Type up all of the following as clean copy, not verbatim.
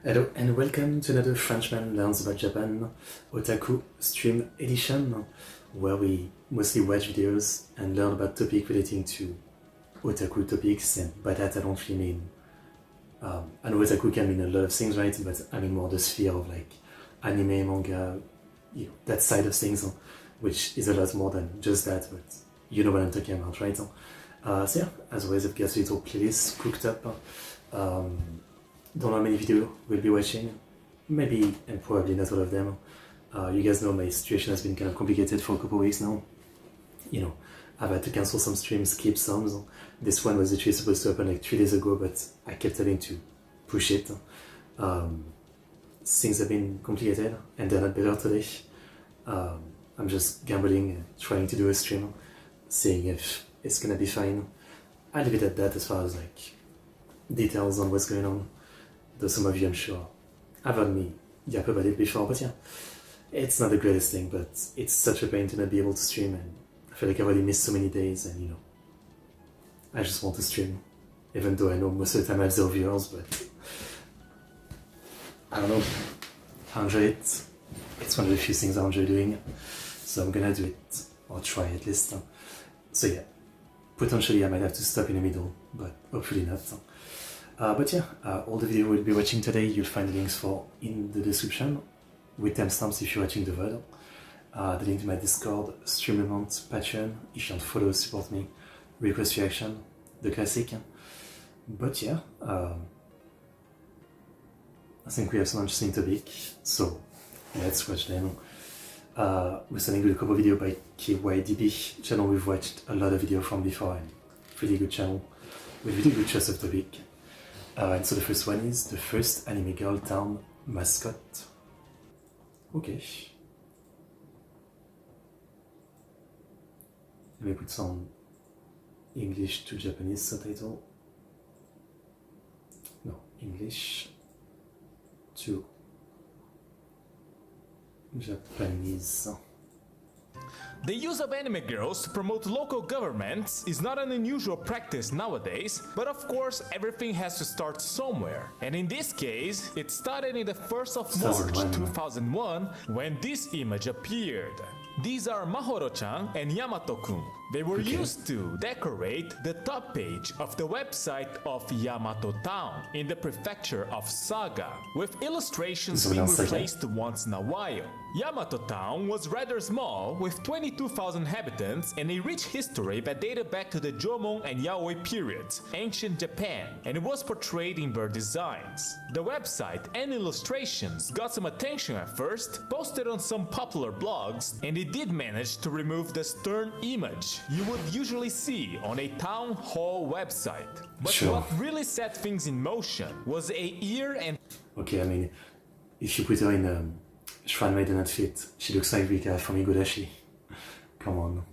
Hello and welcome to another Frenchman Learns About Japan Otaku stream edition, where we mostly watch videos and learn about topics relating to Otaku topics, and by that I don't really mean... I know Otaku can mean a lot of things, right? But I mean more the sphere of like anime, manga, that side of things, which is a lot more than just that, but you know what I'm talking about, right? So yeah, as always I've got a little playlist cooked up. Don't know how many videos we'll be watching, maybe and probably not all of them. You guys know my situation has been kind of complicated for a couple of weeks now. You know, I've had to cancel some streams, skip some. This one was actually supposed to happen like 3 days ago, but I kept having to push it. Things have been complicated and they're not better today. I'm just gambling and trying to do a stream, seeing if it's gonna be fine. I'll leave it at that as far as like details on what's going on. Though some of you, I'm sure, have heard me yap about it before, but yeah, it's not the greatest thing, but it's such a pain to not be able to stream, and I feel like I've already missed so many days, and you know, I just want to stream, even though I know most of the time I have 0 viewers, but I don't know, I enjoy it. It's one of the few things I enjoy doing, so I'm gonna do it, or try at least. So yeah, potentially I might have to stop in the middle, but hopefully not. But yeah, all the video we'll be watching today, you'll find the links for in the description, with timestamps if you're watching the VOD. The link to my Discord, stream amount, Patreon, if you want to follow, support me, request reaction, the classic. But yeah, I think we have some interesting topics, so let's watch them. We're starting with a couple of videos by KYDB, channel we've watched a lot of videos from before, and pretty good channel, with really good choice of topic. And so the first one is the first anime girl town, Mascot. Okay. Let me put some English to Japanese subtitle. No, English to Japanese. The use of anime girls to promote local governments is not an unusual practice nowadays, but of course everything has to start somewhere. And in this case, it started in the 1st of March 2001 when this image appeared. These are Mahoro-chan and Yamato-kun. They were used to decorate the top page of the website of Yamato Town in the prefecture of Saga, with illustrations being replaced once in a while. Yamato Town was rather small, with 22,000 inhabitants and a rich history that dated back to the Jomon and Yaoi periods, ancient Japan, and it was portrayed in their designs. The website and illustrations got some attention at first, posted on some popular blogs, and it did manage to remove the stern image you would usually see on a town hall website. But what really set things in motion was a year and... Okay, I mean, if you put her in a Shrine Maiden outfit, she looks like Rika from Higurashi. Come on.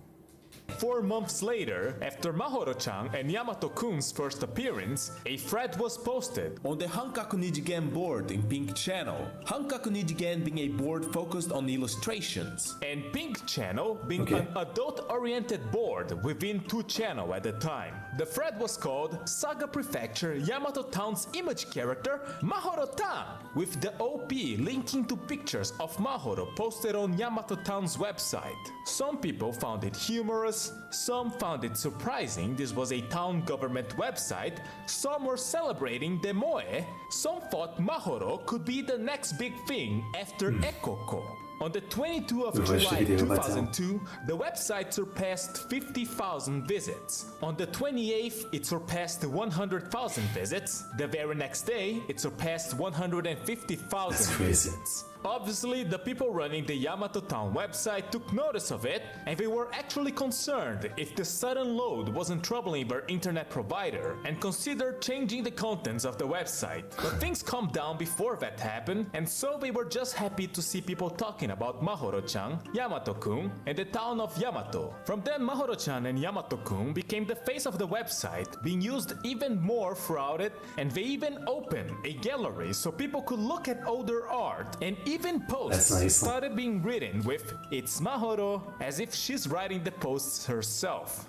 4 months later, after Mahoro-chan and Yamato-kun's first appearance, a thread was posted on the Hankaku Nijigen board in Pink Channel. Hankaku Nijigen being a board focused on illustrations, and Pink Channel being an adult-oriented board within 2 Channel at the time. The thread was called Saga Prefecture Yamato Town's image character Mahoro-tan, with the OP linking to pictures of Mahoro posted on Yamato Town's website. Some people found it humorous, some found it surprising this was a town government website, some were celebrating the moe, some thought Mahoro could be the next big thing after Ekoko. On the 22nd of July 2002, the website surpassed 50,000 visits. On the 28th, it surpassed 100,000 visits. The very next day, it surpassed 150,000 visits. Obviously, the people running the Yamato Town website took notice of it, and they were actually concerned if the sudden load wasn't troubling their internet provider, and considered changing the contents of the website. But things calmed down before that happened, and so they were just happy to see people talking about Mahoro-chan, Yamato-kun, and the town of Yamato. From then, Mahoro-chan and Yamato-kun became the face of the website, being used even more throughout it, and they even opened a gallery so people could look at older art, and even posts started being written with "It's Mahoro," as if she's writing the posts herself.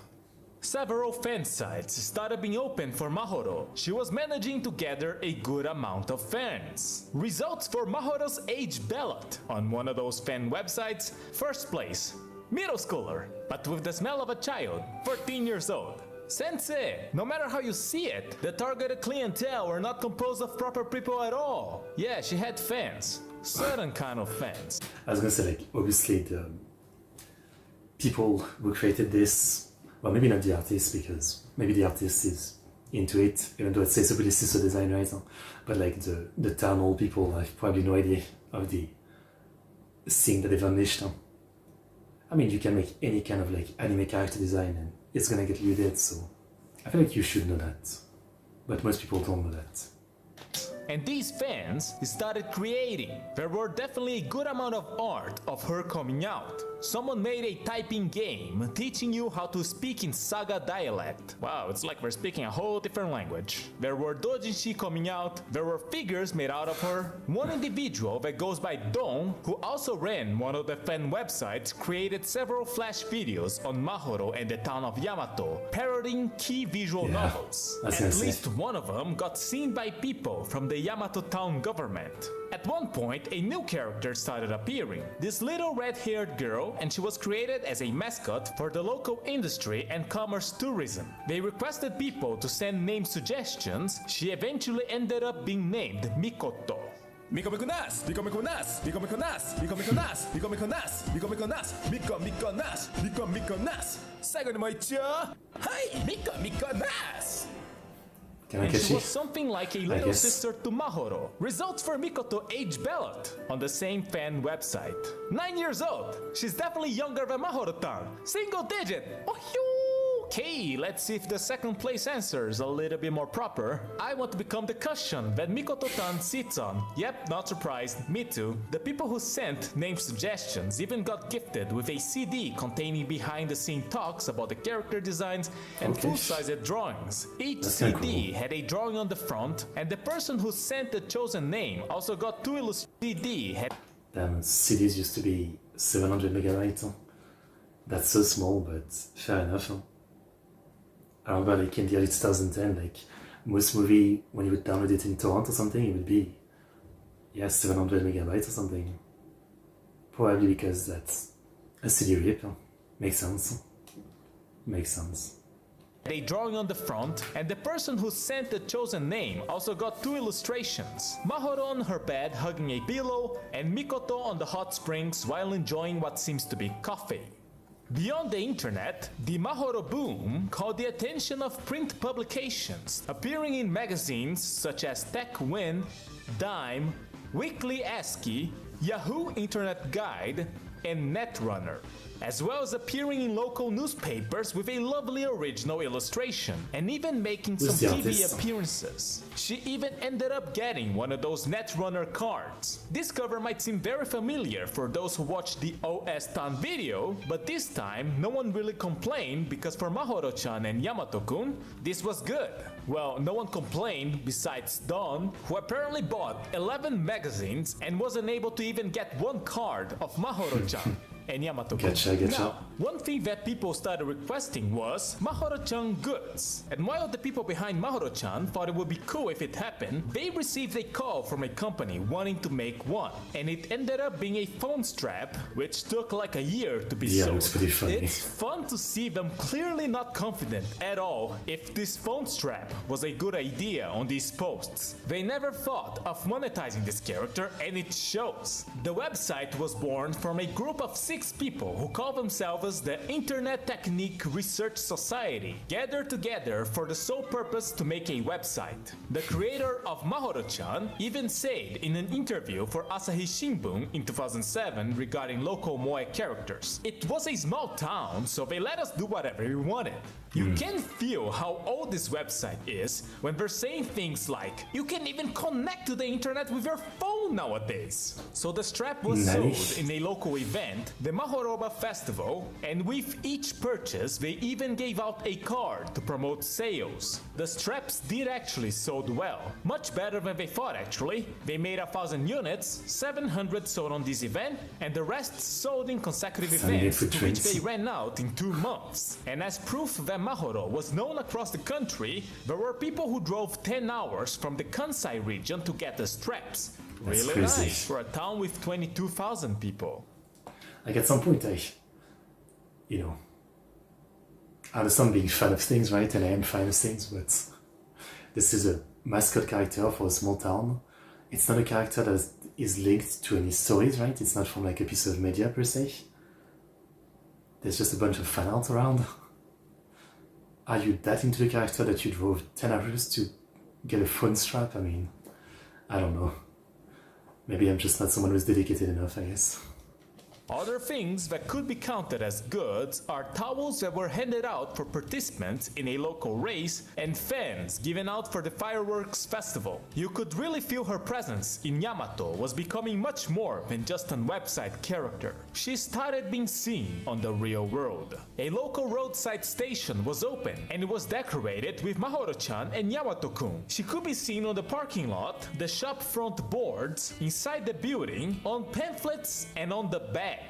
Several fan sites started being open for Mahoro. She was managing to gather a good amount of fans. Results for Mahoro's age ballot. On one of those fan websites, first place, middle schooler, but with the smell of a child, 14 years old. Sensei, no matter how you see it, the targeted clientele were not composed of proper people at all. Yeah, she had fans. Certain kind of fans. I was gonna say, like, obviously the people who created this, well, maybe not the artist, because maybe the artist is into it, even though it says obviously so design, right? But like the town hall people have probably no idea of the thing that they've unleashed. I mean, you can make any kind of like anime character design and it's gonna get you dead, so I feel like you should know that. But most people don't know that. And these fans started creating. There were definitely a good amount of art of her coming out. Someone made a typing game teaching you how to speak in Saga dialect. Wow, it's like we're speaking a whole different language. There were doujinshi coming out. There were figures made out of her. One individual that goes by Don, who also ran one of the fan websites, created several flash videos on Mahoro and the town of Yamato, parodying key visual novels. At least one of them got seen by people from the Yamato town government. At one point, a new character started appearing, this little red-haired girl, and she was created as a mascot for the local industry and commerce tourism. They requested people to send name suggestions. She eventually ended up being named Mikoto. Miko-Miko-Nas! Miko-Miko-Nas! Miko-Miko-Nas! Miko-Miko-Nas! Miko-Miko-Nas! Miko-Miko-Nas! Miko-Miko-Nas! Miko-Miko-Nas! 最後にもう一応はい Miko-Miko-Nas! And she was something like a little sister to Mahoro. Results for Mikoto age ballot on the same fan website. 9 years old. She's definitely younger than Mahoro-tan. Single digit. Okay, let's see if the second place answer is a little bit more proper. I want to become the cushion that Mikoto-tan sits on. Yep, not surprised, me too. The people who sent name suggestions even got gifted with a CD containing behind-the-scene talks about the character designs and full-sized drawings. Each CD had a drawing on the front, and the person who sent the chosen name also got 2 illustrated CD. Damn, CDs used to be 700 megabytes. That's so small, but fair enough. I remember like in the early 2010, like most movie, when you would download it in torrent or something, it would be 700 megabytes or something. Probably because that's a CD rip. Makes sense. Makes sense. A drawing on the front, and the person who sent the chosen name also got 2 illustrations. Mahoro on her bed hugging a pillow, and Mikoto on the hot springs while enjoying what seems to be coffee. Beyond the internet, the Mahoro boom caught the attention of print publications, appearing in magazines such as Tech Win, Dime, Weekly ASCII, Yahoo Internet Guide, and Netrunner, as well as appearing in local newspapers with a lovely original illustration, and even making some TV appearances. She even ended up getting one of those Netrunner cards. This cover might seem very familiar for those who watched the OS-tan video, but this time no one really complained because for Mahoro-chan and Yamato-kun, this was good. Well, no one complained besides Don, who apparently bought 11 magazines and wasn't able to even get one card of Mahoro-chan and Yamato-kun. Now, one thing that people started requesting was Mahoro-chan goods. And while the people behind Mahoro-chan thought it would be cool if it happened, they received a call from a company wanting to make one. And it ended up being a phone strap, which took like a year to be sold. It's pretty funny. It's fun to see them clearly not confident at all if this phone strap was a good idea on these posts. They never thought of monetizing this character, and it shows. The website was born from a group of 6 people who call themselves the Internet Technique Research Society, gathered together for the sole purpose to make a website. The creator of Mahoro-chan even said in an interview for Asahi Shimbun in 2007 regarding local moe characters, "It was a small town, so they let us do whatever we wanted." You can feel how old this website is when they're saying things like, you can even connect to the internet with your phone nowadays. So the strap was sold in a local event, the Mahoroba Festival, and with each purchase they even gave out a card to promote sales. The straps did actually sold well, much better than they thought actually. They made 1,000 units, 700 sold on this event, and the rest sold in consecutive events, to which they ran out in 2 months. And as proof that Mahoro was known across the country, there were people who drove 10 hours from the Kansai region to get the straps. That's Really crazy. nice for a town with 22,000 people. Like at some point, I understand being fan of things, right? And I am fan of things, but this is a mascot character for a small town. It's not a character that is linked to any stories, right? It's not from like a piece of media per se. There's just a bunch of fan art around. Are you that into the character that you drove 10 hours to get a phone strap? I mean, I don't know. Maybe I'm just not someone who's dedicated enough, I guess. Other things that could be counted as goods are towels that were handed out for participants in a local race and fans given out for the fireworks festival. You could really feel her presence in Yamato was becoming much more than just a website character. She started being seen on the real world. A local roadside station was open and it was decorated with Mahoro-chan and Yamato-kun. She could be seen on the parking lot, the shop front boards, inside the building, on pamphlets and on the bags.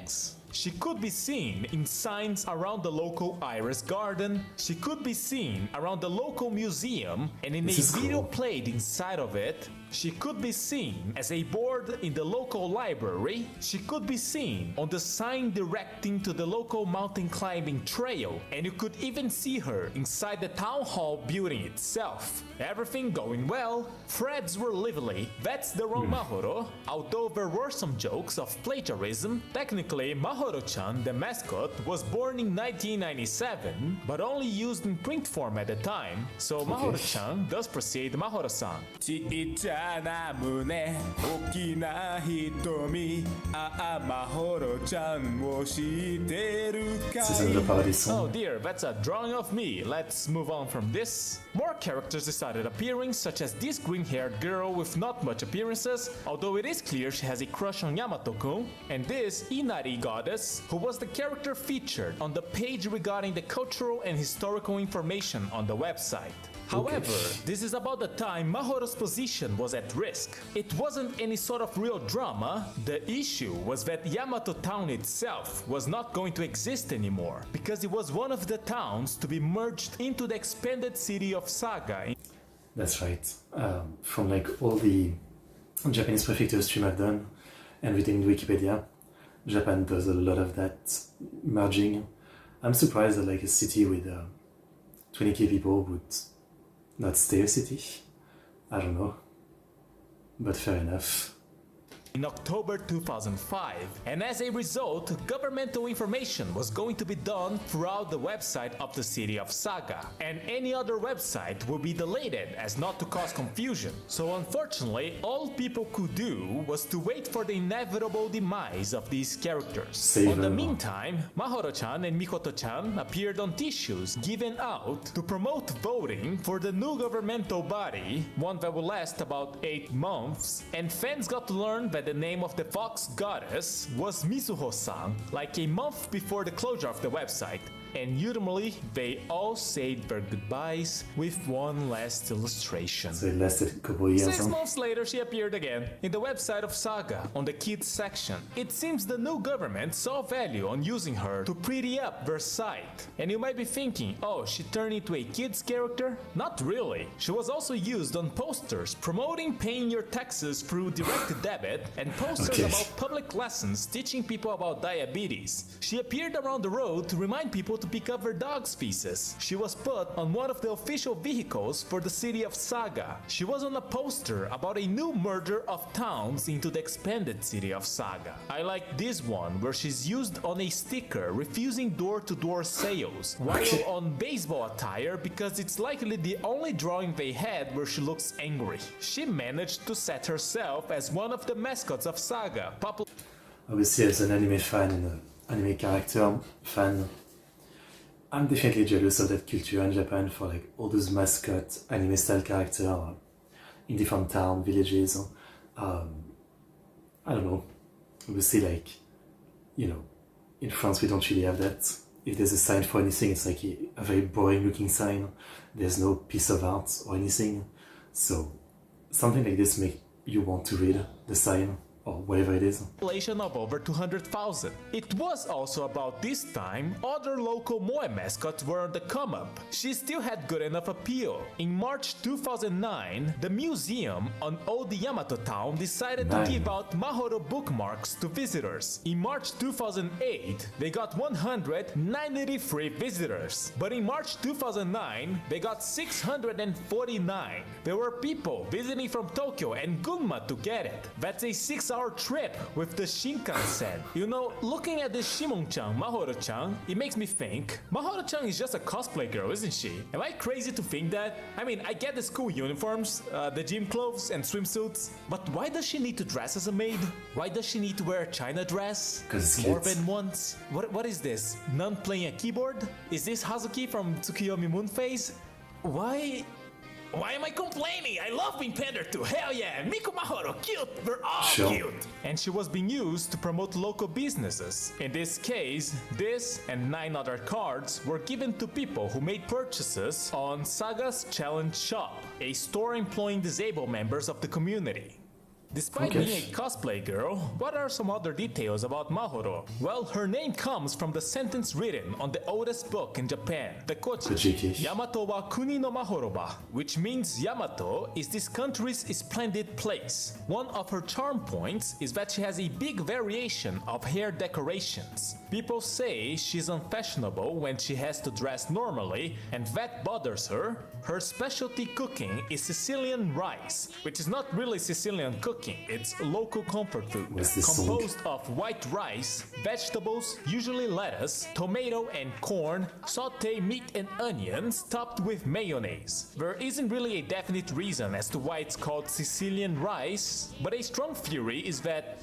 She could be seen in signs around the local Iris Garden. She could be seen around the local museum and in a video cool. played inside of it. She could be seen as a board in the local library. She could be seen on the sign directing to the local mountain climbing trail. And you could even see her inside the town hall building itself. Everything going well. Threads were lively. That's the wrong Mahoro. Although there were some jokes of plagiarism, technically Mahoro-chan, the mascot, was born in 1997, but only used in print form at the time. So Mahoro-chan does precede Mahoro-san. ちっちゃな胸大きな瞳ああまほろちゃんを知ってるか This is another parody Oh song. dear, that's a drawing of me. Let's move on from this. More characters started appearing, such as this green-haired girl with not much appearances, although it is clear she has a crush on Yamato-kun, and this Inari goddess, who was the character featured on the page regarding the cultural and historical information on the website. However, this is about the time Mahoro's position was at risk. It wasn't any sort of real drama. The issue was that Yamato Town itself was not going to exist anymore, because it was one of the towns to be merged into the expanded city of Saga. That's right. From like all the Japanese prefecture stream I've done and reading Wikipedia, Japan does a lot of that merging. I'm surprised that like a city with 20k people would not stay a city. I don't know. But fair enough. In October 2005, and as a result, governmental information was going to be done throughout the website of the city of Saga, and any other website will be deleted as not to cause confusion. So unfortunately, all people could do was to wait for the inevitable demise of these characters. In the meantime, Mahoro-chan and Mikoto-chan appeared on tissues given out to promote voting for the new governmental body, one that will last about 8 months, and fans got to learn that the name of the fox goddess was Mizuho-san, like a month before the closure of the website. And ultimately, they all said their goodbyes with one last illustration. So it lasted a couple of years. 6 months later, she appeared again in the website of Saga on the kids section. It seems the new government saw value on using her to pretty up their site. And you might be thinking, oh, she turned into a kids character? Not really. She was also used on posters promoting paying your taxes through direct debit and posters about public lessons teaching people about diabetes. She appeared around the road to remind people to pick up their dog's feces. She was put on one of the official vehicles for the city of Saga. She was on a poster about a new merger of towns into the expanded city of Saga. I like this one where she's used on a sticker refusing door-to-door sales, while on baseball attire because it's likely the only drawing they had where she looks angry. She managed to set herself as one of the mascots of Saga. Obviously, as an anime fan and an anime character fan, I'm definitely jealous of that culture in Japan for like all those mascot anime style characters in different town, villages. I don't know. Obviously, like, you know, in France we don't really have that. If there's a sign for anything, it's like a very boring looking sign. There's no piece of art or anything. So something like this makes you want to read the sign. or whatever it is. Population of over 200,000. It was also about this time other local moe mascots were on the come up. She still had good enough appeal. In March 2009, the museum on Old Yamato Town decided to give out Mahoro bookmarks to visitors. In March 2008, they got 193 visitors. But in March 2009, they got 649. There were people visiting from Tokyo and Gunma to get it. That's a 6-hour trip with the Shinkansen. You know, looking at this Shimon-chan, Mahoro-chan, it makes me think, Mahoro-chan is just a cosplay girl, isn't she? Am I crazy to think that? I mean, I get the school uniforms, the gym clothes and swimsuits, but why does she need to dress as a maid? Why does she need to wear a China dress? 'Cause it's More cute. than once? What is this? Nun playing a keyboard? Is this Hazuki from Tsukiyomi Moon Phase? Why am I complaining? I love being pandered to. Hell yeah, Miku Mahoro, cute. We're all Sure. cute. And she was being used to promote local businesses. In this case, this and 9 other cards were given to people who made purchases on Saga's Challenge Shop, a store employing disabled members of the community. Despite Okay. being a cosplay girl, what are some other details about Mahoro? Well, her name comes from the sentence written on the oldest book in Japan, the Kochi. Kochiki. Yamato wa kuni no Mahoroba, which means Yamato is this country's splendid place. One of her charm points is that she has a big variation of hair decorations. People say she's unfashionable when she has to dress normally, and that bothers her. Her specialty cooking is Sicilian rice, which is not really Sicilian cooking, it's local comfort food. What's this song? Composed of white rice, vegetables, usually lettuce, tomato and corn, sauté meat and onions, topped with mayonnaise. There isn't really a definite reason as to why it's called Sicilian rice, but a strong theory is that,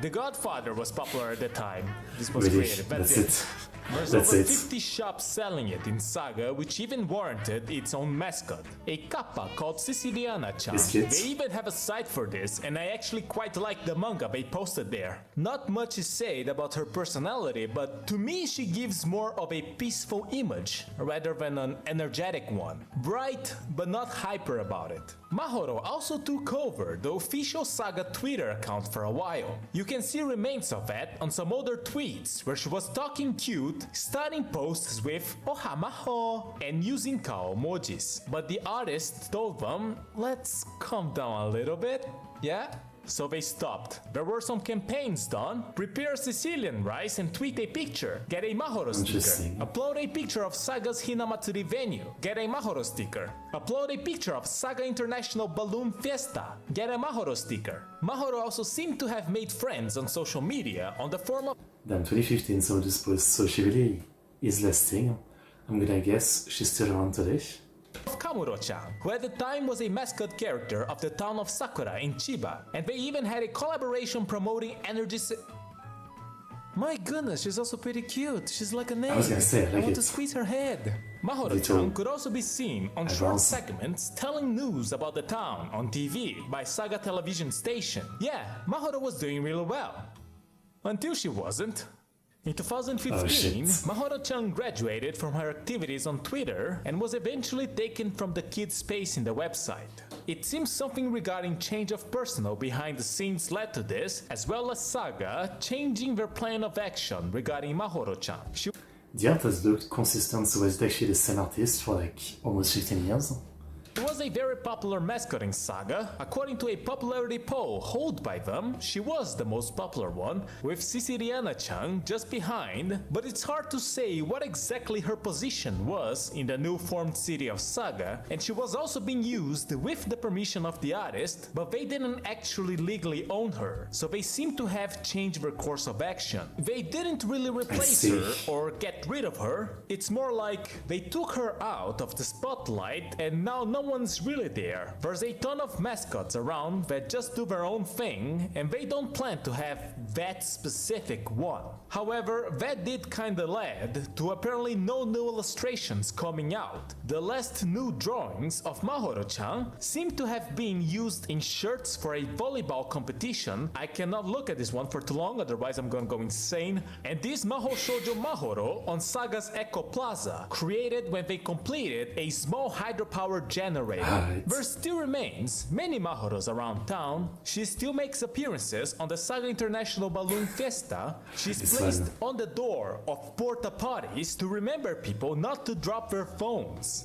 The Godfather was popular at the time. This was Really? created, That's it. There's That's over it. 50 shops selling it in Saga, which even warranted its own mascot, a kappa called Siciliana-chan. Biscuits. They even have a site for this, and I actually quite like the manga they posted there. Not much is said about her personality, but to me she gives more of a peaceful image, rather than an energetic one. Bright, but not hyper about it. Mahoro also took over the official Saga Twitter account for a while. You can see remains of that on some older tweets where she was talking cute, starting posts with "Ohamaho" and using kao emojis. But the artist told them, let's calm down a little bit, yeah? So they stopped. There were some campaigns done. Prepare Sicilian rice and tweet a picture. Get a Mahoro sticker. Interesting. Upload a picture of Saga's Hinamatsuri venue. Get a Mahoro sticker. Upload a picture of Saga International Balloon Fiesta. Get a Mahoro sticker. Mahoro also seemed to have made friends on social media on the form of Damn, 2015, so this post, so she really is lasting. I'm gonna guess she's still around today. Kamuro-chan, who at the time was a mascot character of the town of Sakura in Chiba, and they even had a collaboration promoting energy. My goodness, she's also pretty cute. She's like an egg. I was gonna say, I like want it. to squeeze her head. Mahoro-chan Little could also be seen on short advanced. segments telling news about the town on TV by Saga television station. Yeah, Mahoro was doing really well. Until she wasn't. In 2015, Mahoro-chan graduated from her activities on Twitter and was eventually taken from the kid space in the website. It seems something regarding change of personnel behind the scenes led to this, as well as Saga changing their plan of action regarding Mahoro-chan. The art has looked consistent, so was it actually the same artist for like almost 15 years? She was a very popular mascot in Saga. According to a popularity poll held by them, she was the most popular one, with Siciliana-chan just behind, but it's hard to say what exactly her position was in the new formed city of Saga, and she was also being used with the permission of the artist, but they didn't actually legally own her, so they seem to have changed their course of action. They didn't really replace her or get rid of her, it's more like they took her out of the spotlight and now no one's really there. There's a ton of mascots around that just do their own thing, and they don't plan to have that specific one. However, that did kinda lead to apparently no new illustrations coming out. The last new drawings of Mahoro-chan seem to have been used in shirts for a volleyball competition. I cannot look at this one for too long, otherwise I'm gonna go insane. And this Maho Shoujo Mahoro on Saga's Echo Plaza, created when they completed a small hydropower generator generated. Right. There still remains many Mahoros around town. She still makes appearances on the Saga International Balloon Fiesta. She's It's placed fun. on the door of porta potties to remember people not to drop their phones.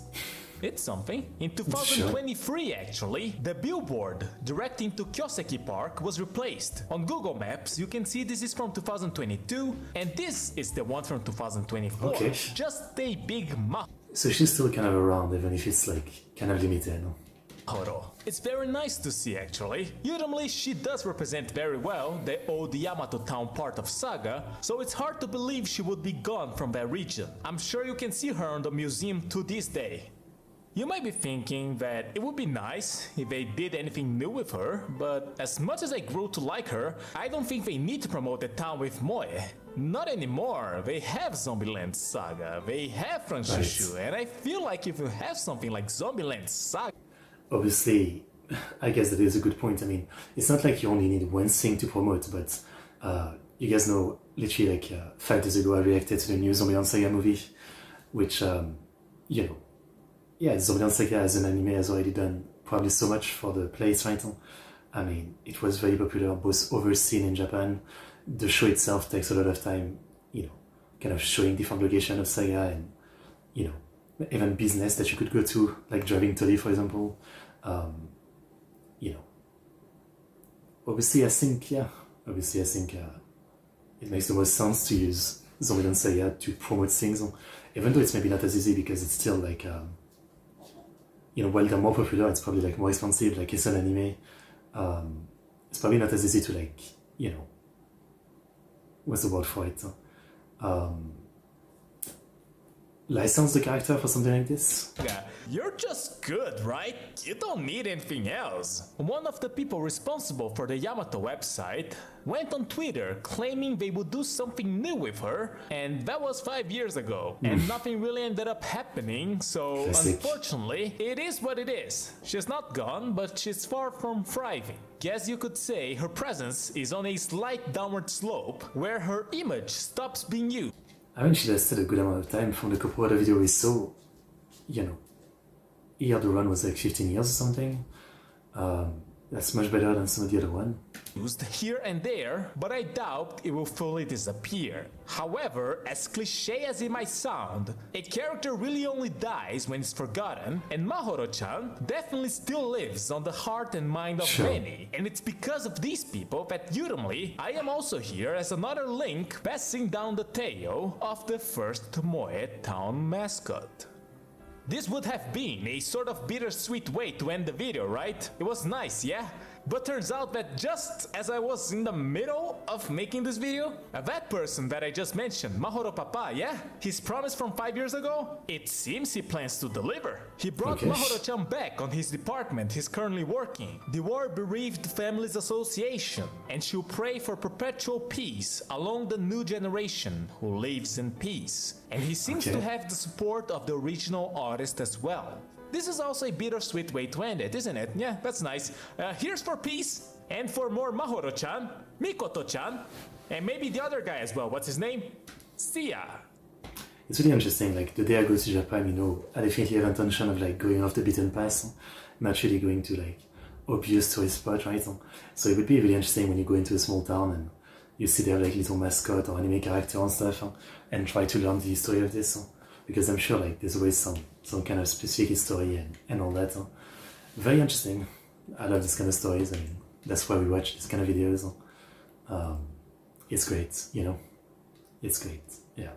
It's something. In 2023, actually, the billboard directing to Kyoseki Park was replaced. On Google Maps, you can see this is from 2022, and this is the one from 2024. Okay. Just a big So she's still kind of around, even if it's like kind of limited. No? Mahoro. It's very nice to see, actually. Usually, she does represent very well the old Yamato town part of Saga, so it's hard to believe she would be gone from that region. I'm sure you can see her in the museum to this day. You might be thinking that it would be nice if they did anything new with her, but as much as I grew to like her, I don't think they need to promote the town with Moe. Not anymore. They have Zombieland Saga, they have Franchushu, and I feel like if you have something like Zombieland Saga... Obviously, I guess that is a good point. I mean, it's not like you only need one thing to promote, but you guys know, literally like 5 days ago I reacted to the new Zombieland Saga movie, which, you know, yeah, Zombieland Saga as an anime has already done probably so much for the place right now. I mean, it was very popular, both overseas in Japan. The show itself takes a lot of time, you know, kind of showing different locations of Saga and, you know, even business that you could go to, like driving Toddy, for example. You know, obviously I think it makes the most sense to use Zombieland Saga to promote things, even though it's maybe not as easy because it's still like, you know, while they're more popular, it's probably like more expensive, like it's an anime. It's probably not as easy to like, you know, what's the word for it? License the character for something like this? You're just good, right? You don't need anything else. One of the people responsible for the Yamato website went on Twitter claiming they would do something new with her, and that was 5 years ago, and nothing really ended up happening, so Classic. Unfortunately, it is what it is. She's not gone, but she's far from thriving. Guess you could say her presence is on a slight downward slope, where her image stops being used. I mean, she lasted a good amount of time. From the couple other videos we saw, you know, here the run was like 15 years or something. That's much better than some of the other one. Used here and there, but I doubt it will fully disappear. However, as cliche as it might sound, a character really only dies when it's forgotten, and Mahoro-chan definitely still lives on the heart and mind of many. And it's because of these people that ultimately I am also here as another link passing down the tale of the first Moe town mascot. This would have been a sort of bittersweet way to end the video, right? It was nice, yeah? But turns out that just as I was in the middle of making this video, that person that I just mentioned, Mahoro Papa, yeah? His promise from 5 years ago? It seems he plans to deliver. He brought Mahoro-chan back on his department he's currently working, the War Bereaved Families Association, and she'll pray for perpetual peace along the new generation who lives in peace. And he seems to have the support of the original artist as well. This is also a bittersweet way to end it, isn't it? Yeah, that's nice. Here's for peace, and for more Mahoro-chan, Mikoto-chan, and maybe the other guy as well. What's his name? Sia. It's really interesting, like the day I go to Japan, you know, I definitely have intention of like going off the beaten path, not really going to like obvious tourist spot, right? So it would be really interesting when you go into a small town and you see there like little mascot or anime character and stuff, and try to learn the history of this, because I'm sure like there's always some kind of specific history and all that. Very interesting. I love this kind of stories. I mean, that's why we watch these kind of videos. It's great, you know. It's great, yeah.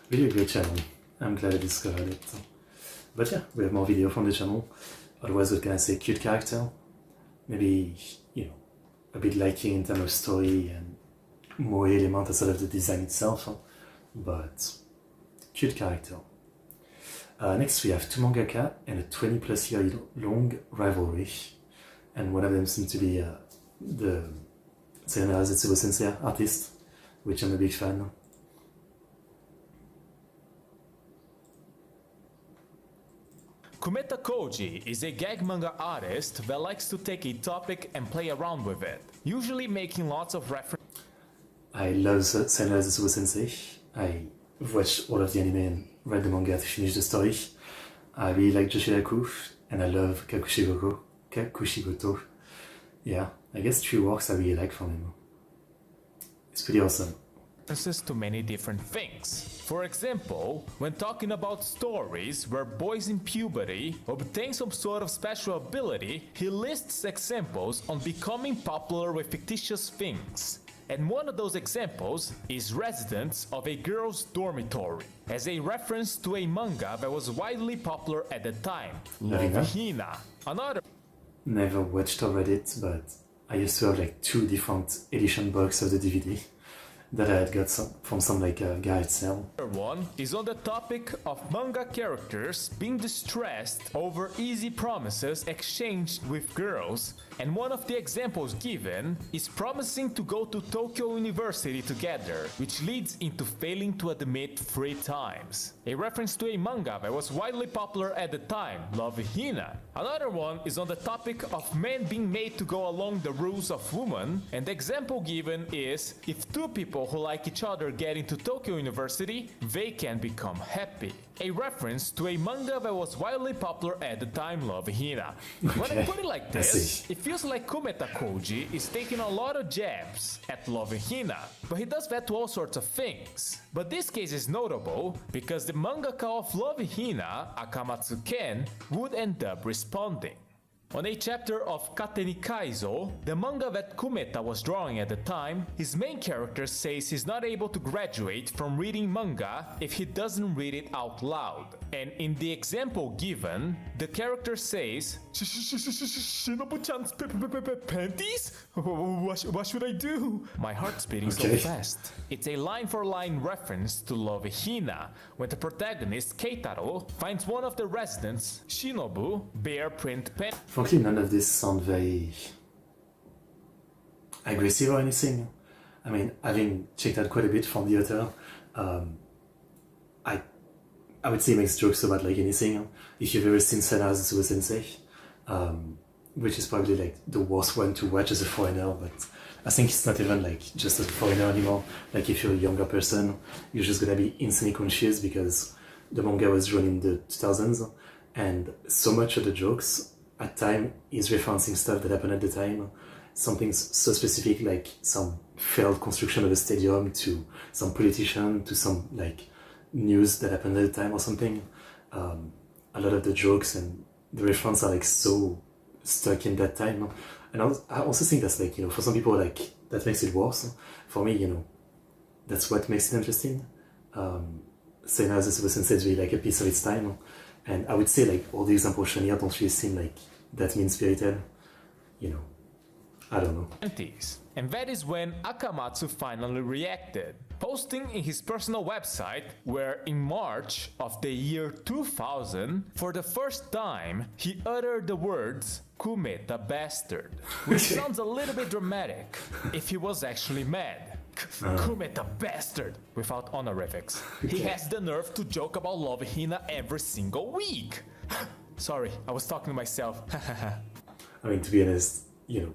Really great channel. I'm glad I discovered it. But yeah, we have more video from the channel. Otherwise, what can I say? Cute character. Maybe, you know, a bit lacking in terms of story and more element outside of the design itself. But cute character. Next we have 2 mangaka and a 20+ year long rivalry, and one of them seems to be the Sayonara Zetsubo Sensei artist, which I'm a big fan. Kumeta Koji is a gag manga artist that likes to take a topic and play around with it, usually making lots of references. I love Sayonara Zetsubo Sensei. I've watched all of the anime and read the manga to finish the story. I really like Joshidaku, and I love Kakushigoto. Yeah, I guess 3 works I really like from him. It's pretty awesome. References to many different things. For example, when talking about stories where boys in puberty obtain some sort of special ability, he lists examples on becoming popular with fictitious things. And one of those examples is Residents of a Girl's Dormitory, as a reference to a manga that was widely popular at the time, Love Hina. Another Never watched or read it, but I used to have like 2 different edition box of the DVD that I had got from some like guy at sale. one is on the topic of manga characters being distressed over easy promises exchanged with girls, and one of the examples given is promising to go to Tokyo University together, which leads into failing to admit 3 times. A reference to a manga that was widely popular at the time, Love Hina. Another one is on the topic of men being made to go along the rules of women, and the example given is if 2 people who like each other get into Tokyo University, they can become happy. A reference to a manga that was widely popular at the time, Love Hina. When I put it like this, it feels like Kumeta Koji is taking a lot of jabs at Love Hina, but he does that to all sorts of things. But this case is notable because the mangaka of Love Hina, Akamatsu Ken, would end up responding. On a chapter of Kateni Kaizo, the manga that Kumeta was drawing at the time, his main character says he's not able to graduate from reading manga if he doesn't read it out loud. And in the example given, the character says, Shinobu-chan's panties? What should I do? My heart's beating so fast. It's a line-for-line reference to Love Hina, when the protagonist, Keitaro, finds one of the residents, Shinobu, bare print pen. Frankly, none of this sound very aggressive or anything. I mean, having checked out quite a bit from the author, I would say he makes jokes about like anything. If you've ever seen Sena's Suba Sensei, which is probably like the worst one to watch as a foreigner, but I think it's not even like just as a foreigner anymore. Like if you're a younger person, you're just gonna be instantly conscious because the manga was drawn in the 2000s, and so much of the jokes at time is referencing stuff that happened at the time. Something so specific like some failed construction of a stadium to some politician to some like news that happened at the time or something. A lot of the jokes and the references are like so stuck in that time. And I also think that's like, you know, for some people like that makes it worse. For me, you know, that's what makes it interesting. Sena as a Super Sensei is really like a piece of its time. And I would say like all the examples shown here don't really seem like that mean-spirited, you know, I don't know. And that is when Akamatsu finally reacted, posting in his personal website where in March of the year 2000, for the first time, he uttered the words, Kumeta bastard, which sounds a little bit dramatic if he was actually mad. Kumeta bastard, without honorifics. He has the nerve to joke about Love Hina every single week. Sorry, I was talking to myself. I mean, to be honest, you know,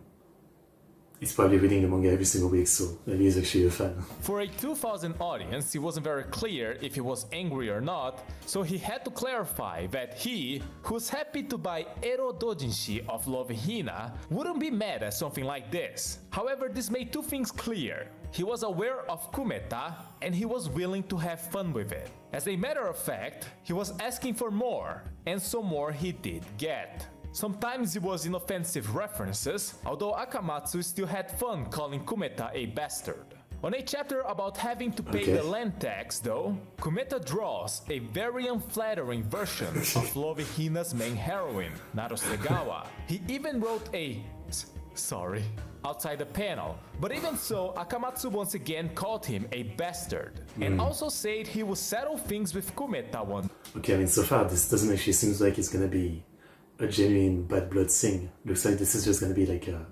he's probably reading the manga every single week, so maybe he's actually a fan. For a 2000 audience, it wasn't very clear if he was angry or not, so he had to clarify that he, who's happy to buy Ero Dojinshi of Love Hina, wouldn't be mad at something like this. However, this made 2 things clear. He was aware of Kumeta, and he was willing to have fun with it. As a matter of fact, he was asking for more, and some more he did get. Sometimes it was inoffensive references, although Akamatsu still had fun calling Kumeta a bastard. On a chapter about having to pay the land tax though, Kumeta draws a very unflattering version of Love Hina's main heroine, Narusegawa. He even wrote a sorry outside the panel, but even so, Akamatsu once again called him a bastard, and also said he would settle things with Kumeta one. Okay, I mean, so far this doesn't actually seem like it's gonna be a genuine bad blood thing. Looks like this is just gonna be like a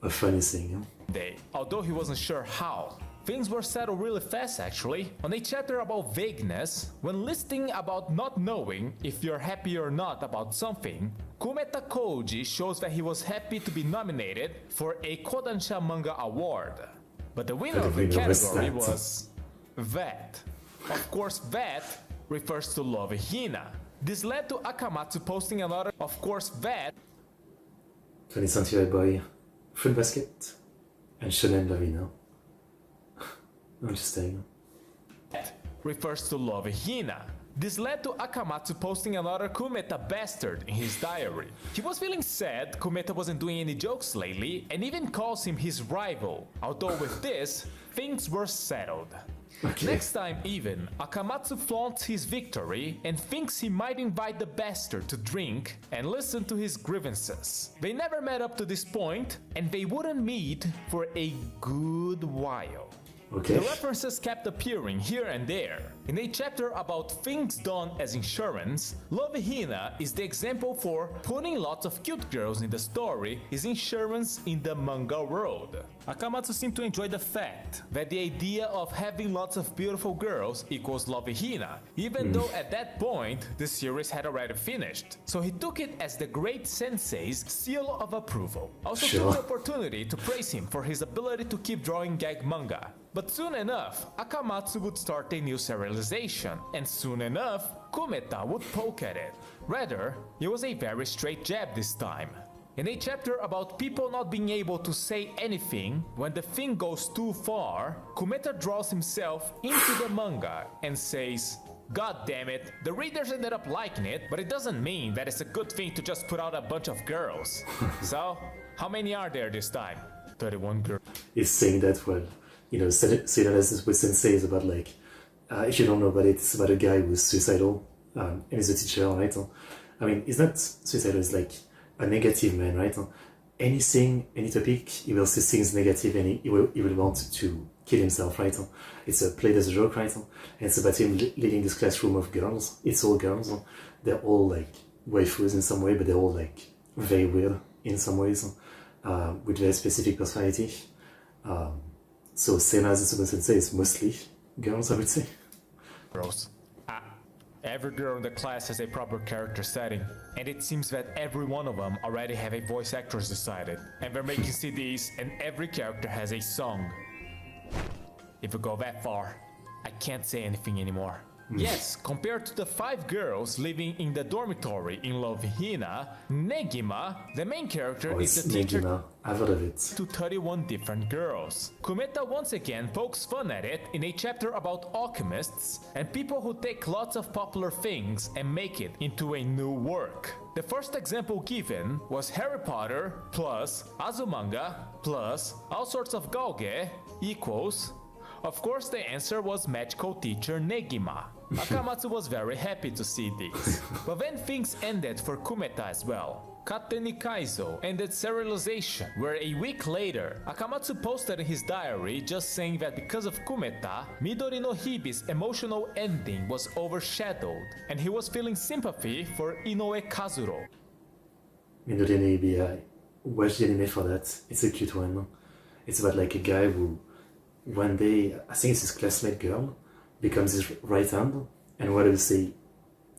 funny thing. Day, although he wasn't sure how. Things were settled really fast actually. On a chapter about vagueness, when listing about not knowing if you're happy or not about something, Kumeta Koji shows that he was happy to be nominated for a Kodansha Manga Award. But the winner of the category was that. Of course, that refers to Love Hina. This led to Akamatsu posting another, of course, that 20th Century Boy, Fruit Basket, and Shonen Lavina. Interesting. refers to Love Hina. This led to Akamatsu posting another Kumeta bastard in his diary. He was feeling sad Kumeta wasn't doing any jokes lately and even calls him his rival. Although with this, things were settled. Okay. Next time even, Akamatsu flaunts his victory and thinks he might invite the bastard to drink and listen to his grievances. They never met up to this point and they wouldn't meet for a good while. Okay. The references kept appearing here and there. In a chapter about things done as insurance, Love Hina is the example for putting lots of cute girls in the story is insurance in the manga world. Akamatsu seemed to enjoy the fact that the idea of having lots of beautiful girls equals Love Hina, even though at that point the series had already finished. So he took it as the great sensei's seal of approval. Also took the opportunity to praise him for his ability to keep drawing gag manga. But soon enough, Akamatsu would start a new serialization, and soon enough, Kumeta would poke at it. Rather, it was a very straight jab this time. In a chapter about people not being able to say anything when the thing goes too far, Kumeta draws himself into the manga and says, "God damn it, the readers ended up liking it, but it doesn't mean that it's a good thing to just put out a bunch of girls." So, how many are there this time? 31 girls. Is saying that, well, you know, serializes with sensei is about like, if you don't know about it, it's about a guy who's suicidal and he's a teacher, right? I mean, he's not suicidal, it's like a negative man, right? Anything, any topic, he will see things negative and he will want to kill himself, right? It's played as a joke, right? And it's about him leading this classroom of girls. It's all girls. They're all like waifus in some way, but they're all like very weird in some ways, with very specific personality. So same as the Sensei is mostly girls, I would say. Girls. Every girl in the class has a proper character setting, and it seems that every one of them already have a voice actress decided, and they're making CDs, and every character has a song. If we go that far, I can't say anything anymore. Yes, compared to the 5 girls living in the dormitory in Love Hina, Negima, the main character, is the teacher Negima. I've heard of it. to 31 different girls. Kumeta once again pokes fun at it in a chapter about alchemists and people who take lots of popular things and make it into a new work. The first example given was Harry Potter plus Azumanga plus all sorts of Gauge equals... Of course, the answer was magical teacher Negima. Akamatsu was very happy to see this. But then things ended for Kumeta as well. Kateni Kaizo ended serialization, where a week later, Akamatsu posted in his diary just saying that because of Kumeta, Midori no Hibi's emotional ending was overshadowed, and he was feeling sympathy for Inoue Kazuro. Midori no Hibi, I watched the anime for that. It's a cute one. It's about like a guy who one day, I think it's his classmate girl, becomes his right hand, and what I would say,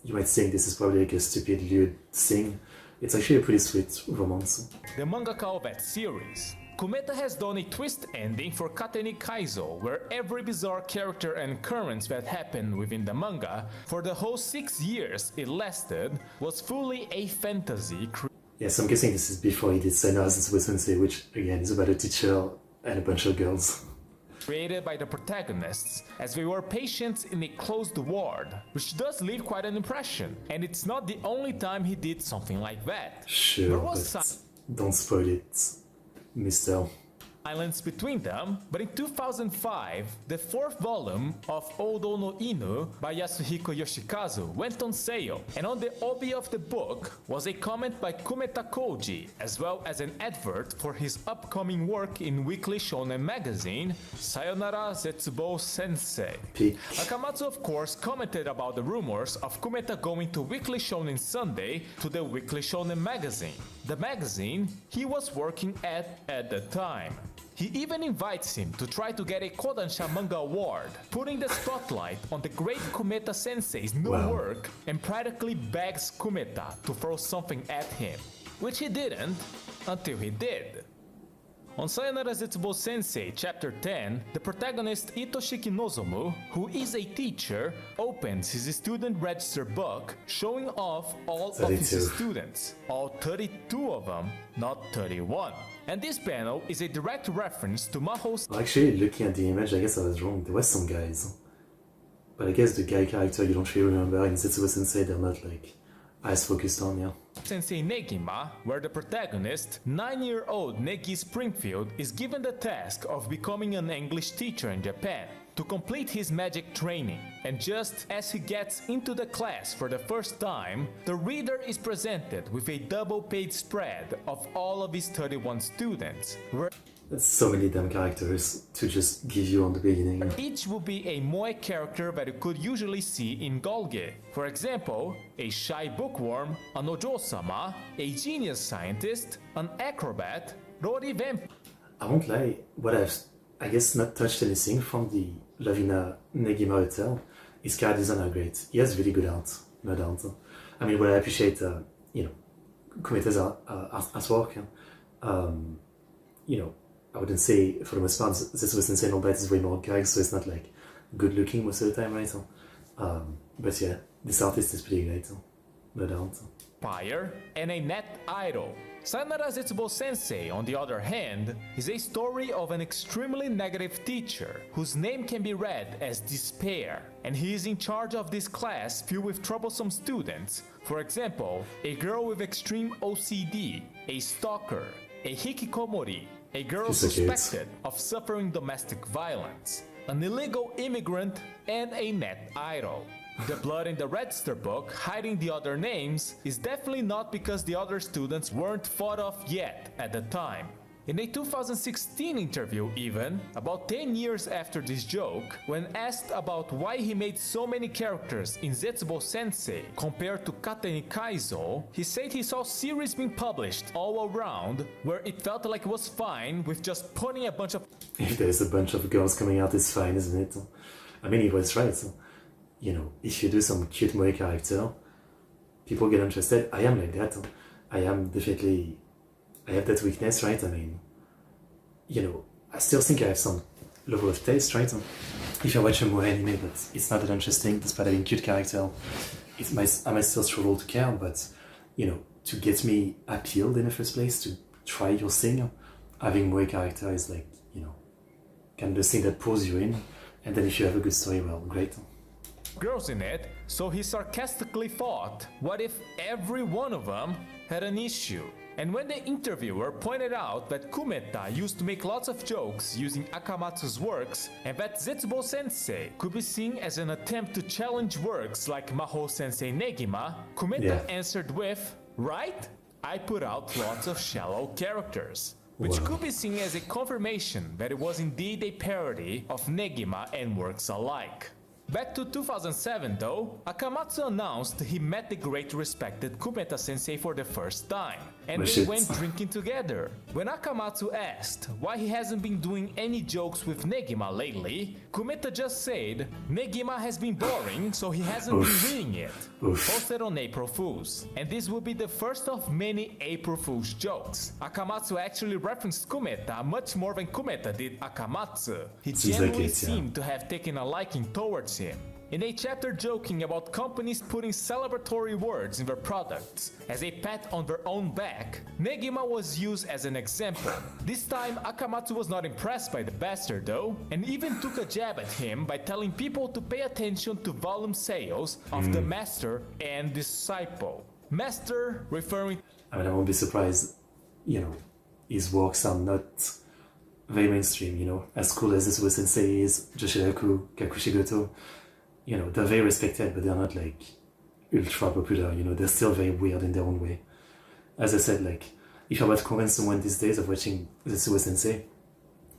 you might think this is probably like a stupid, lewd thing. It's actually a pretty sweet romance. The mangaka of that series. Kumeta has done a twist ending for Kateni Kaizo, where every bizarre character and occurrence that happened within the manga, for the whole 6 years it lasted, was fully a fantasy. Yes, I'm guessing this is before he did Sayonara with Sensei, which again is about a teacher and a bunch of girls. Created by the protagonists, as they were patients in a closed ward, which does leave quite an impression, and it's not the only time he did something like that. Sure, but don't spoil it, mister. Silence between them, but in 2005, the 4th volume of Odo no Inu by Yasuhiko Yoshikazu went on sale, and on the obi of the book was a comment by Kumeta Koji, as well as an advert for his upcoming work in Weekly Shonen magazine, Sayonara Zetsubo Sensei. Akamatsu of course commented about the rumors of Kumeta going to Weekly Shonen Sunday to the Weekly Shonen magazine, the magazine he was working at the time. He even invites him to try to get a Kodansha manga award, putting the spotlight on the great Kumeta sensei's new work, and practically begs Kumeta to throw something at him, which he didn't until he did. On Sayonara Zetsubo Sensei Chapter 10, the protagonist Itoshiki Nozomu, who is a teacher, opens his student register book showing off all of his 32. students. All 32 of them, not 31. And this panel is a direct reference to Maho's Well, actually, looking at the image, I guess I was wrong. There was some guys. But I guess the guy character you don't really remember in Zetsubo Sensei, they're not like as focused on, yeah. Sensei Negima, where the protagonist, 9-year-old Negi Springfield, is given the task of becoming an English teacher in Japan to complete his magic training. And just as he gets into the class for the first time, the reader is presented with a double-page spread of all of his 31 students, where That's so many damn characters to just give you on the beginning. each will be a moe character that you could usually see in Golge. For example, a shy bookworm, an ojo-sama, a genius scientist, an acrobat, Rory Vamp. I won't lie, what I've, I guess, not touched anything from the Lavina Negima Hotel. His character design are great. He has really good art, no doubt. I mean, what I appreciate, Kumeta's artwork, I wouldn't say for the most part this was insane, but it's way more gag, so it's not like good looking most of the time, right? But yeah, this artist is pretty great, no doubt. Fire, and a net idol. Sayonara Zetsubo Sensei, on the other hand, is a story of an extremely negative teacher whose name can be read as Despair, and he is in charge of this class filled with troublesome students. For example, a girl with extreme OCD, a stalker, a hikikomori, a girl She's so cute. suspected of suffering domestic violence, an illegal immigrant, and a net idol. The blood in the register book hiding the other names is definitely not because the other students weren't thought of yet at the time. In a 2016 interview even, about 10 years after this joke, when asked about why he made so many characters in Zetsubo Sensei compared to Kateni Kaizo, he said he saw series being published all around where it felt like it was fine with just putting a bunch of If there's a bunch of girls coming out, it's fine, isn't it? I mean, he was right. If you do some cute moe character, people get interested. I am like that. I have that weakness, right? I mean, I still think I have some level of taste, right? If I watch a moe anime, but it's not that interesting, despite having cute character, I might still struggle to care, but, to get me appealed in the first place, to try your thing, having moe character is like, kind of the thing that pulls you in, and then if you have a good story, well, great. girls in it, so he sarcastically thought, what if every one of them had an issue? And when the interviewer pointed out that Kumeta used to make lots of jokes using Akamatsu's works, and that Zetsubo Sensei could be seen as an attempt to challenge works like Maho Sensei Negima, Kumeta answered with, right? I put out lots of shallow characters. Which could be seen as a confirmation that it was indeed a parody of Negima and works alike. Back to 2007 though, Akamatsu announced he met the great respected Kumeta sensei for the first time, and they went drinking together. When Akamatsu asked why he hasn't been doing any jokes with Negima lately, Kumeta just said, Negima has been boring, so he hasn't been reading it. Posted on April Fools. And this will be the first of many April Fools jokes. Akamatsu actually referenced Kumeta much more than Kumeta did Akamatsu. He genuinely seemed to have taken a liking towards him. In a chapter joking about companies putting celebratory words in their products as a pat on their own back, Negima was used as an example. This time Akamatsu was not impressed by the bastard though, and even took a jab at him by telling people to pay attention to volume sales of the master and disciple. Master referring... I mean, I won't be surprised, his works are not very mainstream, as cool as this sensei is, Joshiraku, Kakushigoto, they're very respected, but they're not like ultra popular, they're still very weird in their own way. As I said, like, if I were to convince someone these days of watching Zetsubo Sensei,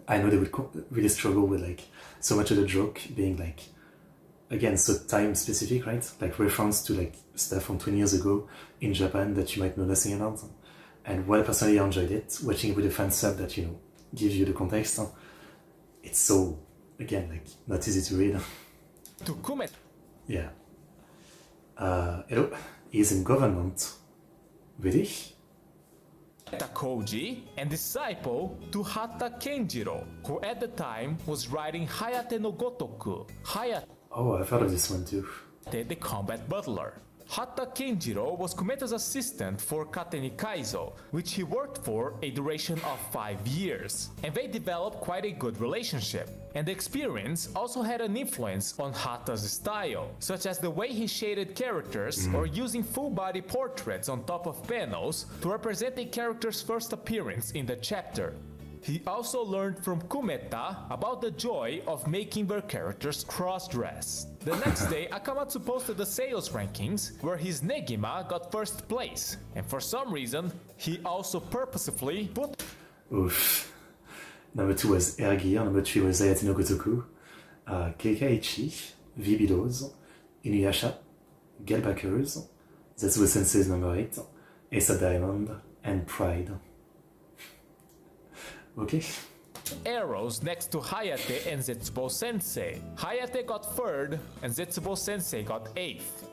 I know they would really struggle with like so much of the joke being like, again, so time specific, right? Like reference to like stuff from 20 years ago in Japan that you might know nothing about. And while I personally enjoyed it, watching it with a fan sub that, gives you the context, it's so, again, like, not easy to read. To Kumeta. Yeah. Hello, he's in government. Really? Koji and disciple to Hata Kenjiro, who at the time was writing Hayate no Gotoku, Hayate Oh, I've heard of this one too. the combat butler. Hata Kenjiro was Kumeta's assistant for Kateni Kaizo, which he worked for a duration of 5 years, and they developed quite a good relationship. And the experience also had an influence on Hata's style, such as the way he shaded characters or using full-body portraits on top of panels to represent a character's first appearance in the chapter. He also learned from Kumeta about the joy of making their characters cross-dress. The next day, Akamatsu posted the sales rankings, where his Negima got first place, and for some reason, he also purposefully put Oof. Number 2 was Ergir, number 3 was Ayate no Gotoku, Keikaichi, Vibidos, Inuyasha, Gelbackers, Zetsubo Sensei's number 8, Ace of Diamond, and Pride. Okay. arrows next to Hayate and Zetsubo Sensei. Hayate got third, and Zetsubo Sensei got eighth.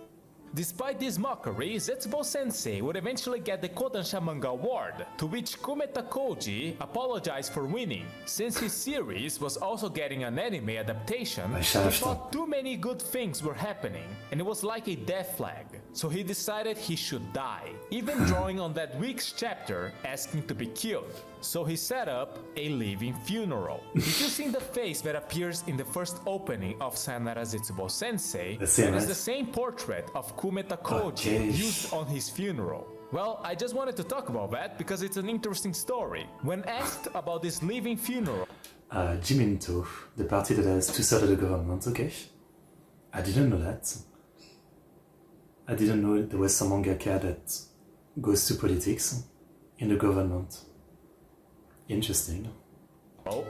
Despite this mockery, Zetsubo Sensei would eventually get the Kodansha Manga Award, to which Kumeta Koji apologized for winning. Since his series was also getting an anime adaptation, he thought too many good things were happening, and it was like a death flag. So he decided he should die, even drawing on that week's chapter asking to be killed. So he set up a living funeral. If you've seen the face that appears in the first opening of Sayonara Zetsubo Sensei, that is the same portrait of Kumeta Koji used on his funeral. Well, I just wanted to talk about that because it's an interesting story. When asked about this living funeral, Jiminto, the party that has 2/3 of the government, okay? I didn't know that. I didn't know there was some mangaka that goes to politics in the government. Interesting.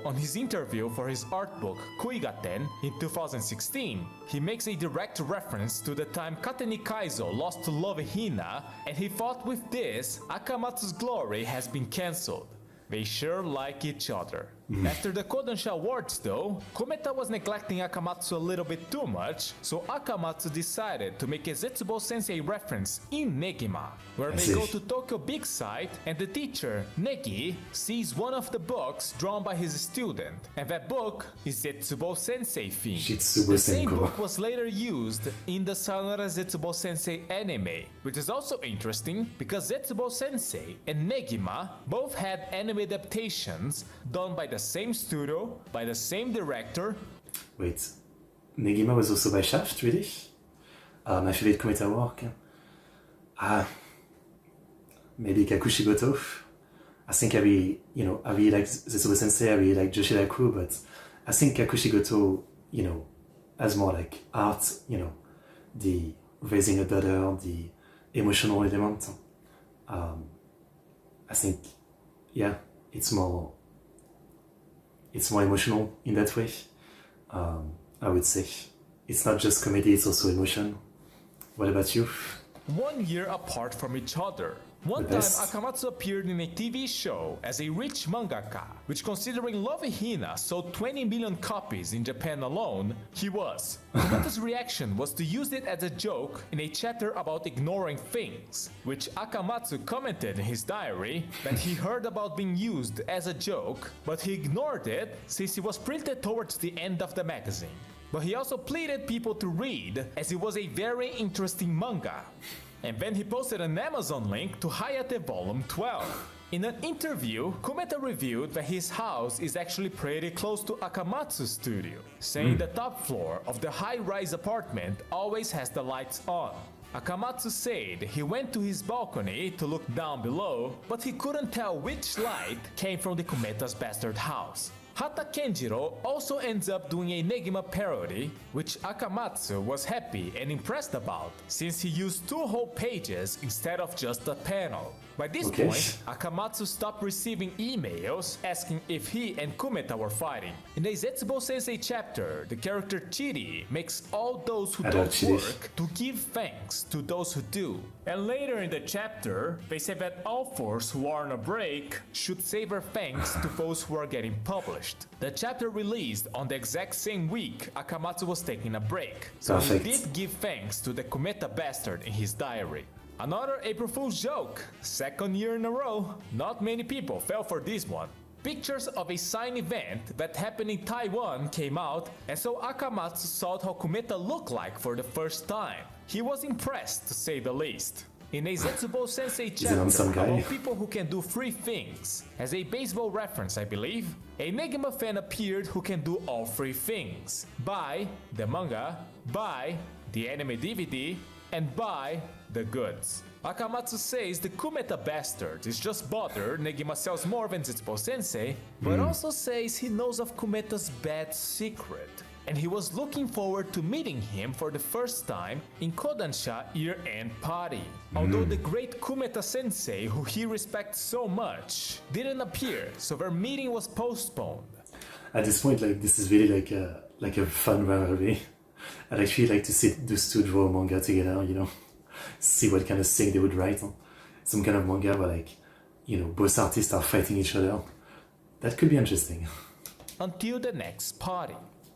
on his interview for his art book Kuigaten in 2016, he makes a direct reference to the time Kateni Kaizo lost to Love Hina, and he thought with this, Akamatsu's glory has been cancelled. They sure like each other. After the Kodansha Awards though, Kometa was neglecting Akamatsu a little bit too much, so Akamatsu decided to make a Zetsubo Sensei reference in Negima, where they go to Tokyo Big Sight and the teacher, Negi, sees one of the books drawn by his student, and that book is Zetsubo Sensei themed. The same book was later used in the Sayonara Zetsubo Sensei anime, which is also interesting because Zetsubo Sensei and Negima both had anime adaptations done by the same studio, by the same director. Wait, Negima was also by Shaft, really? My favorite Kometa work? Maybe Kakushigoto. I think I really like Zetsubo Sensei, I really like Joshidaku, but I think Kakushigoto, has more like art, the raising a daughter, the emotional element. I think, it's more emotional in that way. I would say it's not just comedy, it's also emotion. What about you? 1 year apart from each other. One time, Akamatsu appeared in a TV show as a rich mangaka, which, considering Love Hina sold 20 million copies in Japan alone, he was. Kometa's reaction was to use it as a joke in a chapter about ignoring things, which Akamatsu commented in his diary that he heard about being used as a joke, but he ignored it since it was printed towards the end of the magazine. But he also pleaded people to read, as it was a very interesting manga. And then he posted an Amazon link to Hayate Volume 12. In an interview, Kometa revealed that his house is actually pretty close to Akamatsu's studio, saying the top floor of the high-rise apartment always has the lights on. Akamatsu said he went to his balcony to look down below, but he couldn't tell which light came from the Kometa's bastard house. Hata Kenjiro also ends up doing a Negima parody, which Akamatsu was happy and impressed about, since he used 2 whole pages instead of just a panel. By this point, Akamatsu stopped receiving emails asking if he and Kometa were fighting. In the Zetsubo Sensei chapter, the character Chiri makes all those who don't work to give thanks to those who do. And later in the chapter, they say that authors who are on a break should say their thanks to those who are getting published. The chapter released on the exact same week Akamatsu was taking a break, so he did give thanks to the Kometa bastard in his diary. Another April Fool's joke. Second year in a row. Not many people fell for this one. Pictures of a sign event that happened in Taiwan came out, and so Akamatsu saw how Kumeta looked like for the first time. He was impressed, to say the least. In a Zetsubo Sensei chapter about people who can do 3 things, as a baseball reference I believe, a Negima fan appeared who can do all 3 things. Buy the manga, buy the anime DVD, and buy the goods. Akamatsu says the Kumeta bastard is just bothered Negima sells more than Zetsubo Sensei, but also says he knows of Kumeta's bad secret, and he was looking forward to meeting him for the first time in Kodansha year-end party. Although the great Kumeta Sensei, who he respects so much, didn't appear, so their meeting was postponed. At this point, like, this is really like a fun rivalry. I'd actually like to see those two draw a manga together, you know, see what kind of thing they would write. Some kind of manga where, like, you know, both artists are fighting each other. That could be interesting. Until the next party.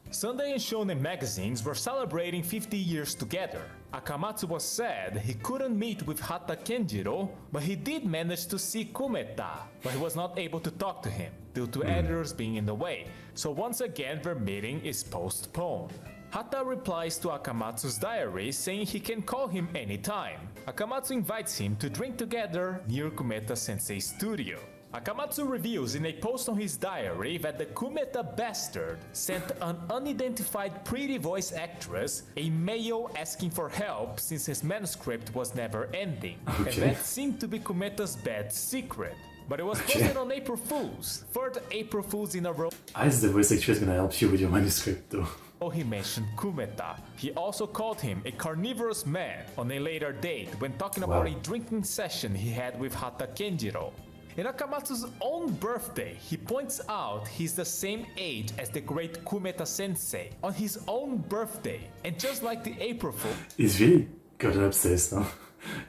Sunday and Shonen magazines were celebrating 50 years together. Akamatsu was sad he couldn't meet with Hata Kenjiro, but he did manage to see Kumeta, but he was not able to talk to him due to editors being in the way, so once again their meeting is postponed. Hata replies to Akamatsu's diary saying he can call him anytime. Akamatsu invites him to drink together near Kumeta Sensei's studio. Akamatsu reveals in a post on his diary that the Kumeta bastard sent an unidentified pretty voice actress a mail asking for help since his manuscript was never ending. And that seemed to be Kumeta's bad secret. But it was posted on April Fools, 3rd April Fools in a row. How is the voice actress gonna help you with your manuscript though? Oh, he mentioned Kumeta. He also called him a carnivorous man on a later date when talking about a drinking session he had with Hata Kenjiro. In Akamatsu's own birthday, he points out he's the same age as the great Kumeta Sensei on his own birthday, and just like the April Fool, he's really gotten obsessed now.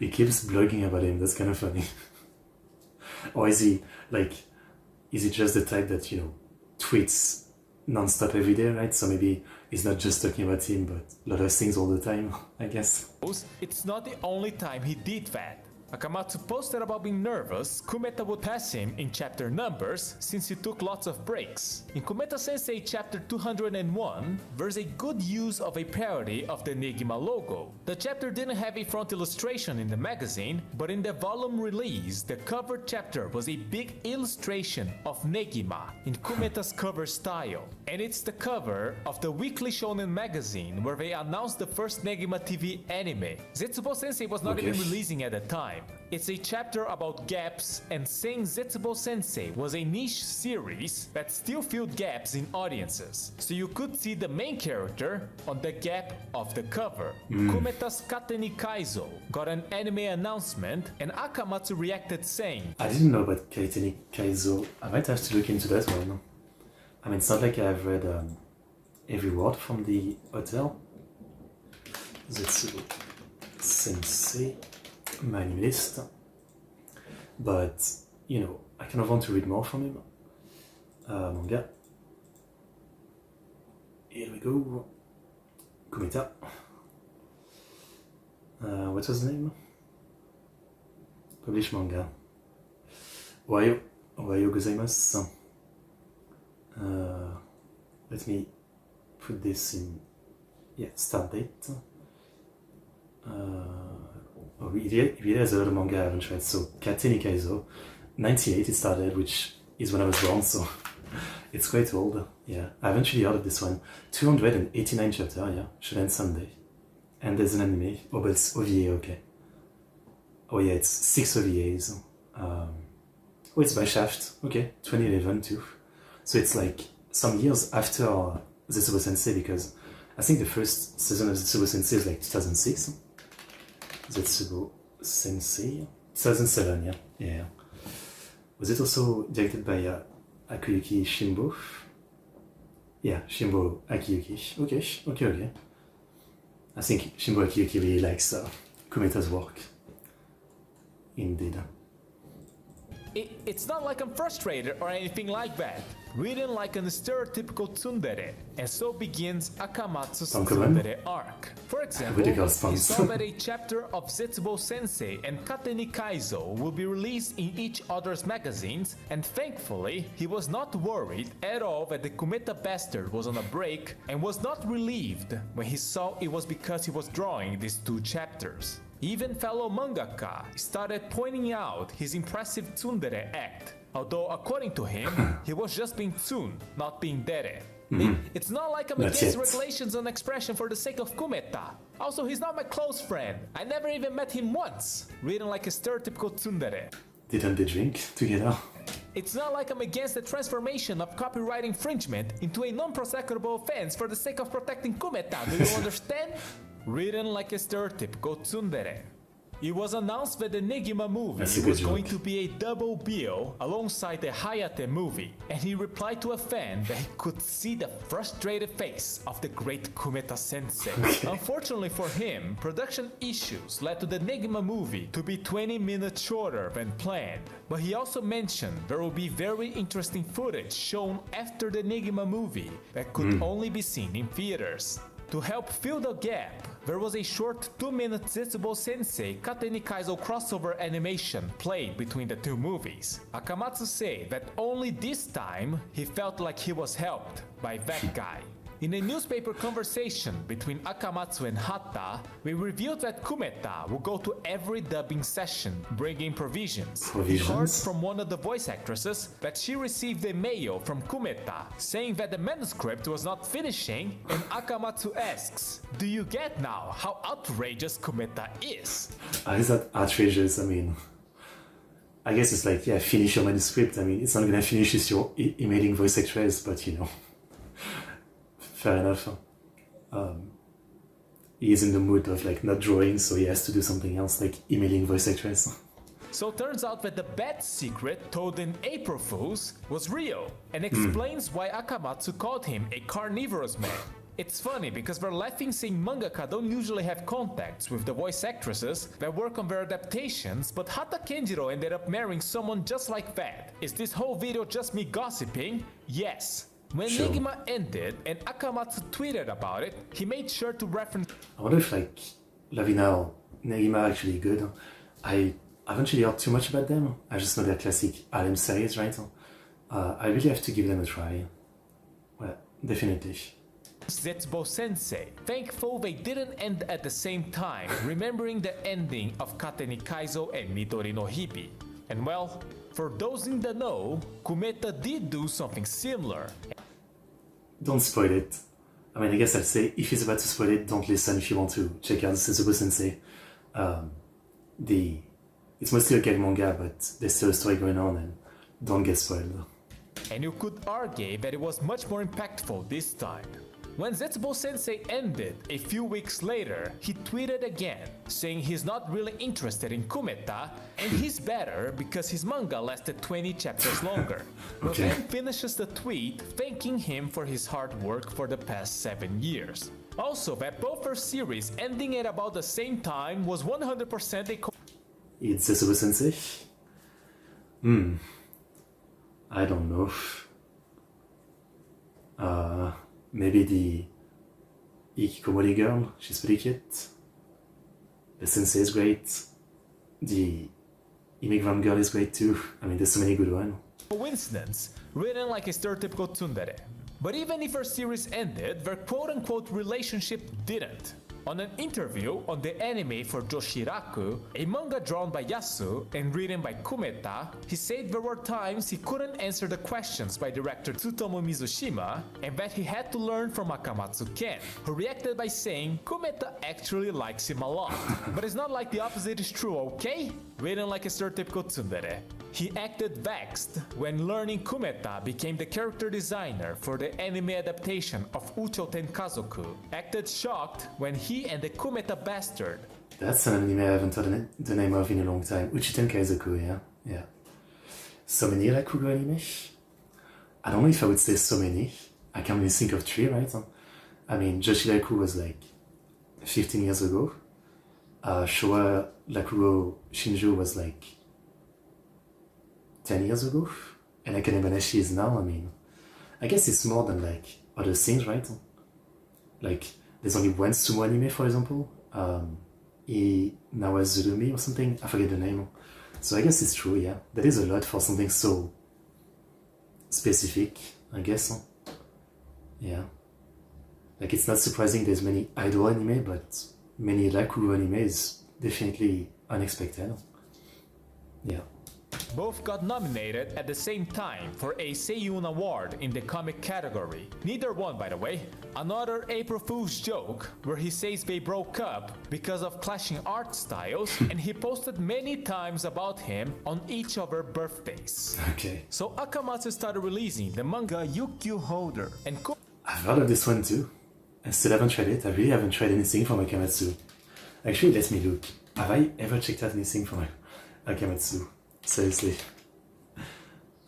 He keeps blogging about him, that's kind of funny. Or is he just the type that, you know, tweets non-stop every day, right? So maybe he's not just talking about him, but a lot of things all the time, I guess. It's not the only time he did that. Akamatsu posted about being nervous Kumeta would pass him in chapter numbers since he took lots of breaks. In Kumeta Sensei chapter 201, there's a good use of a parody of the Negima logo. The chapter didn't have a front illustration in the magazine, but in the volume release, the cover chapter was a big illustration of Negima in Kumeta's cover style. And it's the cover of the weekly shonen magazine where they announced the first Negima TV anime. Zetsubo Sensei was not even releasing at the time. It's a chapter about gaps and saying Zetsubo Sensei was a niche series that still filled gaps in audiences. So you could see the main character on the gap of the cover. Kumeta's Kateni Kaizo got an anime announcement and Akamatsu reacted saying, I didn't know about Kateni Kaizo. I might have to look into that one. I mean, it's not like I've read every word from the hotel. Zetsubo Sensei. My list, but you know, I kind of want to read more from him. Manga. Here we go. Kumeta. What was the name? Publish manga. Ohayo gozaimasu. Let me put this in. Yeah, start date. Oh, really has a lot of manga I haven't read. So Kateni Kaizo, 98 it started, which is when I was born, so it's quite old. Yeah, I haven't really heard of this one. 289 chapter, yeah, should end Sunday. And there's an anime. Oh, but it's OVA, okay. Oh yeah, it's 6 OVAs. Oh, it's by Shaft, okay, 2011 too. So it's like some years after Zetsubo Sensei, because I think the first season of Zetsubo Sensei is like 2006. Zetsubo Sensei, 2007, yeah. Was it also directed by Akiyuki Shimbo? Yeah, Shimbo Akiyuki. Okay. I think Shimbo Akiyuki really likes Kumeta's work. Indeed. It's not like I'm frustrated or anything like that. Written like a stereotypical tsundere, and so begins Akamatsu's tsundere arc. For example, he saw that a chapter of Zetsubo Sensei and Kateni Kaizo will be released in each other's magazines, and thankfully, he was not worried at all that the Kumeta bastard was on a break, and was not relieved when he saw it was because he was drawing these 2 chapters. Even fellow mangaka started pointing out his impressive tsundere act, although according to him, he was just being tsun, not being dere. It's not like I'm against regulations on expression for the sake of Kumeta. Also, he's not my close friend. I never even met him once. Written like a stereotypical tsundere. Didn't they drink together? It's not like I'm against the transformation of copyright infringement into a non-prosecutable offense for the sake of protecting Kumeta, do you understand? Written like a stereotypical tsundere. It was announced that the Negima movie was going to be a double bill alongside the Hayate movie, and he replied to a fan that he could see the frustrated face of the great Kumeta sensei. Unfortunately for him, production issues led to the Negima movie to be 20 minutes shorter than planned. But he also mentioned there will be very interesting footage shown after the Negima movie that could only be seen in theaters. To help fill the gap, there was a short 2-minute Zetsubo Sensei Kateni Kaizo crossover animation played between the 2 movies. Akamatsu said that only this time he felt like he was helped by that guy. In a newspaper conversation between Akamatsu and Hata, we revealed that Kumeta will go to every dubbing session, bringing provisions. We heard from one of the voice actresses that she received a mail from Kumeta saying that the manuscript was not finishing, and Akamatsu asks, "Do you get now how outrageous Kumeta is?" Is that outrageous? I mean, I guess it's like, yeah, finish your manuscript. I mean, it's not gonna finish with your emailing voice actress, but you know. Fair enough. He is in the mood of like not drawing, so he has to do something else, like emailing voice actress. So it turns out that the bad secret told in April Fools was real, and explains why Akamatsu called him a carnivorous man. It's funny because we're laughing saying mangaka don't usually have contacts with the voice actresses that work on their adaptations, but Hata Kenjiro ended up marrying someone just like that. Is this whole video just me gossiping? Yes. When Negima ended and Akamatsu tweeted about it, he made sure to reference... I wonder if like Lavina or Negima are actually good. I haven't really heard too much about them. I just know their classic Harem series, right? I really have to give them a try. Well, definitely. Zetsubo Sensei, thankful they didn't end at the same time, remembering the ending of Kateni Kaizo and Midori no Hibi. And well, for those in the know, Kumeta did do something similar. Don't spoil it. I mean, I guess I'll say, if he's about to spoil it, don't listen if you want to check out Zetsubo Sensei. It's mostly a gag manga, but there's still a story going on, and don't get spoiled. And you could argue that it was much more impactful this time. When Zetsubo Sensei ended, a few weeks later, he tweeted again, saying he's not really interested in Kumeta, and he's better because his manga lasted 20 chapters longer. But then finishes the tweet thanking him for his hard work for the past 7 years. Also, that both their series ending at about the same time was 100% a It's Zetsubo Sensei? I don't know. Maybe the Ikikomori girl, she's pretty cute. The sensei is great. The immigrant girl is great too. I mean, there's so many good ones. Coincidence, written like a stereotypical tsundere. But even if her series ended, their quote-unquote relationship didn't. On an interview on the anime for Joshiraku, a manga drawn by Yasu and written by Kumeta, he said there were times he couldn't answer the questions by director Tsutomu Mizushima, and that he had to learn from Akamatsu Ken, who reacted by saying Kumeta actually likes him a lot. But it's not like the opposite is true, okay? Written like a stereotypical tsundere. He acted vexed when learning Kumeta became the character designer for the anime adaptation of Ucho Tenkazoku. Acted shocked when he and the Kumeta bastard. That's an anime I haven't heard the name of in a long time. Ucho Tenkazoku, yeah. So many Rakugo anime? I don't know if I would say so many. I can only think of 3, right? I mean, Joshiraku was like 15 years ago. Showa Rakugo Shinju was like 10 years ago, and like an she is now. I mean, I guess it's more than like other things, right? Like there's only one sumo anime, for example. Nawazurumi or something. I forget the name. So I guess it's true. Yeah, that is a lot for something so specific, I guess. Yeah. Like it's not surprising there's many idol anime, but many Raku anime is definitely unexpected. Yeah. Both got nominated at the same time for a Seiyun Award in the comic category. Neither won, by the way. Another April Fool's joke where he says they broke up because of clashing art styles and he posted many times about him on each of her birthdays. Okay. So Akamatsu started releasing the manga Yukyu Holder and I've heard of this one too. I still haven't tried it. I really haven't tried anything from Akamatsu. Actually, let me look. Have I ever checked out anything from Akamatsu? Seriously.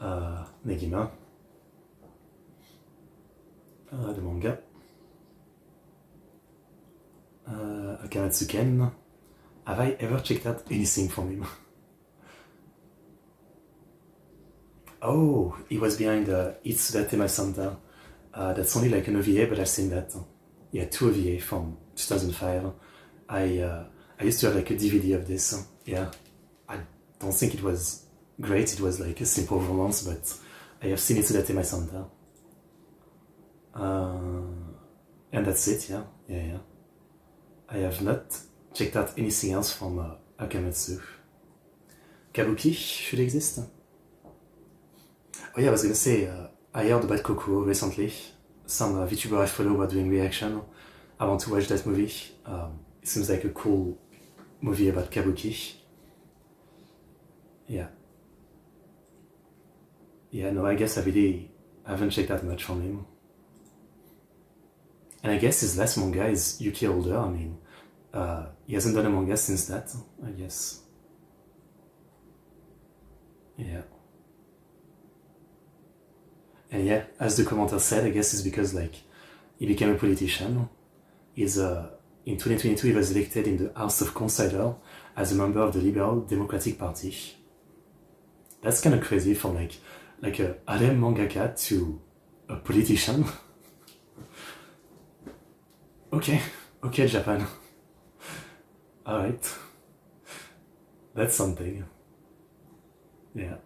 Negima. The manga. Akamatsu Ken. Have I ever checked out anything from him? Oh, he was behind Itsudate Masanta. That's only like an OVA, but I've seen that. Yeah, 2 OVA from 2005. I used to have like a DVD of this. Yeah, I don't think it was great. It was like a simple romance, but I have seen Itsudate Masanta. And that's it. Yeah. I have not checked out anything else from Akamatsu. Kabuki should exist. Oh yeah, I was gonna say, I heard about Kokuo recently. Some VTuber I follow were doing reaction. I want to watch that movie. It seems like a cool movie about Kabuki. Yeah. Yeah, no, I guess I really haven't checked out much from him. And I guess his last manga is Yuki Holder. I mean, he hasn't done a manga since that, I guess. Yeah. And yeah, as the commenter said, I guess it's because like he became a politician. He's in 2022 he was elected in the House of Consider as a member of the Liberal Democratic Party. That's kind of crazy from like a harem mangaka to a politician. Okay, Japan. Alright. That's something. Yeah.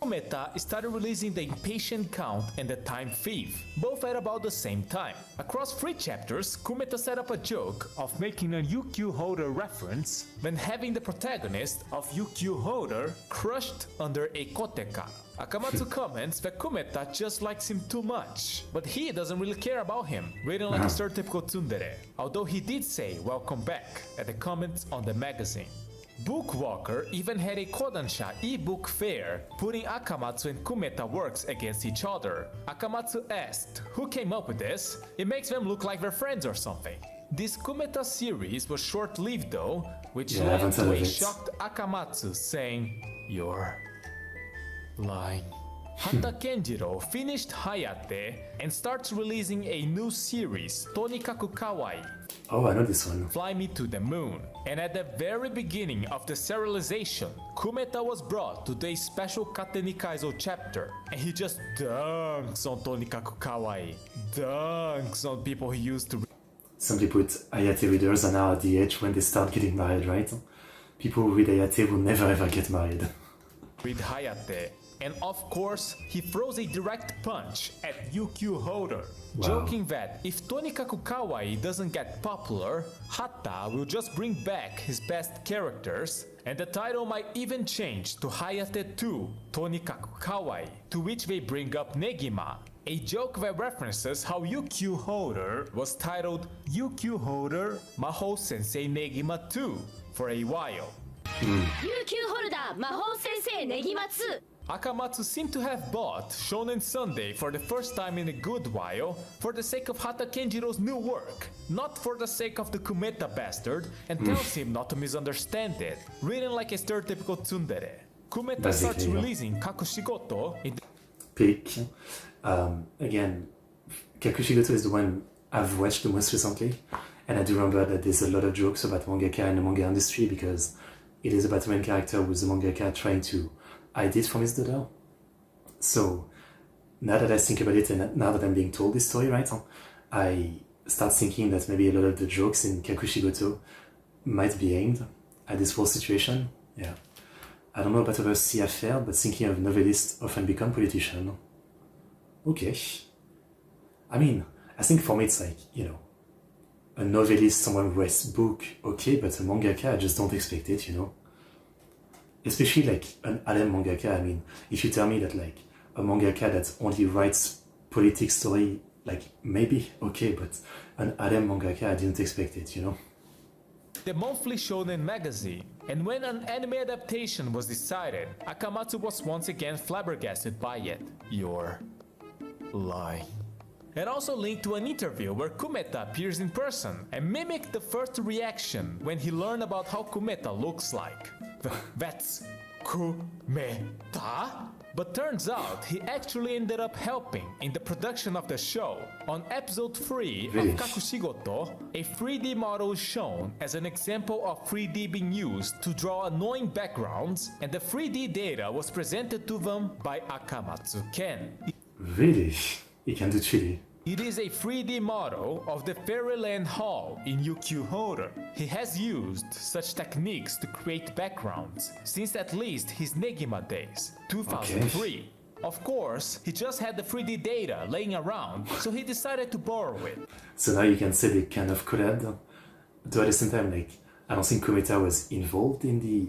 Kumeta started releasing The Impatient Count and The Time Thief, both at about the same time. Across 3 chapters, Kumeta set up a joke of making a Yukyu Holder reference when having the protagonist of Yukyu Holder crushed under a koteka. Akamatsu comments that Kumeta just likes him too much, but he doesn't really care about him, written like a stereotypical tsundere, although he did say welcome back at the comments on the magazine. Bookwalker even had a Kodansha e-book fair, putting Akamatsu and Kumeta works against each other. Akamatsu asked, who came up with this? It makes them look like they're friends or something. This Kumeta series was short-lived though, which led to a shocked Akamatsu saying, "You're lying." Hata Kenjiro finished Hayate and starts releasing a new series, Tonikaku Kawaii. Oh, I know this one. Fly Me to the Moon. And at the very beginning of the serialization, Kumeta was brought to the special Kateni Kaizo chapter, and he just dunks on Tonikaku Kawaii, dunks on people he used to. Simply put, Ayate readers are now at the age when they start getting married, right? People who read Ayate will never ever get married. Read Hayate. And of course, he throws a direct punch at Yukyu Holder, joking that if Tonikaku Kawaii doesn't get popular, Hata will just bring back his best characters, and the title might even change to Hayate 2, Tonikaku Kawaii, to which they bring up Negima, a joke that references how Yukyu Holder was titled Yukyu Holder Mahou Sensei Negima 2 for a while. Yukyu Holder Mahou Sensei Negima 2. Akamatsu seemed to have bought Shonen Sunday for the first time in a good while for the sake of Hata Kenjiro's new work, not for the sake of the Kumeta bastard, and tells him not to misunderstand it, written like a stereotypical tsundere. Kumeta starts releasing Kakushigoto in the Peak. Again, Kakushigoto is the one I've watched the most recently, and I do remember that there's a lot of jokes about mangaka and the manga industry because it is about a main character with the mangaka trying to I did from his daughter. So now that I think about it, and now that I'm being told this story, right, I start thinking that maybe a lot of the jokes in Kakushigoto might be aimed at this whole situation. Yeah. I don't know about other sea affair, but thinking of novelists often become politician. Okay. I mean, I think for me it's like, you know, a novelist, someone who writes book, okay, but a mangaka, I just don't expect it, you know. Especially like an harem mangaka. I mean, if you tell me that like a mangaka that only writes politics story, like maybe, okay, but an harem mangaka, I didn't expect it, you know. The monthly shonen magazine, and when an anime adaptation was decided, Akamatsu was once again flabbergasted by it. You're lying. And also linked to an interview where Kumeta appears in person and mimicked the first reaction when he learned about how Kumeta looks like. That's Kumeta? But turns out he actually ended up helping in the production of the show. On episode 3 Really? of Kakushigoto, a 3D model is shown as an example of 3D being used to draw annoying backgrounds, and the 3D data was presented to them by Akamatsu Ken. Really? He can do chili. It is a 3D model of the Fairyland Hall in Ukyuhara. He has used such techniques to create backgrounds since at least his Negima days, 2003. Okay. Of course, he just had the 3D data laying around, so he decided to borrow it. So now you can say they kind of collabed. Though at the same time, like, I don't think Kumeta was involved in the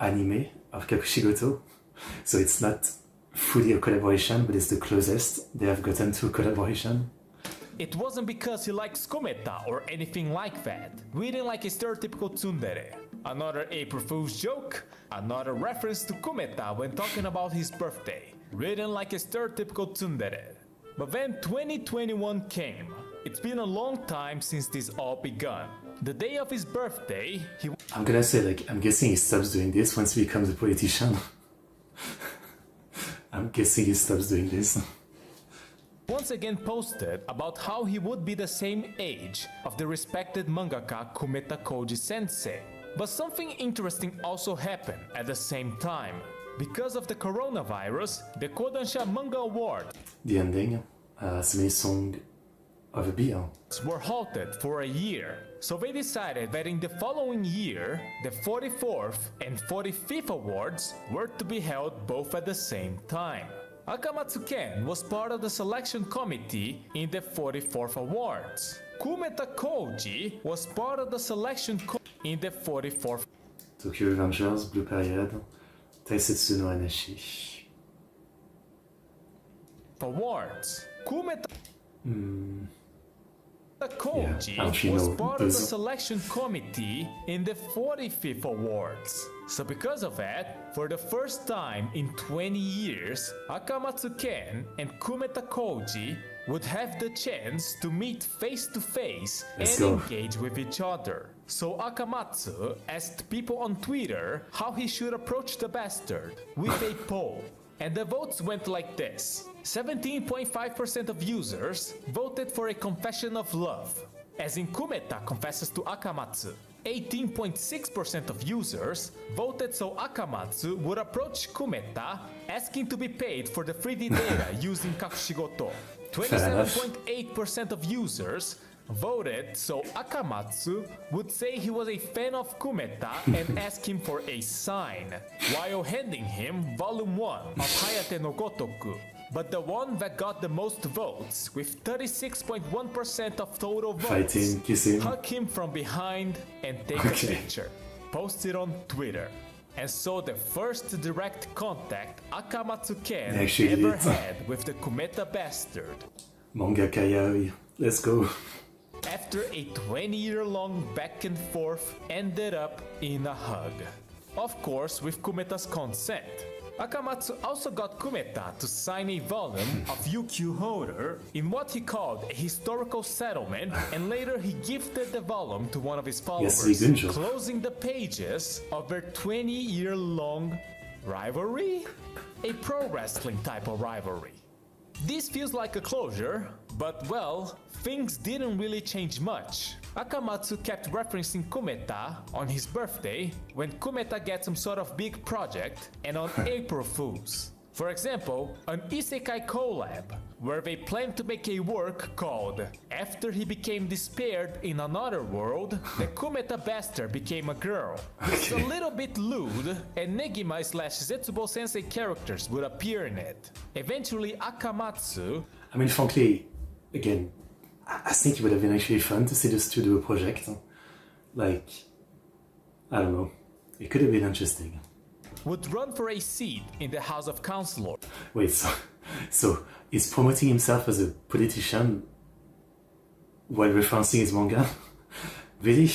anime of Kakushigoto. So it's not fully a collaboration, but it's the closest they have gotten to a collaboration. It wasn't because he likes Kometa or anything like that. Reading like a stereotypical tsundere. Another April Fool's joke, another reference to Kometa when talking about his birthday. Reading like a stereotypical tsundere. But then 2021 came. It's been a long time since this all begun. The day of his birthday, I'm gonna say, like, I'm guessing he stops doing this once he becomes a politician. I'm guessing he stops doing this. once again posted about how he would be the same age of the respected mangaka Kumeta Koji sensei. But something interesting also happened at the same time. Because of the coronavirus, the Kodansha Manga Award The ending, Symphony Song of a Bee. were halted for a year. So they decided that in the following year, the 44th and 45th awards were to be held both at the same time. Akamatsu Ken was part of the selection committee in the 44th awards. Kumeta Koji was part of the selection in the 44th Tokyo Revengers, Blue Period, Taisetsu no Anashi. awards. Kumeta Koji I actually was know part of the those. selection committee in the 45th awards. So because of that, for the first time in 20 years, Akamatsu Ken and Kumeta Koji would have the chance to meet face to face and Let's go. engage with each other. So Akamatsu asked people on Twitter how he should approach the bastard with a poll. And the votes went like this. 17.5% of users voted for a confession of love, as in Kumeta confesses to Akamatsu. 18.6% of users voted so Akamatsu would approach Kumeta asking to be paid for the 3D data using Kakushigoto. 27.8% of users voted so Akamatsu would say he was a fan of Kumeta and ask him for a sign, while handing him Volume 1 of Hayate no Gotoku. But the one that got the most votes, with 36.1% of total votes, Fighting, kissing. hug him from behind and take Okay. a picture. Post it on Twitter. And so the first direct contact Akamatsu Ken Actually ever did. had with the Kumeta bastard. Mangaka yaoi. Let's go. After a 20-year-long back and forth, ended up in a hug. Of course, with Kumeta's consent. Akamatsu also got Kumeta to sign a volume of Yukyu Horror in what he called a historical settlement, and later he gifted the volume to one of his followers, Yes, good job. closing the pages of their 20-year-long rivalry? A pro wrestling type of rivalry. This feels like a closure, but well, things didn't really change much. Akamatsu kept referencing Kumeta on his birthday, when Kumeta gets some sort of big project, and on April Fools. For example, an Isekai collab, where they plan to make a work called After He Became Despaired in Another World, the Kumeta bastard became a girl. It's a little bit lewd, and Negima / Zetsubo Sensei characters would appear in it. Eventually, Akamatsu... I mean, frankly, again, I think it would have been actually fun to see the studio project. Like, I don't know, it could have been interesting. would run for a seat in the House of Councilor. Wait, so he's promoting himself as a politician while referencing his manga? Really?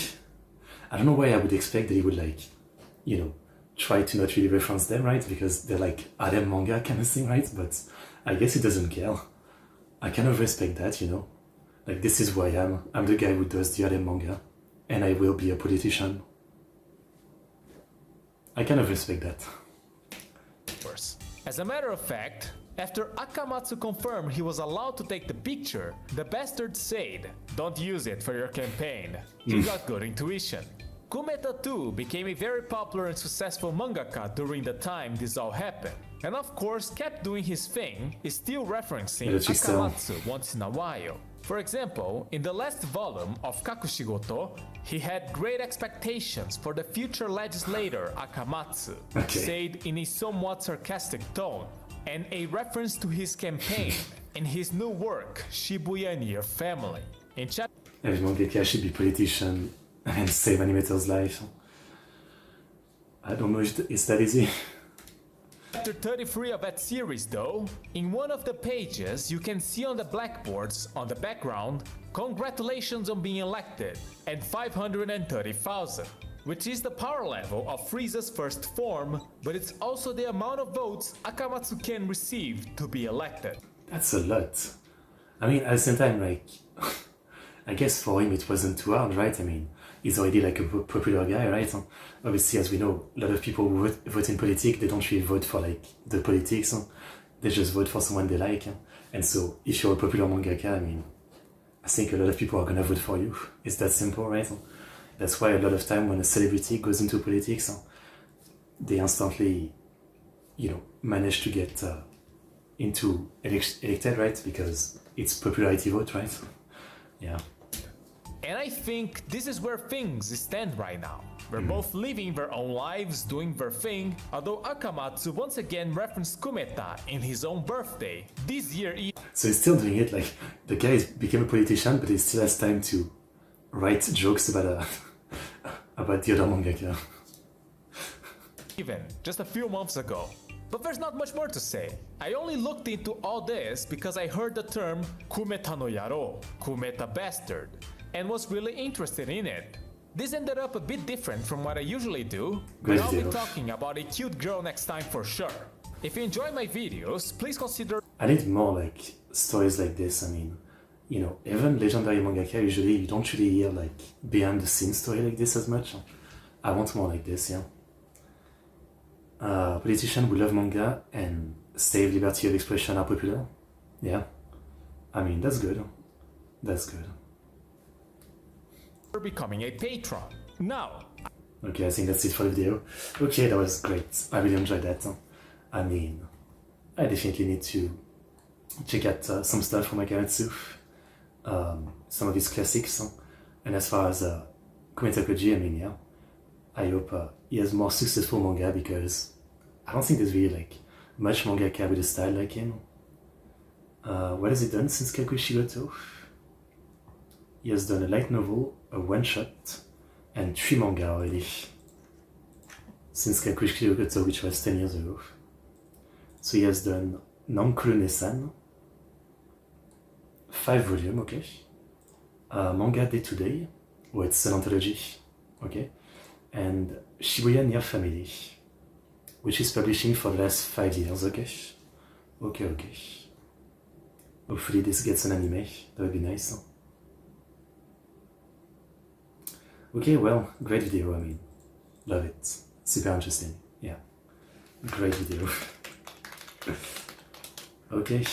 I don't know why I would expect that he would, like, you know, try to not really reference them, right? Because they're like harem manga kind of thing, right? But I guess he doesn't care. I kind of respect that, you know? Like, this is who I am. I'm the guy who does the harem manga. And I will be a politician. I kind of respect that. As a matter of fact, after Akamatsu confirmed he was allowed to take the picture, the bastard said, "Don't use it for your campaign." He got good intuition. Kumeta too became a very popular and successful mangaka during the time this all happened, and of course kept doing his thing, is still referencing Akamatsu once in a while. For example, in the last volume of Kakushigoto, he had great expectations for the future legislator Akamatsu, said in a somewhat sarcastic tone, and a reference to his campaign in his new work, Shibuya Near Family. In Every mangaka should be politician and save animator's life. I don't know if it's that easy. Chapter 33 of that series though, in one of the pages you can see on the blackboards on the background, "Congratulations on being elected," and 530,000, which is the power level of Frieza's first form, but it's also the amount of votes Akamatsu can receive to be elected. That's a lot. I mean, at the same time, like, I guess for him it wasn't too hard, right? I mean, he's already like a popular guy, right? Obviously, as we know, a lot of people who vote in politics, they don't really vote for like the politics. They just vote for someone they like. And so, if you're a popular mangaka, I mean, I think a lot of people are gonna vote for you. It's that simple, right? That's why a lot of time when a celebrity goes into politics, they instantly, you know, manage to get into elected, right? Because it's popularity vote, right? Yeah. And I think this is where things stand right now. They're both living their own lives, doing their thing, although Akamatsu once again referenced Kumeta in his own birthday. This year so he's still doing it, like, the guy became a politician, but he still has time to write jokes about about the other mangaka. Even just a few months ago. But there's not much more to say. I only looked into all this because I heard the term Kumeta no Yaro, Kumeta bastard, and was really interested in it. This ended up a bit different from what I usually do, but I'll be talking about a cute girl next time for sure. If you enjoy my videos, please consider... I need more like stories like this. I mean, you know, even legendary mangaka, usually you don't really hear like behind the scenes story like this as much. I want more like this, yeah. Politicians who love manga and save liberty of expression are popular. Yeah. I mean, that's good. That's good. Becoming a patron. Now. Okay, I think that's it for the video. Okay, that was great. I really enjoyed that. I mean, I definitely need to check out some stuff from Akamatsu. Some of his classics. And as far as Kumeta Koji, I mean, yeah. I hope he has more successful manga because I don't think there's really like much mangaka with a style like him. What has he done since Kakushigoto? He has done a light novel, a one-shot, and 3 manga already. Since Kakushigoto, which was 10 years ago. So he has done Nankuro-ne-san, 5 volumes, okay. Manga Day to Day, oh, it's an anthology, okay. And Shibuya Near Family, which is publishing for the last 5 years, okay. Okay. Hopefully this gets an anime, that would be nice. Okay, well, great video, I mean, love it, super interesting, yeah, great video. Okay,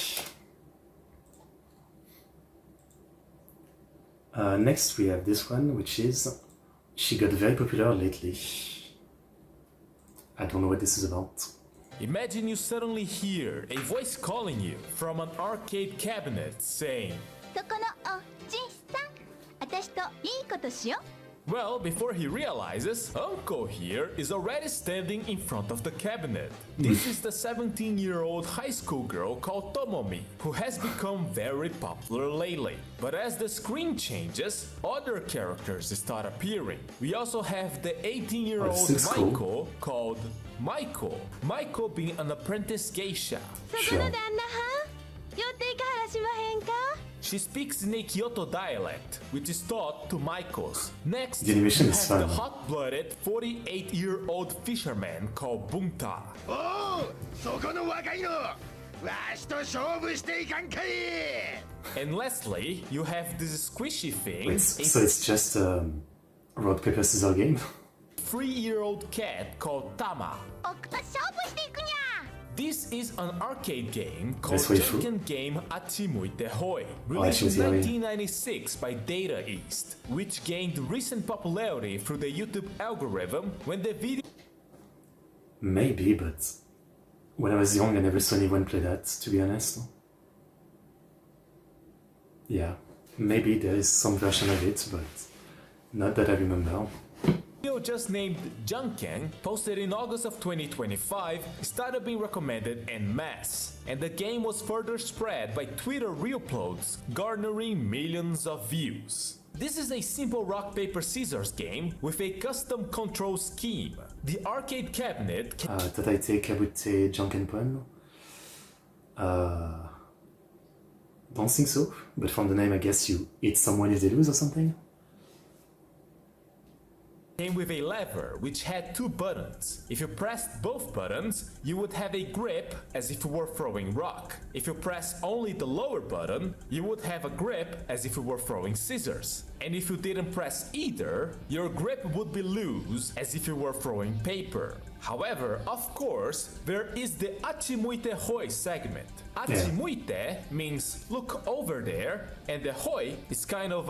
Next we have this one, which is she got very popular lately. I don't know what this is about. Imagine you suddenly hear a voice calling you from an arcade cabinet saying, そこのおじさん、私といいことしよう。 well, before he realizes, Uncle here is already standing in front of the cabinet. This is the 17-year-old high school girl called Tomomi, who has become very popular lately. But as the screen changes, other characters start appearing. We also have the 18-year-old Oh, this is cool. Maiko called Maiko. Maiko being an apprentice geisha. そこの旦那はん、寄っていかはらしまへんか？ She speaks in a Kyoto dialect, which is taught to Maikos. Next, The animation you is have the fun. hot-blooded 48-year-old fisherman called Bunta. おお、そこの若いの、わしと勝負していかんかい。 And lastly, you have this squishy thing, Wait, so a it's just a rock, paper, scissors game? 3-year-old cat called Tama. 僕と勝負していくにゃ。 This is an arcade game called Best way through? Junken Game Achimuite Hoi, Oh, released in Achimuite Hoi. 1996 by Data East, which gained recent popularity through the YouTube algorithm when the video Maybe, but when I was young I never saw anyone play that, to be honest. Yeah, maybe there is some version of it, but not that I remember. video just named Junken, posted in August of 2025, started being recommended en masse, and the game was further spread by Twitter reuploads, garnering millions of views. This is a simple rock paper scissors game with a custom control scheme. The arcade cabinet can Tataite Kabute Jankenpon? Don't think so, but from the name I guess you eat someone if they lose or something? came with a lever which had two buttons. If you pressed both buttons, you would have a grip as if you were throwing rock. If you press only the lower button, you would have a grip as if you were throwing scissors. And if you didn't press either, your grip would be loose as if you were throwing paper. However, of course, there is the Achimuite Hoi segment. Achimuite means look over there, and the Hoi is kind of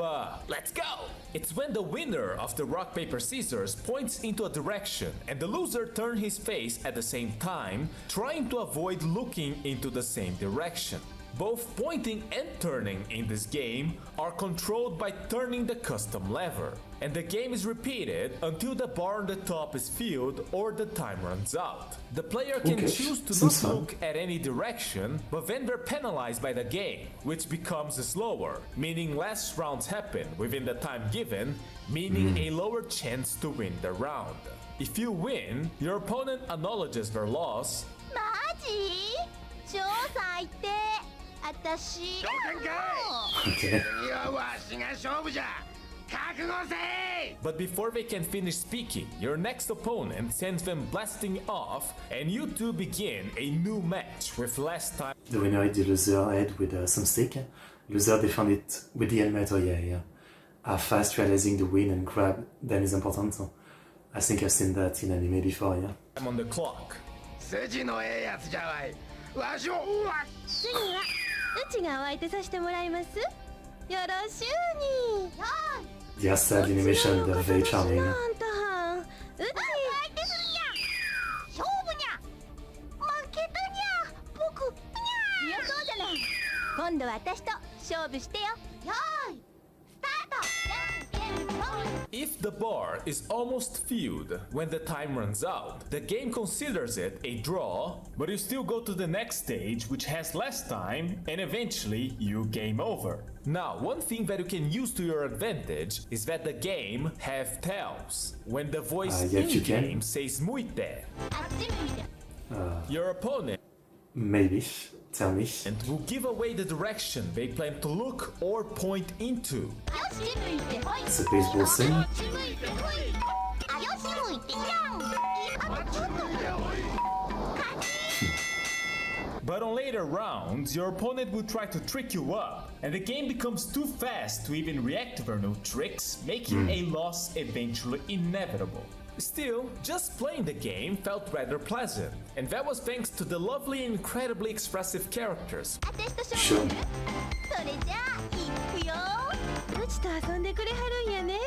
let's go! It's when the winner of the rock paper scissors points into a direction and the loser turns his face at the same time, trying to avoid looking into the same direction. Both pointing and turning in this game are controlled by turning the custom lever, and the game is repeated until the bar on the top is filled or the time runs out. The player can Okay, choose to seems not fun. look at any direction, but then they're penalized by the game, which becomes slower, meaning less rounds happen within the time given, meaning a lower chance to win the round. If you win, your opponent acknowledges their loss, マジ？超最低。私。召喚かい。 Okay. 次はわしが勝負じゃ。覚悟せい。 but before they can finish speaking, your next opponent sends them blasting off, and you two begin a new match with less time. The winner hit the loser head with some stick. Loser defend it with the helmet, oh yeah. Fast realizing the win and grab them is important. I think I've seen that in anime before, yeah. I'm on the clock. 筋のええやつじゃわい。わしをうわ。次はうちがお相手させてもらいます。よろしゅうに。はーい。 The art style, the animation, they're very charming. あんたはん。うち相手するにゃ。勝負にゃ。負けたにゃ。僕にゃ。いやそうじゃない。今度は私と勝負してよ。よーい。スタート。じゃんけんぽん。 If the bar is almost filled when the time runs out, the game considers it a draw, but you still go to the next stage which has less time, and eventually you game over. Now, one thing that you can use to your advantage is that the game have tells. When the voice Yes, you in-game can. says muite, あっち向いて。 your opponent Maybe. Tell me. will give away the direction they plan to look or point into. よし向いてほい。 It's a baseball thing. あっち向いてほい。あよし向いてじゃん。あちょっと。 But on later rounds, your opponent will try to trick you up, and the game becomes too fast to even react to their new tricks, making a loss eventually inevitable. Still, just playing the game felt rather pleasant, and that was thanks to the lovely and incredibly expressive characters. 私と勝負する？それじゃあいくよ。うちと遊んでくれはるんやね。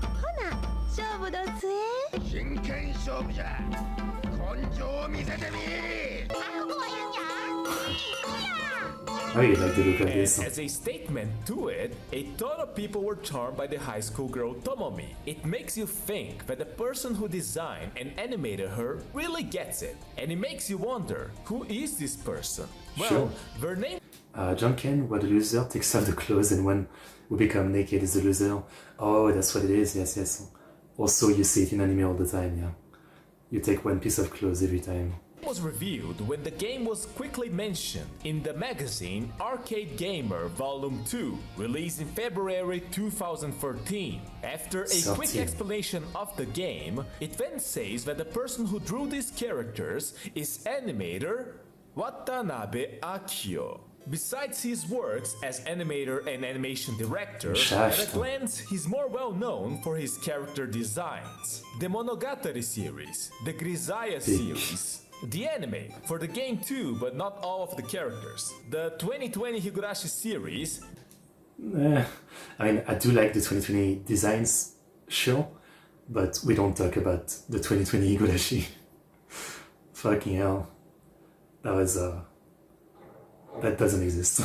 ほな勝負どつえ。真剣勝負じゃ。根性を見せてみ。覚悟はいるんじゃ。I really like the look of And this. as a statement to it, a ton of people were charmed by the high school girl Tomomi. It makes you think that the person who designed and animated her really gets it. And it makes you wonder, who is this person? Well, Sure. their name John Ken, what the loser takes off the clothes, and when we become naked is the loser. Oh, that's what it is, yes, yes. Also, you see it in anime all the time, yeah. You take one piece of clothes every time. was revealed when the game was quickly mentioned in the magazine Arcade Gamer Volume 2, released in February 2014. After a quick 13. explanation of the game, it then says that the person who drew these characters is animator Watanabe Akio. Besides his works as animator and animation director, at a glance he's more well known for his character designs. The Monogatari series, the Grisaya series, the anime, for the game too, but not all of the characters. The 2020 Higurashi series. I mean, I do like the 2020 designs, sure, but we don't talk about the 2020 Higurashi. Fucking hell. That doesn't exist.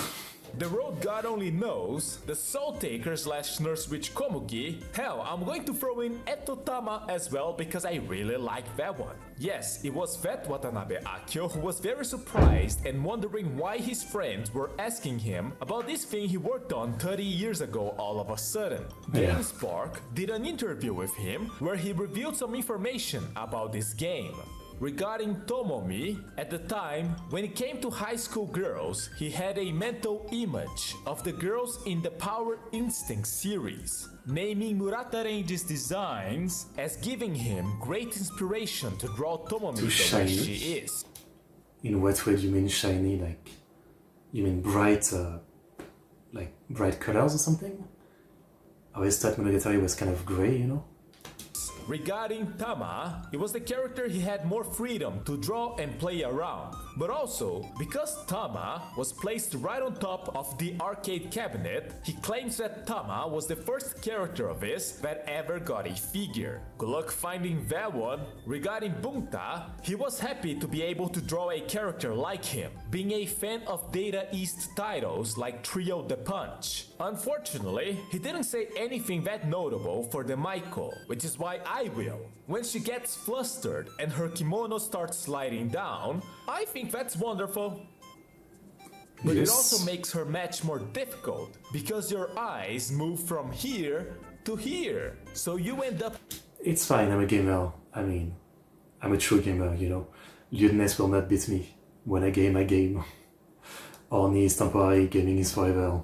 The Road God Only Knows, the Soul Taker / Nurse Witch Komugi. Hell, I'm going to throw in Etotama as well because I really like that one. Yes, it was that Watanabe Akio who was very surprised and wondering why his friends were asking him about this thing he worked on 30 years ago all of a sudden. Yeah. GameSpark did an interview with him where he revealed some information about this game. Regarding Tomomi, at the time, when it came to high school girls, he had a mental image of the girls in the Power Instinct series, naming Murata Range's designs as giving him great inspiration to draw Tomomi the way shiny? she is. In what way do you mean shiny? Like, you mean bright, like bright colors or something? I always thought Monogatari was kind of grey, you know? Regarding Tama, it was the character he had more freedom to draw and play around. But also, because Tama was placed right on top of the arcade cabinet, he claims that Tama was the first character of his that ever got a figure. Good luck finding that one. Regarding Bunta, he was happy to be able to draw a character like him, being a fan of Data East titles like Trio the Punch. Unfortunately, he didn't say anything that notable for the Maiko, which is why I will. When she gets flustered and her kimono starts sliding down, I think that's wonderful. But Yes. it also makes her match more difficult, because your eyes move from here to here, so you end up... It's fine, I'm a gamer. I mean, I'm a true gamer, you know. Lewdness will not beat me. When I game, I game. Orny is temporary, gaming is forever.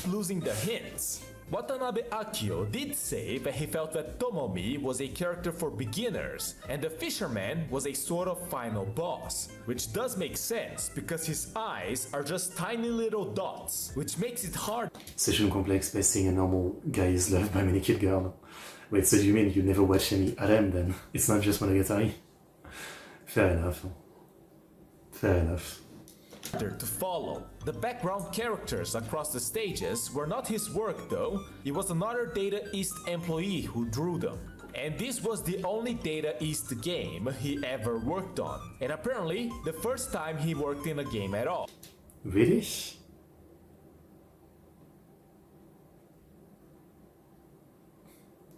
losing the hints. Watanabe Akio did say that he felt that Tomomi was a character for beginners and the fisherman was a sort of final boss, which does make sense because his eyes are just tiny little dots, which makes it hard. Session complex by seeing a normal guy is loved by many kid girl. Wait, so do you mean you never watch any harem then? It's not just Monogatari? Fair enough. Fair enough. To follow. The background characters across the stages were not his work though, it was another Data East employee who drew them. And this was the only Data East game he ever worked on, and apparently the first time he worked in a game at all. Really?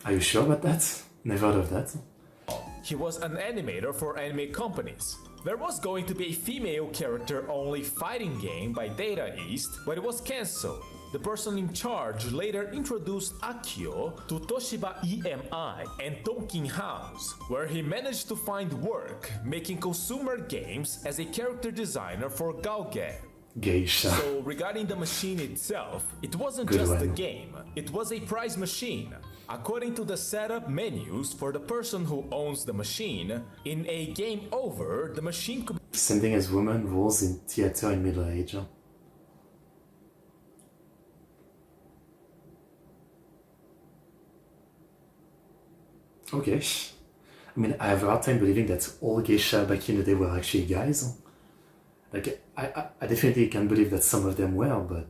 Are you sure about that? Never heard of that. He was an animator for anime companies. There was going to be a female character-only fighting game by Data East, but it was cancelled. The person in charge later introduced Akio to Toshiba EMI and Tonkin House, where he managed to find work making consumer games as a character designer for Gauge. Geisha. So regarding the machine itself, it wasn't Good just a one. game, it was a prize machine. According to the setup menus for the person who owns the machine, in a game over, the machine could Sending as woman roles in theater in Middle Age. Okay. I mean, I have a hard time believing that all geisha back in the day were actually guys. Like, I definitely can believe that some of them were, but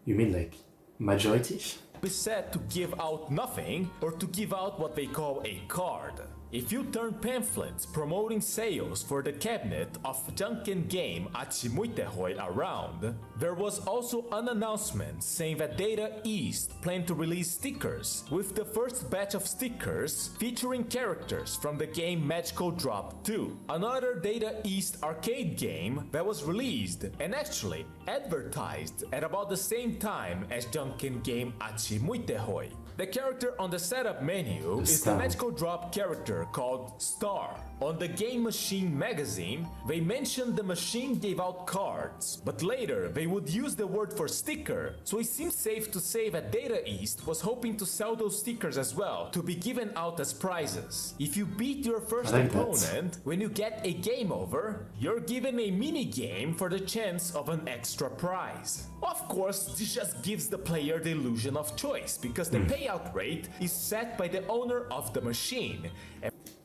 you mean like majority? be said to give out nothing or to give out what they call a card. If you turn pamphlets promoting sales for the cabinet of Junkin game Achimuitehoi around, there was also an announcement saying that Data East planned to release stickers, with the first batch of stickers featuring characters from the game Magical Drop 2, another Data East arcade game that was released and actually advertised at about the same time as Junkin game Achimuitehoi. The character on the setup menu is the Magical Drop character called Star. On the Game Machine magazine, they mentioned the machine gave out cards, but later they would use the word for sticker, so it seems safe to say that Data East was hoping to sell those stickers as well, to be given out as prizes. If you beat your first opponent, when you get a game over, you're given a mini game for the chance of an extra prize. Of course, this just gives the player the illusion of choice, because the payout rate is set by the owner of the machine.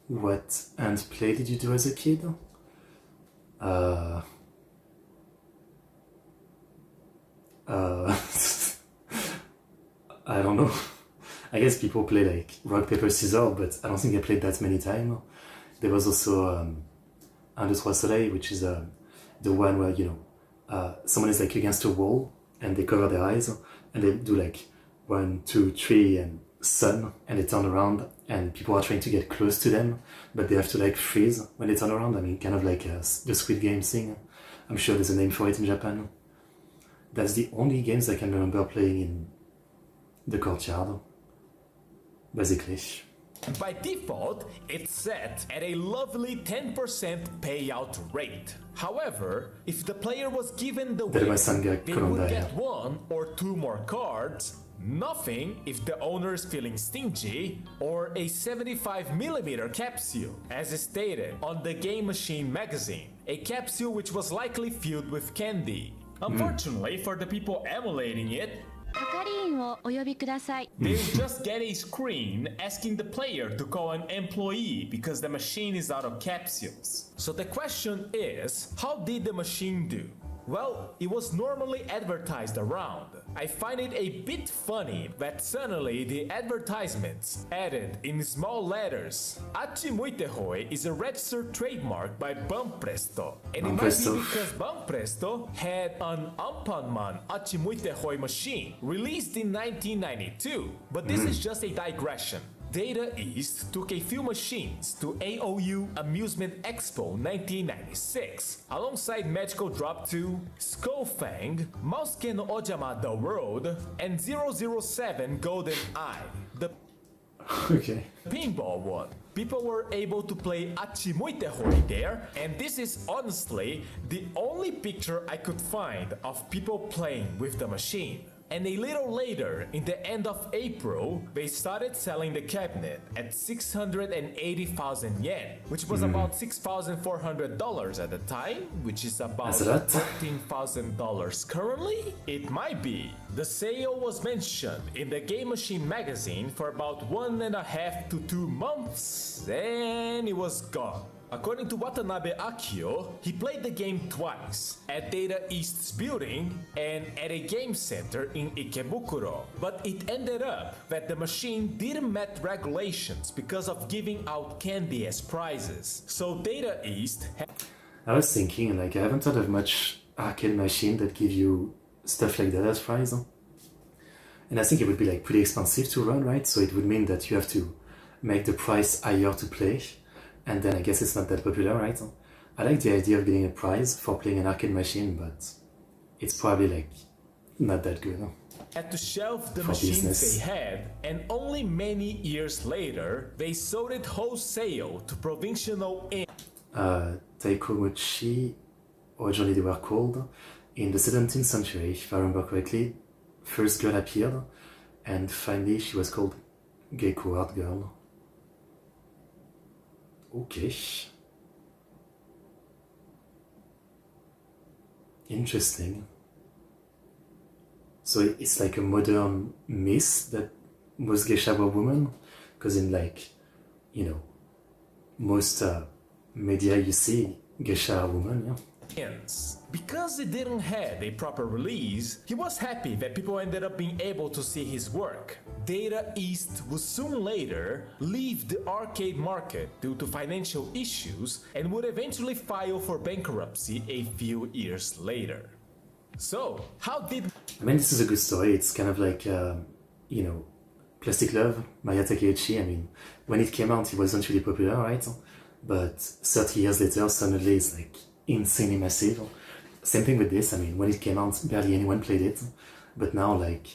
What and play did you do as a kid? I don't know. I guess people play like rock, paper, scissors, but I don't think I played that many times. There was also Un, deux, trois, soleil, which is the one where, you know, someone is like against a wall and they cover their eyes and they do like 1, 2, 3 and sun, and they turn around and people are trying to get close to them, but they have to like freeze when they turn around. I mean, kind of like the Squid Game thing. I'm sure there's a name for it in Japan. That's the only games I can remember playing in the courtyard, basically. By default, it's set at a lovely 10% payout rate. However, if the player was given the win, they would get 1 or 2 more cards, nothing if the owner is feeling stingy, or a 75mm capsule, as is stated on the Game Machine magazine, a capsule which was likely filled with candy. Unfortunately for the people emulating it, 係員をお呼びください they would just get a screen asking the player to call an employee because the machine is out of capsules. So the question is, how did the machine do? Well, it was normally advertised around. I find it a bit funny that suddenly the advertisements added in small letters, Achimuitehoi is a registered trademark by Banpresto. And it might be because Banpresto had an Ampanman Achimuitehoi machine released in 1992. But this is just a digression. Data East took a few machines to AOU Amusement Expo 1996, alongside Magical Drop 2, Skullfang, Mouseken Ojama The World, and 007 Golden Eye, the pinball one. People were able to play Achimuitehoi there, and this is honestly the only picture I could find of people playing with the machine. And a little later, in the end of April, they started selling the cabinet at 680,000 yen, which was about $6,400 at the time, which is about $13,000 currently? It might be. The sale was mentioned in the Game Machine magazine for about 1.5 to 2 months, then it was gone. According to Watanabe Akio, he played the game twice, at Data East's building and at a game center in Ikebukuro. But it ended up that the machine didn't meet regulations because of giving out candy as prizes. So Data East I was thinking, like, I haven't thought of much arcade machine that give you stuff like that as prize. And I think it would be like pretty expensive to run, right? So it would mean that you have to make the price higher to play. And then I guess it's not that popular, right? I like the idea of getting a prize for playing an arcade machine, but it's probably like not that good. Had to shelve the machines they had, and only many years later, they sold it wholesale to provincial Taikomochi, originally they were called. In the 17th century, if I remember correctly, first girl appeared, and finally she was called Geiko Art Girl. Okay. Interesting. So it's like a modern myth that most geisha were women, because in like, you know, most media you see geisha are women, yeah. ends. Because it didn't have a proper release, he was happy that people ended up being able to see his work. Data East would soon later leave the arcade market due to financial issues and would eventually file for bankruptcy a few years later. So, how did... I mean, this is a good story. It's kind of like, you know, Plastic Love, Maya Takeuchi. I mean, when it came out, it wasn't really popular, right? But 30 years later, suddenly it's like insanely massive. Same thing with this. I mean, when it came out, barely anyone played it. But now, like,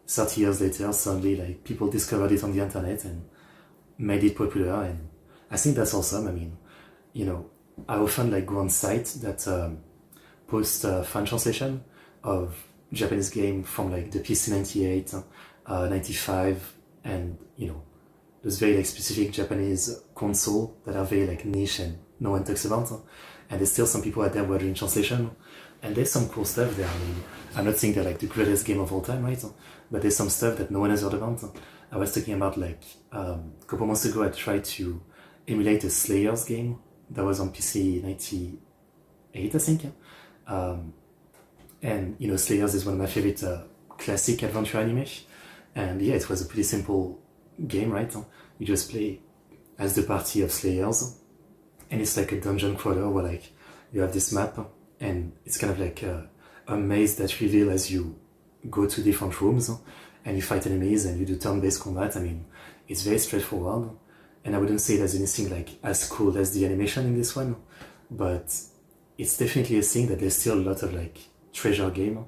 30 years later, suddenly, like, people discovered it on the internet and made it popular. And I think that's awesome. I mean, you know, I often, like, go on sites that post fan translation of Japanese game from, like, the PC 98, 95, and, you know, those very, like, specific Japanese console that are very, like, niche and no one talks about. And there's still some people out there who are doing translation. And there's some cool stuff there. I mean, I'm not saying they're like the greatest game of all time, right? But there's some stuff that no one has heard about. I was talking about, like, a couple months ago, I tried to emulate a Slayers game that was on PC 98, I think. And, you know, Slayers is one of my favorite classic adventure anime. And yeah, it was a pretty simple game, right? You just play as the party of Slayers. And it's like a dungeon crawler where, like, you have this map and it's kind of like a maze that reveals as you go to different rooms and you fight enemies and you do turn-based combat. I mean, it's very straightforward, and I wouldn't say there's anything like as cool as the animation in this one, but it's definitely a thing that there's still a lot of, like, treasure game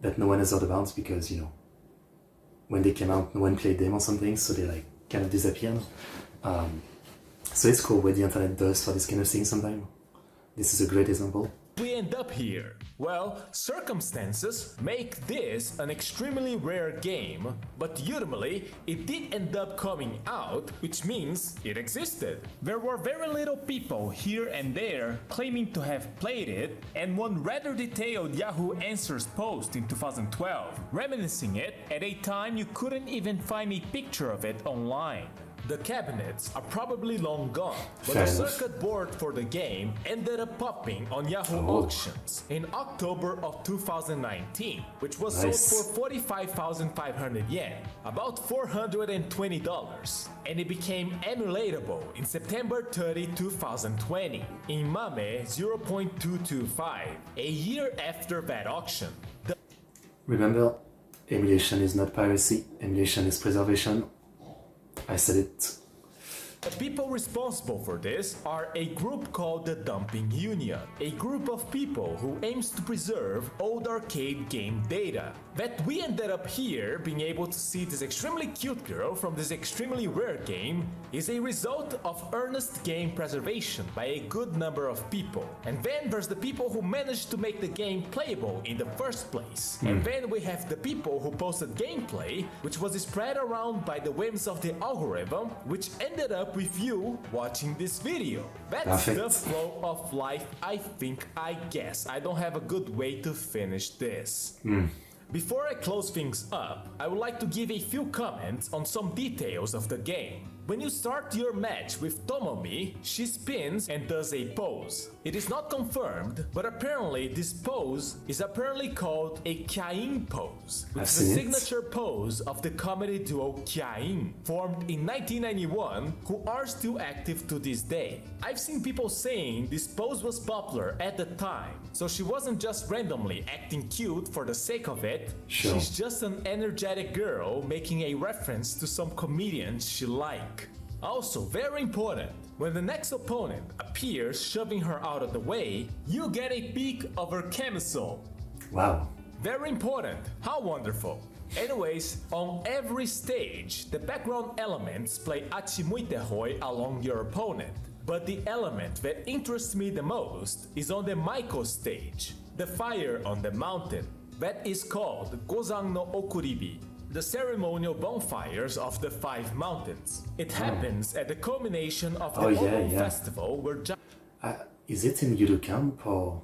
that no one has heard about because, you know, when they came out, no one played them or something, so they, like, kind of disappeared. So it's cool what the internet does for this kind of thing sometimes. This is a great example. We end up here? Well, circumstances make this an extremely rare game, but ultimately it did end up coming out, which means it existed. There were very little people here and there claiming to have played it, and one rather detailed Yahoo Answers post in 2012, reminiscing it at a time you couldn't even find a picture of it online. The cabinets are probably long gone, but the circuit board for the game ended up popping on Yahoo Auctions in October of 2019, which was sold for 45,500 yen, about $420, and it became emulatable in September 30, 2020 in MAME 0.225, a year after that auction. Remember, emulation is not piracy, emulation is preservation. I said it. The people responsible for this are a group called the Dumping Union, a group of people who aims to preserve old arcade game data. That we ended up here being able to see this extremely cute girl from this extremely rare game is a result of earnest game preservation by a good number of people. And then there's the people who managed to make the game playable in the first place. And then we have the people who posted gameplay, which was spread around by the whims of the algorithm, which ended up with you watching this video. That's the flow of life, I think, I guess. I don't have a good way to finish this. Before I close things up, I would like to give a few comments on some details of the game. When you start your match with Tomomi, she spins and does a pose. It is not confirmed, but apparently this pose is apparently called a Kyain pose, which is the signature pose of the comedy duo Kyain, formed in 1991, who are still active to this day. I've seen people saying this pose was popular at the time, so she wasn't just randomly acting cute for the sake of it. She's just an energetic girl making a reference to some comedians she likes. Also, very important, when the next opponent appears shoving her out of the way, you get a peek of her camisole. Wow. Very important. How wonderful. Anyways, on every stage, the background elements play Achimuitehoi along your opponent. But the element that interests me the most is on the Maiko stage, the fire on the mountain. That is called Gozan no Okuribi, the ceremonial bonfires of the 5 mountains. It happens at the culmination of the Omo festival where is it in Yudo Camp, or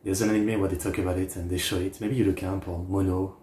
there's an anime where they talk about it and they show it, maybe Yudo Camp or Mono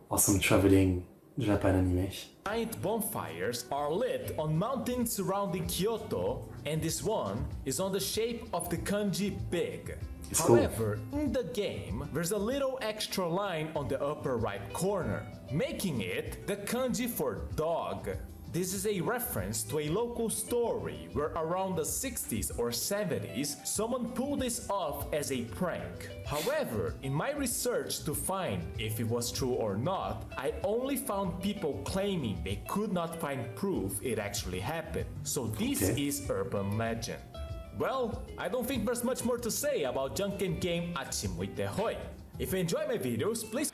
or some traveling Japan anime. Giant bonfires are lit on mountains surrounding Kyoto, and this one is on the shape of the kanji big. It's cool. However, in the game, there's a little extra line on the upper right corner, making it the kanji for dog. This is a reference to a local story where around the 60s or 70s, someone pulled this off as a prank. However, in my research to find if it was true or not, I only found people claiming they could not find proof it actually happened. So this is urban legend. Well, I don't think there's much more to say about Junken game Achimuite Hoi. If you enjoy my videos, please...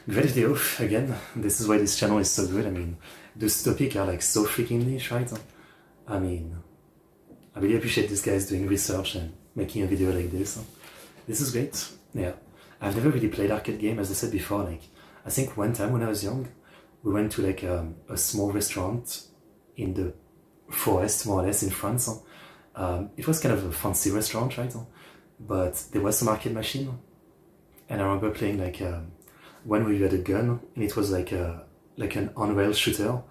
Great video, again. This is why this channel is so good. I mean, those topics are like so freaking niche, right? I mean, I really appreciate these guys doing research and making a video like this. This is great. Yeah, I've never really played arcade game, as I said before. Like, I think one time when I was young, we went to like a small restaurant in the forest, more or less, in France. It was kind of a fancy restaurant, right? But there was some arcade machine, and I remember playing like one where you had a gun, and it was like an on-rail shooter,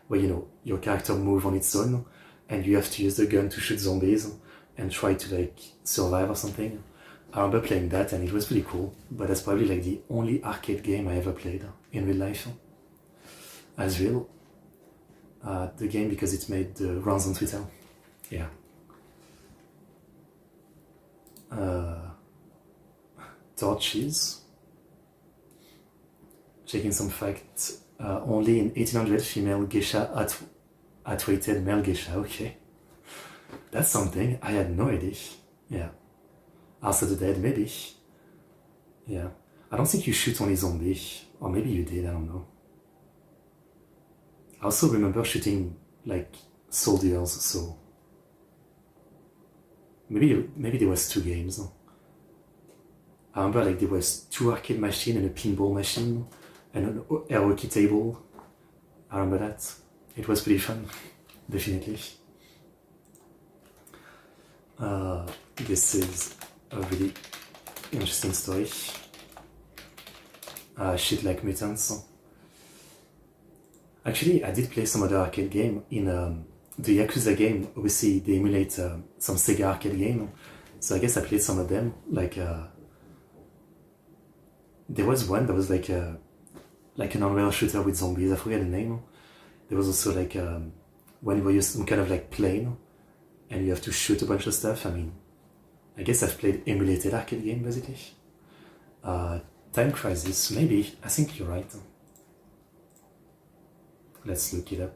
where, you know, your character move on its own, and you have to use the gun to shoot zombies and try to like survive or something. I remember playing that, and it was pretty cool. But that's probably like the only arcade game I ever played in real life. As real, the game, because it made the rounds on Twitter. Yeah. Torches. Checking some facts. Only in 1800 female geisha outweighted male geisha. Okay, that's something. I had no idea. Yeah. After the Dead, maybe. Yeah. I don't think you shoot only zombies, or maybe you did. I don't know. I also remember shooting like soldiers, so maybe there was 2 games. I remember like there was 2 arcade machines and a pinball machine and an karaoke table. I remember that. It was pretty fun, definitely. This is a really interesting story. Shit like mutants. Actually, I did play some other arcade game in the Yakuza game. Obviously, they emulate some Sega arcade game, so I guess I played some of them. Like there was one that was like an on-rail shooter with zombies. I forget the name. There was also like one where you're some kind of like plane, and you have to shoot a bunch of stuff. I mean, I guess I've played emulated arcade game basically. Time Crisis, maybe. I think you're right. Let's look it up.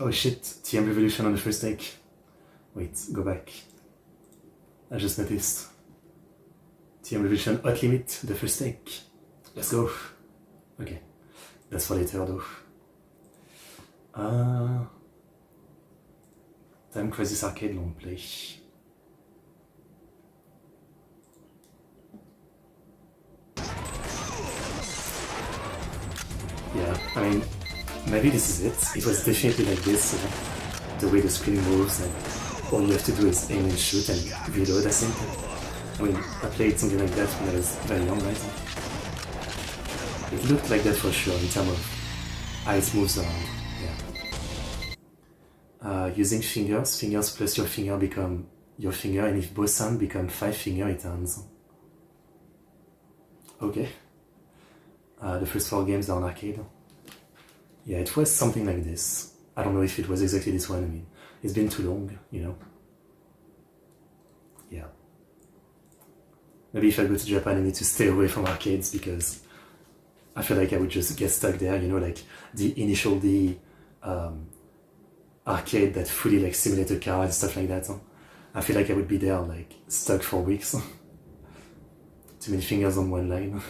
Oh shit, TM Revolution on the first take. Wait, go back. I just noticed. TM Revolution Hot Limit, the first take. Let's go. Okay, that's for later though. Time Crisis Arcade long play. Yeah, I mean, maybe this is it. It was definitely like this, the way the screen moves, and all you have to do is aim and shoot and reload, I think. I mean, I played something like that when I was very young, right? It looked like that for sure, in terms of how it moves around, yeah. Using fingers plus your finger become your finger, and if both hands become 5 fingers, it ends. Okay. The first 4 games are on arcade. Yeah, it was something like this. I don't know if it was exactly this one. I mean, it's been too long, you know. Yeah. Maybe if I go to Japan, I need to stay away from arcades, because I feel like I would just get stuck there, you know, like the initial arcade that fully like simulated cars and stuff like that. I feel like I would be there like stuck for weeks. Too many fingers on one line.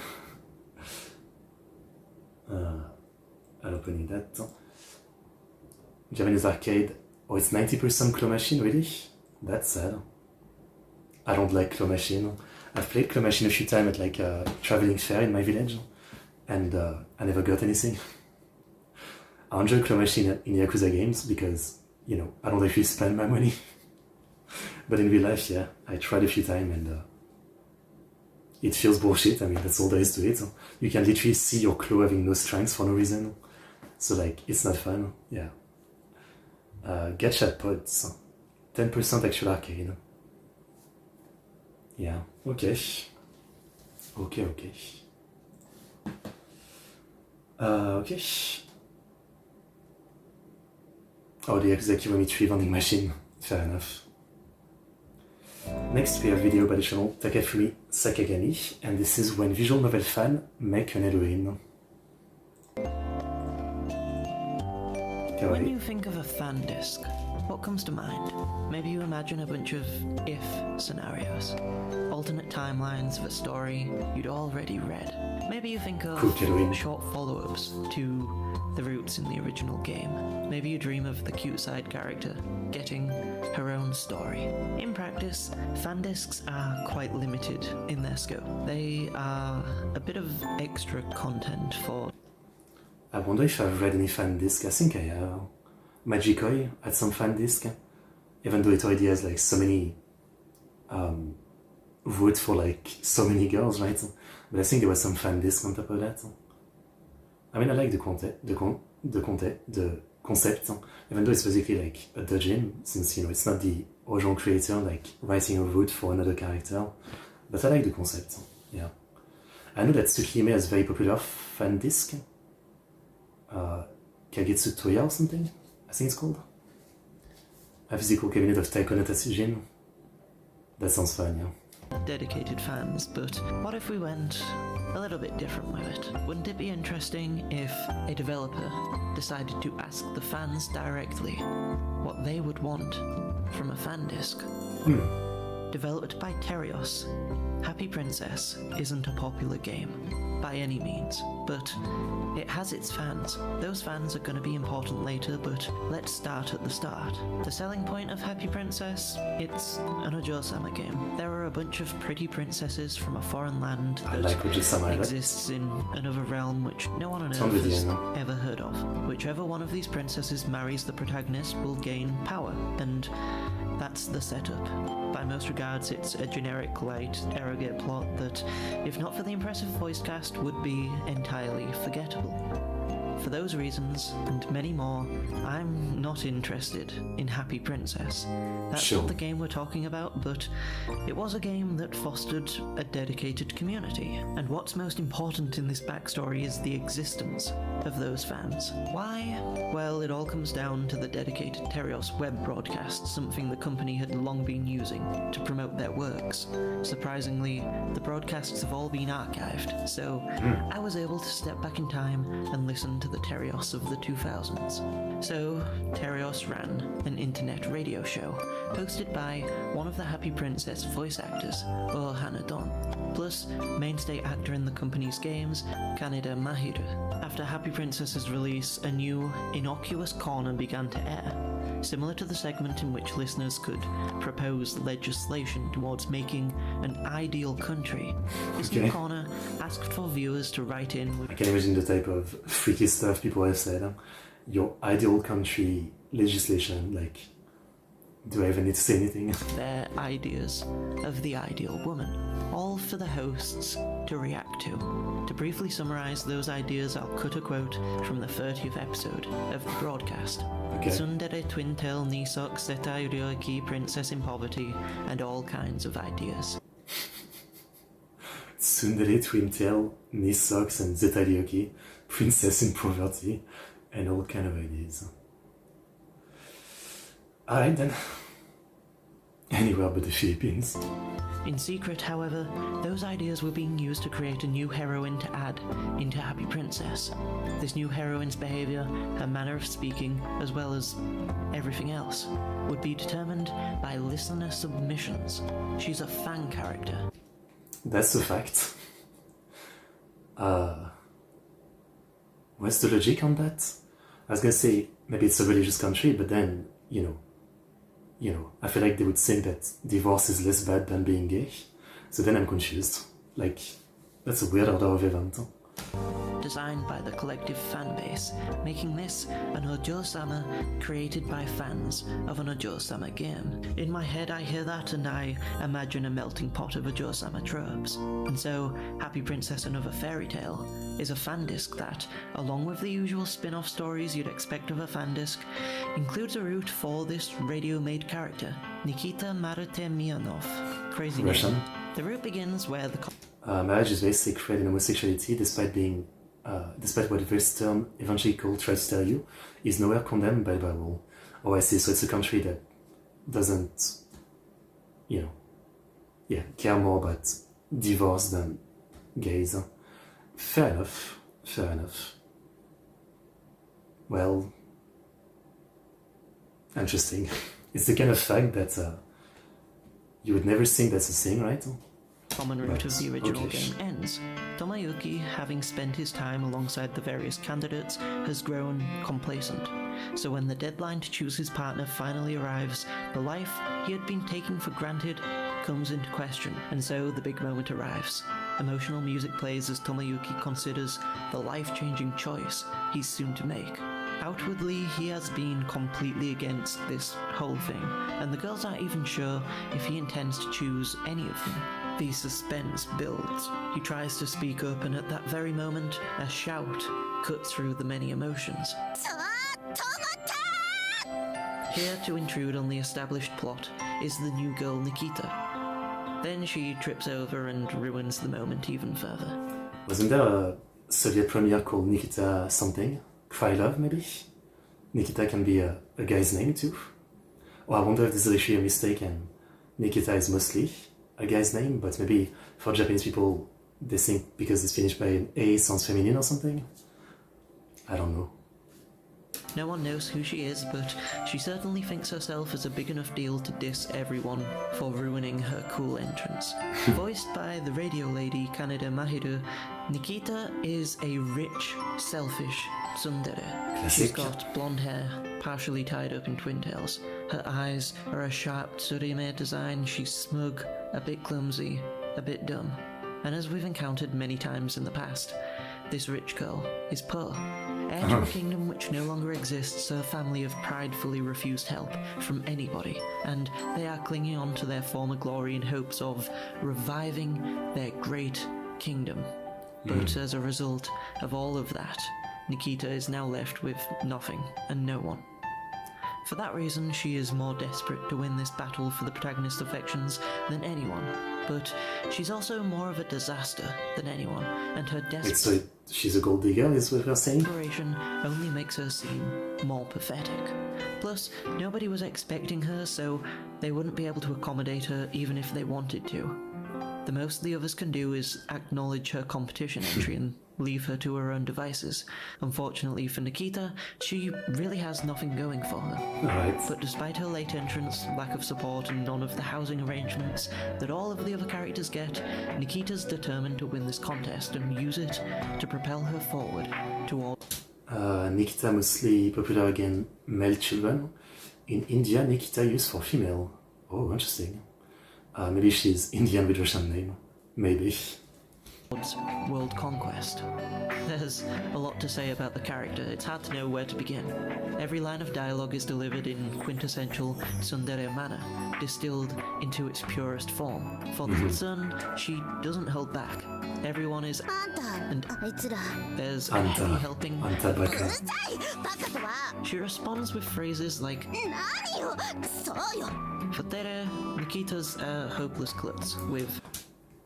I'll open that. Japanese arcade. Oh, it's 90% claw machine, really? That's sad. I don't like claw machine. I've played claw machine a few times at like a traveling fair in my village, and I never got anything. I enjoy claw machine in Yakuza games because, you know, I don't actually spend my money. But in real life, yeah, I tried a few times, and it feels bullshit. I mean, that's all there is to it. You can literally see your claw having no strength for no reason. So like, it's not fun, yeah. Gacha pods. 10% actual arcade. Yeah, okay. Okay. Okay. Oh, the Yakuza 3 vending machine. Fair enough. Next we have video by the channel Takafumi Sakagami, and this is when visual novel fans make an heroine. When you think of a fan disc, what comes to mind? Maybe you imagine a bunch of if scenarios, alternate timelines of a story you'd already read. Maybe you think of short follow-ups to the roots in the original game. Maybe you dream of the cute side character getting her own story. In practice, fan discs are quite limited in their scope. They are a bit of extra content for... I wonder if I've read any fan disc. I think I have. Magikoi had some fan disc, even though it already has like so many votes for like so many girls, right? But I think there was some fan disc on top of that. I mean, I like the concept, even though it's basically like a dojin, since it's not the original creator like writing a vote for another character. But I like the concept. Yeah, I know that Tsukihime has very popular fan disc. Kagetsu Toya or something, I think it's called. A physical cabinet of Taiko no Tatsujin. That sounds fun, yeah. Dedicated fans, but what if we went a little bit different with it? Wouldn't it be interesting if a developer decided to ask the fans directly what they would want from a fan disc? Developed by Terios, Happy Princess isn't a popular game by any means, but it has its fans. Those fans are going to be important later, but let's start at the start. The selling point of Happy Princess, it's an Ojo-sama game. There are a bunch of pretty princesses from a foreign land that exists in another realm which no one on Earth has ever heard of. Whichever one of these princesses marries the protagonist will gain power, and that's the setup. By most regards, it's a generic, light, arrogant plot that, if not for the impressive voice cast, would be entirely forgettable. For those reasons, and many more, I'm not interested in Happy Princess. That's not the game we're talking about, but it was a game that fostered a dedicated community. And what's most important in this backstory is the existence of those fans. Why? Well, it all comes down to the dedicated Terios web broadcast, something the company had long been using to promote their works. Surprisingly, the broadcasts have all been archived, so I was able to step back in time and listen to the Terios of the 2000s. So, Terios ran an internet radio show, hosted by one of the Happy Princess voice actors, Ohana Don, plus mainstay actor in the company's games, Kaneda Mahiru. After Happy Princess's release, a new, innocuous corner began to air, similar to the segment in which listeners could propose legislation towards making an ideal country. This new corner asked for viewers to write in with... I can imagine the type of freaky stuff people have said. Your ideal country legislation, like, do I even need to say anything? Their ideas of the ideal woman, all for the hosts to react to. To briefly summarize those ideas, I'll cut a quote from the 30th episode of the broadcast. Tsundere twin tail Nisok Setai Ryoiki princess in poverty, and all kinds of ideas. Tsundere twin tail Nisok and Zeta Ryoiki princess in poverty, and all kind of ideas. Alright then. Anywhere but the Philippines. In secret, however, those ideas were being used to create a new heroine to add into Happy Princess. This new heroine's behavior, her manner of speaking, as well as everything else, would be determined by listener submissions. She's a fan character. That's a fact. What's the logic on that? I was gonna say, maybe it's a religious country, but then, I feel like they would think that divorce is less bad than being gay. So then I'm confused. Like, that's a weird order of events. designed by the collective fan base, making this an Ojo-sama created by fans of an Ojo-sama game. In my head I hear that and I imagine a melting pot of Ojo-sama tropes. And so, Happy Princess Another Fairy Tale is a fan disc that, along with the usual spin-off stories you'd expect of a fan disc, includes a route for this radio-made character, Nikita Marute Mianov. Crazy Russian. name. The route begins where the marriage is very sacred in homosexuality, despite what this term evangelical tries to tell you, is nowhere condemned by the Bible. Oh, I see. So it's a country that doesn't, care more about divorce than gays. Fair enough. Well, interesting. It's the kind of fact that you would never think that's a thing, right? common route of the original Okay. game ends. Tomoyuki, having spent his time alongside the various candidates, has grown complacent. So when the deadline to choose his partner finally arrives, the life he had been taking for granted comes into question, and so the big moment arrives. Emotional music plays as Tomoyuki considers the life-changing choice he's soon to make. Outwardly, he has been completely against this whole thing, and the girls aren't even sure if he intends to choose any of them. The suspense builds. He tries to speak up, and at that very moment, a shout cuts through the many emotions. Here to intrude on the established plot is the new girl Nikita. Then she trips over and ruins the moment even further. Wasn't there a Soviet premiere called Nikita something? Cry Love, maybe? Nikita can be a guy's name too? Or I wonder if this is actually a mistake and Nikita is mostly a guy's name, but maybe for Japanese people they think because it's finished by an A sounds feminine or something? I don't know. No one knows who she is, but she certainly thinks herself as a big enough deal to diss everyone for ruining her cool entrance. Voiced by the radio lady Kaneda Mahiru, Nikita is a rich, selfish tsundere. She's Classic. got blonde hair, partially tied up in twin tails. Her eyes are a sharp tsurime design. She's smug, a bit clumsy, a bit dumb. And as we've encountered many times in the past, this rich girl is poor. Heir to a kingdom which no longer exists, her family have pridefully refused help from anybody, and they are clinging on to their former glory in hopes of reviving their great kingdom. But as a result of all of that, Nikita is now left with nothing and no one. For that reason, she is more desperate to win this battle for the protagonist's affections than anyone. But she's also more of a disaster than anyone, and her Wait, so she's a gold digger, is what we're saying? desperation only makes her seem more pathetic. Plus, nobody was expecting her, so they wouldn't be able to accommodate her even if they wanted to. The most the others can do is acknowledge her competition entry and leave her to her own devices. Unfortunately for Nikita, she really has nothing going for her. Alright. But despite her late entrance, lack of support, and none of the housing arrangements that all of the other characters get, Nikita's determined to win this contest and use it to propel her forward towards... Nikita mostly popular again male children. In India, Nikita used for female. Oh, interesting. Maybe she's Indian with Russian name. Maybe. world conquest. There's a lot to say about the character. It's hard to know where to begin. Every line of dialogue is delivered in quintessential tsundere manner, distilled into its purest form. For the son, she doesn't hold back. Everyone is and there's a heavy helping. Anta baka. She responds with phrases like Fatere, Nikita's a hopeless klutz with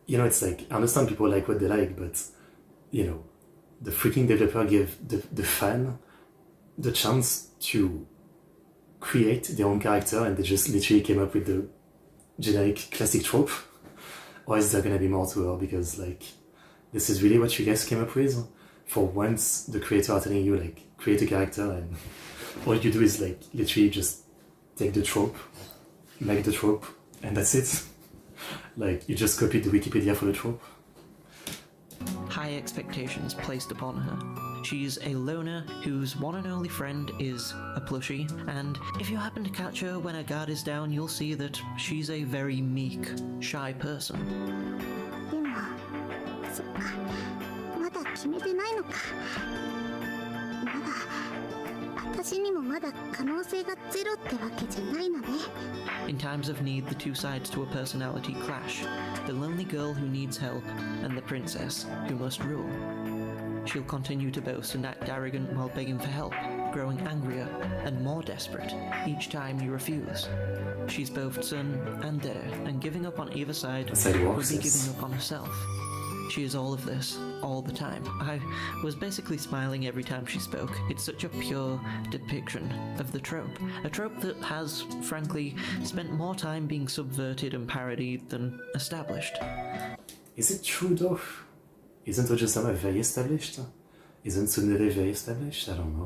It's like, I understand people like what they like, but, the freaking developer gave the fan the chance to create their own character and they just literally came up with the generic classic trope. Or is there gonna be more to her? Because, this is really what you guys came up with? For once, the creator are telling you, create a character and all you do is, literally just take the trope, make the trope, and that's it. You just copied the Wikipedia for the trope. high expectations placed upon her. She's a loner whose one and only friend is a plushie, and if you happen to catch her when her guard is down, you'll see that she's a very meek, shy person. 決めてないのか。まだ私にもまだ可能性がゼロってわけじゃないのね。 In times of need, the two sides to a personality clash. The lonely girl who needs help, and the princess who must rule. She'll continue to boast and act arrogant while begging for help, growing angrier and more desperate each time you refuse. She's both son and dare, and giving up on either side would be giving up on herself. She is all of this, all the time. I was basically smiling every time she spoke. It's such a pure depiction of the trope. A trope that has, frankly, spent more time being subverted and parodied than established. Is it true though? Isn't Ojosama very established? Isn't Tsundere very established? I don't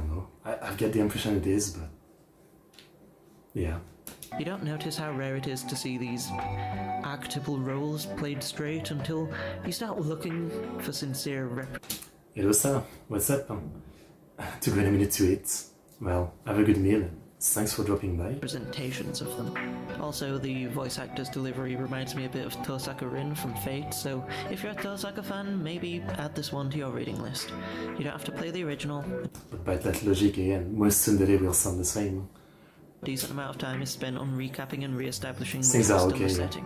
know. I've got the impression it is, but yeah. You don't notice how rare it is to see these archetypal roles played straight until you start looking for sincere Hello sir, what's up? To go in a minute to eat. Well, have a good meal and thanks for dropping by. representations of them. Also, the voice actor's delivery reminds me a bit of Tosaka Rin from Fate, so if you're a Tosaka fan, maybe add this one to your reading list. You don't have to play the original. But by that logic again, most Tsundere will sound the same. A decent amount of time is spent on recapping and re-establishing the Things are system okay, of yeah. setting.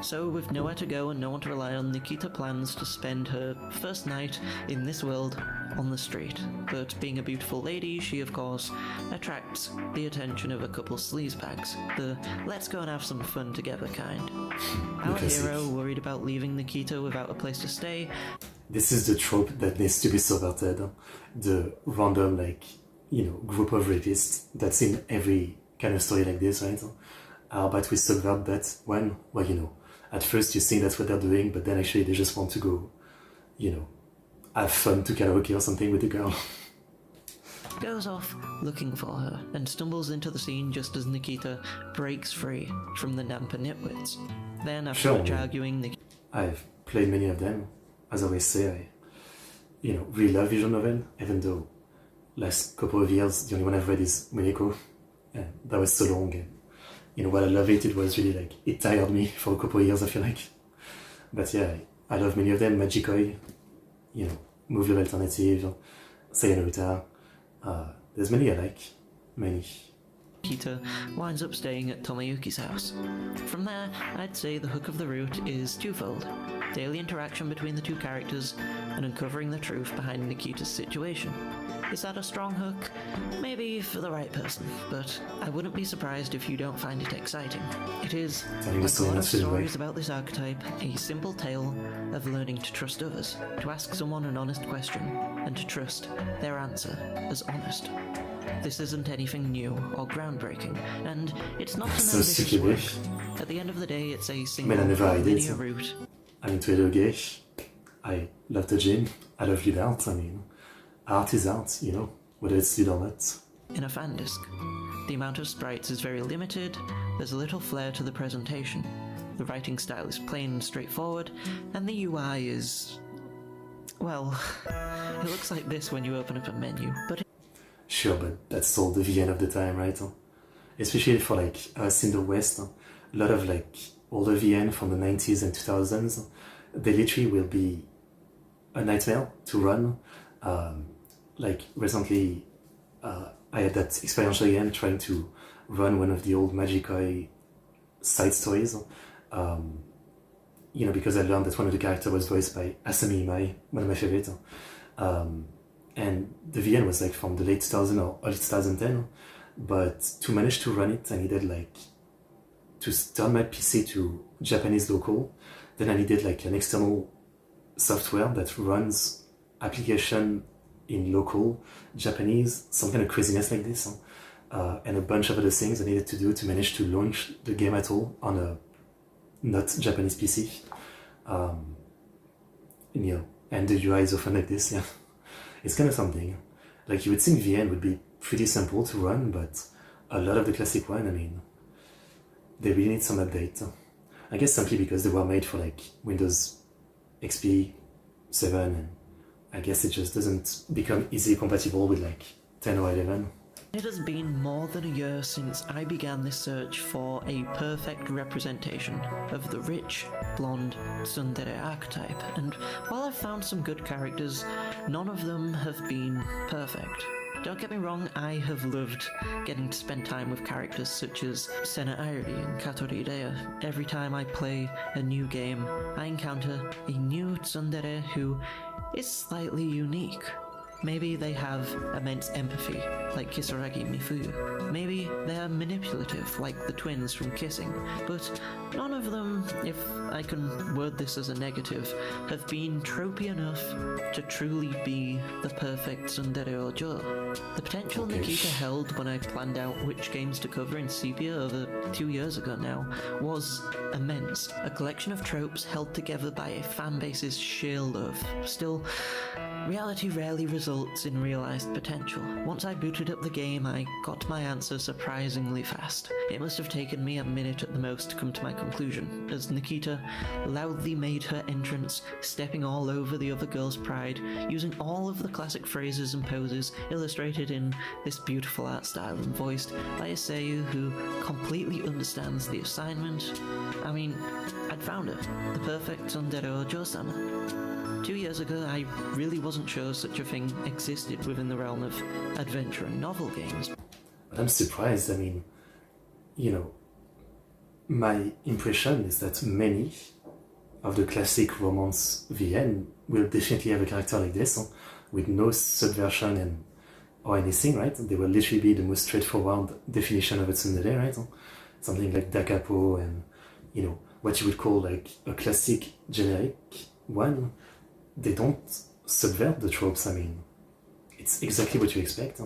So, with nowhere to go and no one to rely on, Nikita plans to spend her first night in this world on the street. But being a beautiful lady, she of course attracts the attention of a couple sleazebags. The let's go and have some fun together kind. Our hero, worried about leaving Nikita without a place to stay, This is the trope that needs to be subverted. The random, like, you know, group of rapists that's in every kind of story like this, right? But we subvert that when, well, you know, at first you think that's what they're doing, but then actually they just want to go, you know, have fun to karaoke or something with the girl. goes off looking for her and stumbles into the scene just as Nikita breaks free from the Nampa nitwits. Then, after much arguing, I've played many of them. As I always say, I, you know, really love visual novel, even though last couple of years the only one I've read is Mangaka, and that was so long, and you know, while I love it, it was really like, it tired me for a couple of years, I feel like. But yeah, I love many of them. Magikoi, you know, Move Level Alternative, Sayonara. There's many I like, many. Nikita winds up staying at Tomoyuki's house. From there, I'd say the hook of the route is twofold. Daily interaction between the two characters and uncovering the truth behind Nikita's situation. Is that a strong hook? Maybe for the right person, but I wouldn't be surprised if you don't find it exciting. It is, like a lot of stories about this archetype, a simple tale of learning to trust others, to ask someone an honest question, and to trust their answer as honest. This isn't anything new or groundbreaking, and it's not an ambitious work. At the end of the day, it's a single linear route. I'm into edoge. I love the gym. I love read art. I mean, art is art, you know, whether it's read or not. In a fan disc, the amount of sprites is very limited, there's a little flair to the presentation, the writing style is plain and straightforward, and the UI is... well, it looks like this when you open up a menu, but... Sure, but that's all the VN of the time, right? Especially for like us in the West, a lot of like older VN from the 90s and 2000s, they literally will be a nightmare to run. Like recently, I had that experience again trying to run one of the old Magikoi side stories. You know, because I learned that one of the characters was voiced by Asami Imai, one of my favorites. And the VN was like from the late 2000 or early 2010, but to manage to run it, I needed like to turn my PC to Japanese local. Then I needed like an external software that runs application in local Japanese, some kind of craziness like this, and a bunch of other things I needed to do to manage to launch the game at all on a not Japanese PC. You know, and the UI is often like this, yeah. It's kind of something. Like you would think VN would be pretty simple to run, but a lot of the classic one, I mean, they really need some update. I guess simply because they were made for like Windows XP 7, and I guess it just doesn't become easily compatible with like 10 or 11. It has been more than a year since I began this search for a perfect representation of the rich, blonde tsundere archetype, and while I've found some good characters, none of them have been perfect. Don't get me wrong, I have loved getting to spend time with characters such as Sena Airi and Katori Idea. Every time I play a new game, I encounter a new tsundere who is slightly unique. Maybe they have immense empathy, like Kisaragi Mifuyu. Maybe they're manipulative, like the twins from Kissing. But none of them, if I can word this as a negative, have been tropey enough to truly be the perfect tsundere ojo. The potential Nikita held when I planned out which games to cover in Sepia over 2 years ago now was immense. A collection of tropes held together by a fanbase's sheer love. Still, reality rarely results in realized potential. Once I booted up the game, I got my answer surprisingly fast. It must have taken me a minute at the most to come to my conclusion, as Nikita loudly made her entrance, stepping all over the other girl's pride, using all of the classic phrases and poses illustrated in this beautiful art style and voiced by a seiyuu who completely understands the assignment. I mean, I'd found her, the perfect tsundere ojo-sama. 2 years ago, I really wasn't sure such a thing existed within the realm of adventure and novel games. But I'm surprised. I mean, you know, my impression is that many of the classic romance VN will definitely have a character like this, with no subversion and or anything, right? They will literally be the most straightforward definition of a tsundere, right? Something like Dakapo and, you know, what you would call like a classic generic one. They don't subvert the tropes. I mean, it's exactly what you expect,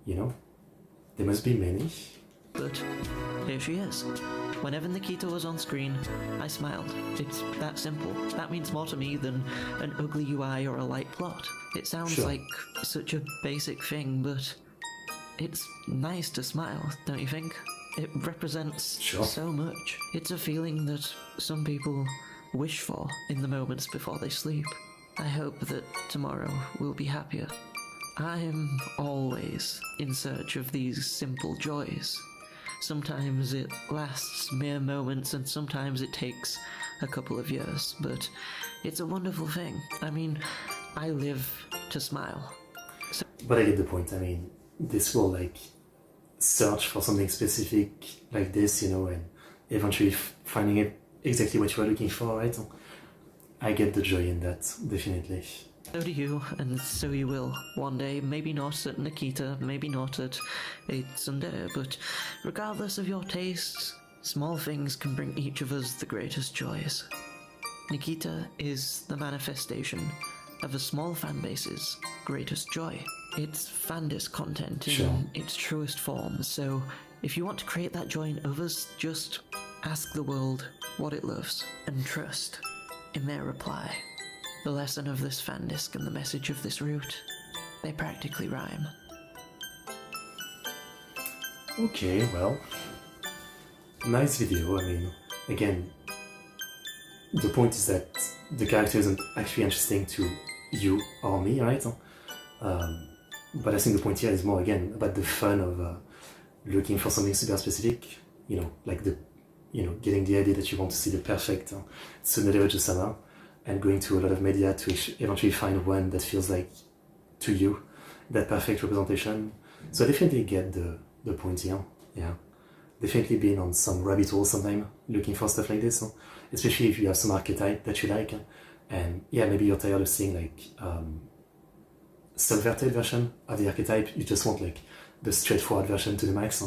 you know? There must be many. But here she is. Whenever Nikita was on screen, I smiled. It's that simple. That means more to me than an ugly UI or a light plot. It sounds like such a basic thing, but it's nice to smile, don't you think? It represents so much. It's a feeling that some people wish for in the moments before they sleep. I hope that tomorrow will be happier. I'm always in search of these simple joys. Sometimes it lasts mere moments and sometimes it takes a couple of years, but it's a wonderful thing. I mean, I live to smile. But I get the point. I mean, this will like search for something specific like this, you know, and eventually finding it exactly what you are looking for, right? I get the joy in that, definitely. So do you, and so you will. One day, maybe not at Nikita, maybe not at a tsundere, but regardless of your tastes, small things can bring each of us the greatest joys. Nikita is the manifestation of a small fanbase's greatest joy. It's fandis content in its truest form, so if you want to create that joy in others, just ask the world what it loves, and trust in their reply. The lesson of this fandisc and the message of this route, they practically rhyme. Okay, well, nice video. I mean, again, the point is that the character isn't actually interesting to you or me, right? But I think the point here is more, again, about the fun of looking for something super specific, you know, like the, you know, getting the idea that you want to see the perfect tsundere ojo-sama, and going to a lot of media to eventually find one that feels like, to you, that perfect representation. So I definitely get the point here, yeah. Definitely been on some rabbit hole sometime, looking for stuff like this, especially if you have some archetype that you like, and yeah, maybe you're tired of seeing like subverted version of the archetype, you just want like the straightforward version to the max,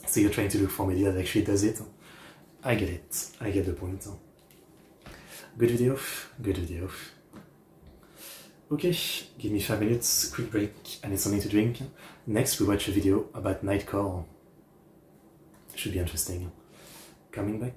so you're trying to look for media that actually does it. I get it, I get the point. Good video, good video. Okay, give me 5 minutes, quick break, I need something to drink. Next we watch a video about Nightcore. Should be interesting. Coming back.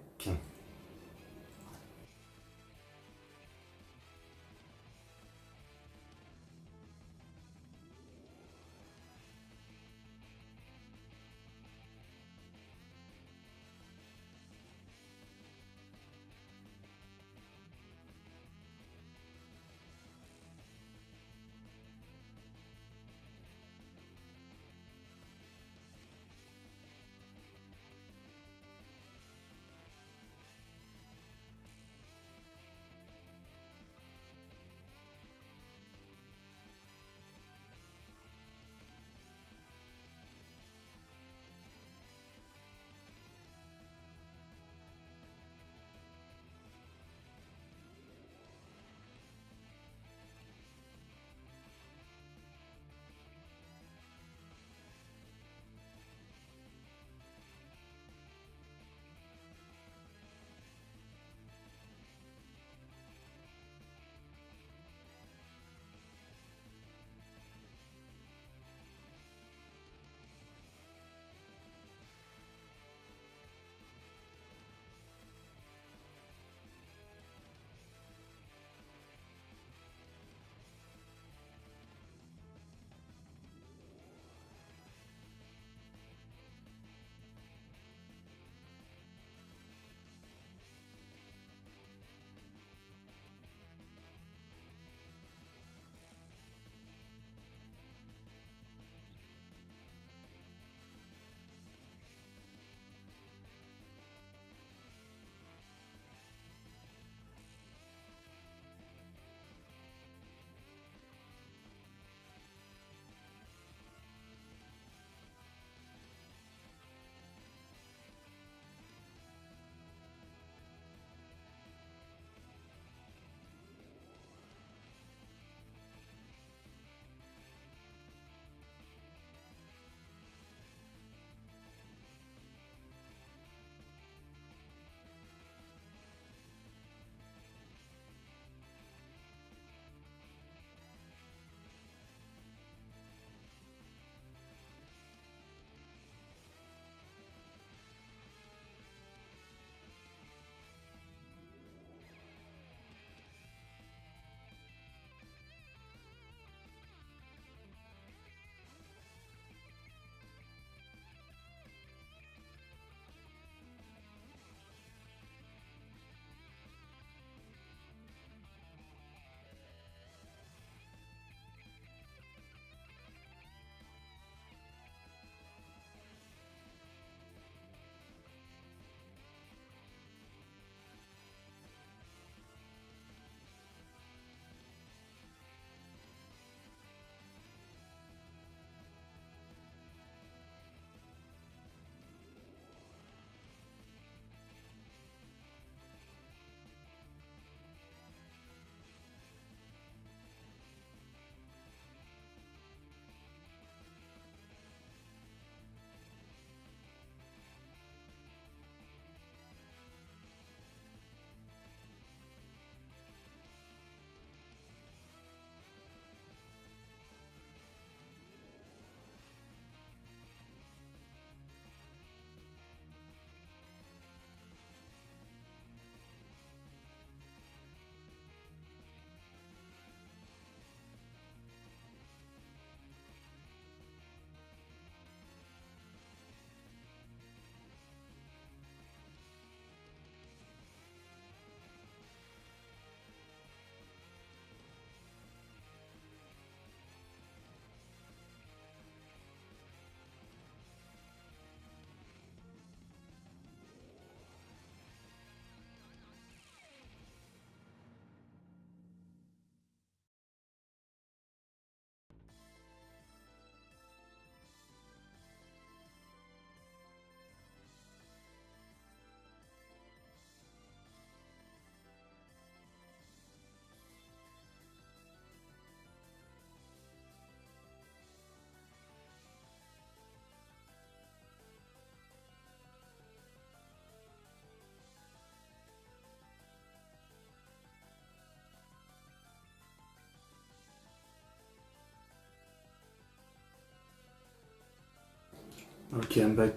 Okay, I'm back.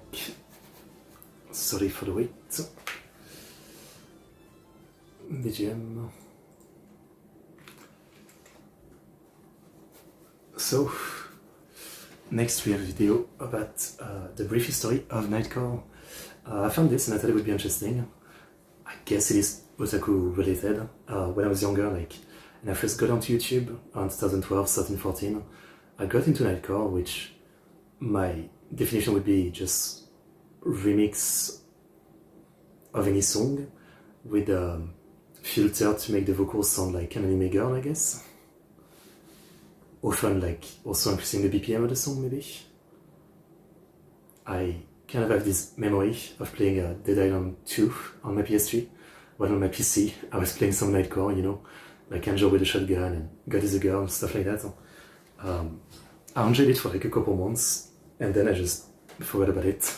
Sorry for the wait. BGM. So, next we have a video about the brief history of Nightcore. I found this and I thought it would be interesting. I guess it is Otaku related. When I was younger, and I first got onto YouTube on 2012, 13, 14, I got into Nightcore, which my definition would be just remix of any song with a filter to make the vocals sound like an anime girl, I guess. Often also increasing the BPM of the song, maybe. I kind of have this memory of playing Dead Island 2 on my PS3, while on my PC I was playing some Nightcore, you know, like Angel with a Shotgun and God is a Girl, stuff like that. I enjoyed it for like a couple months, and then I just forgot about it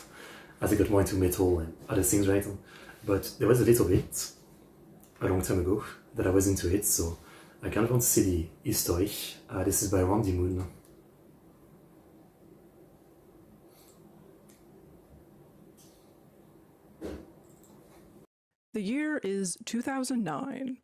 as I got more into metal and other things, right? But there was a little bit, a long time ago, that I was into it, so I kind of want to see the history. This is by Randy Moon. The year is 2009.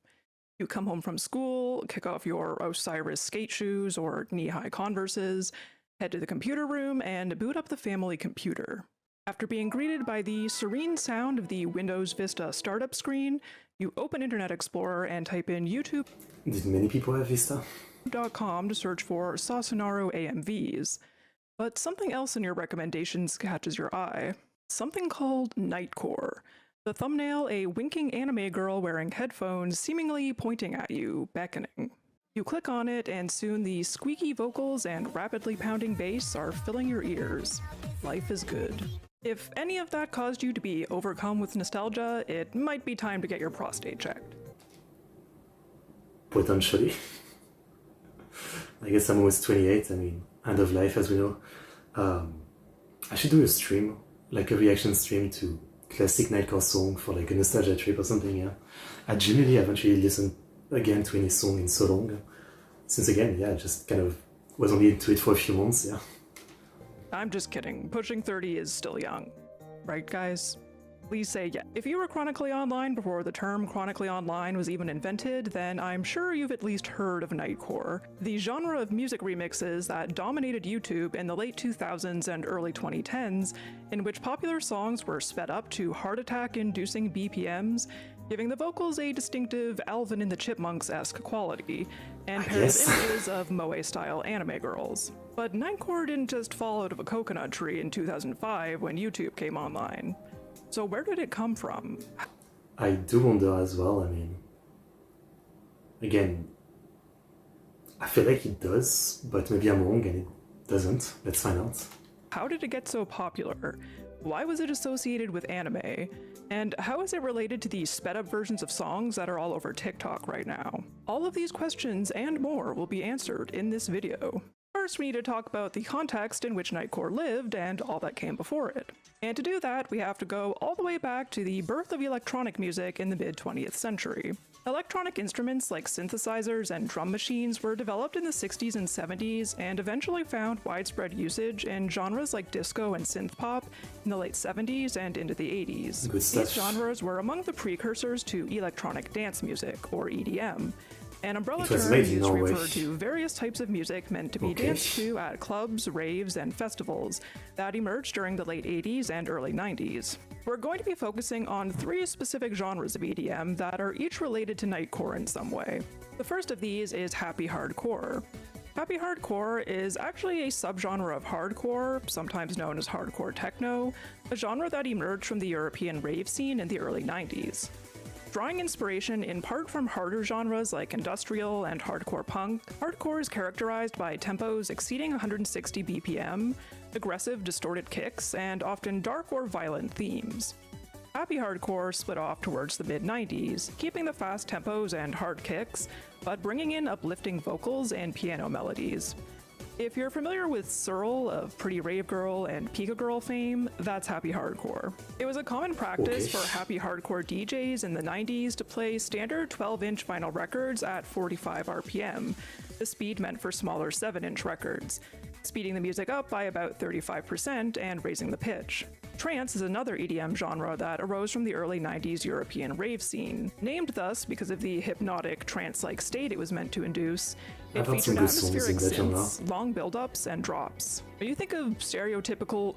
You come home from school, kick off your Osiris skate shoes or knee-high Converses, head to the computer room, and boot up the family computer. After being greeted by the serene sound of the Windows Vista startup screen, you open Internet Explorer and type in YouTube. Did many people have Vista? .com to search for Sasunaro AMVs. But something else in your recommendations catches your eye. Something called Nightcore. The thumbnail, a winking anime girl wearing headphones, seemingly pointing at you, beckoning. You click on it, and soon the squeaky vocals and rapidly pounding bass are filling your ears. Life is good. If any of that caused you to be overcome with nostalgia, it might be time to get your prostate checked. Potentially. I guess I'm almost 28, I mean, end of life as we know. I should do a stream, like a reaction stream to classic Nightcore song for like a nostalgia trip or something, yeah. I genuinely haven't really listened again to any song in so long. Since again, yeah, I just kind of was only into it for a few months, yeah. I'm just kidding. Pushing 30 is still young. Right, guys? Please say yeah. If you were chronically online before the term chronically online was even invented, then I'm sure you've at least heard of Nightcore, the genre of music remixes that dominated YouTube in the late 2000s and early 2010s, in which popular songs were sped up to heart attack-inducing BPMs, giving the vocals a distinctive Alvin and the Chipmunks-esque quality, and paired with images of moe-style anime girls. But Nightcore didn't just fall out of a coconut tree in 2005 when YouTube came online. So where did it come from? I do wonder as well, I mean, again, I feel like it does, but maybe I'm wrong and it doesn't. Let's find out. How did it get so popular? Why was it associated with anime? And how is it related to the sped-up versions of songs that are all over TikTok right now? All of these questions and more will be answered in this video. First, we need to talk about the context in which Nightcore lived and all that came before it. And to do that, we have to go all the way back to the birth of electronic music in the mid-20th century. Electronic instruments like synthesizers and drum machines were developed in the 60s and 70s and eventually found widespread usage in genres like disco and synth pop in the late 70s and into the 80s. These genres were among the precursors to electronic dance music, or EDM. An umbrella term used to refer to various types of music meant to be danced to at clubs, raves, and festivals that emerged during the late 80s and early 90s. We're going to be focusing on 3 specific genres of EDM that are each related to Nightcore in some way. The first of these is happy hardcore. Happy hardcore is actually a subgenre of hardcore, sometimes known as hardcore techno, a genre that emerged from the European rave scene in the early 90s. Drawing inspiration in part from harder genres like industrial and hardcore punk, hardcore is characterized by tempos exceeding 160 BPM, aggressive distorted kicks, and often dark or violent themes. Happy hardcore split off towards the mid-90s, keeping the fast tempos and hard kicks, but bringing in uplifting vocals and piano melodies. If you're familiar with Searle of Pretty Rave Girl and Pika Girl fame, that's happy hardcore. It was a common practice for happy hardcore DJs in the 90s to play standard 12-inch vinyl records at 45 RPM, the speed meant for smaller 7-inch records. speeding the music up by about 35% and raising the pitch. Trance is another EDM genre that arose from the early 90s European rave scene. Named thus because of the hypnotic, trance-like state it was meant to induce, it featured atmospheric synths, long build-ups, and drops. When you think of stereotypical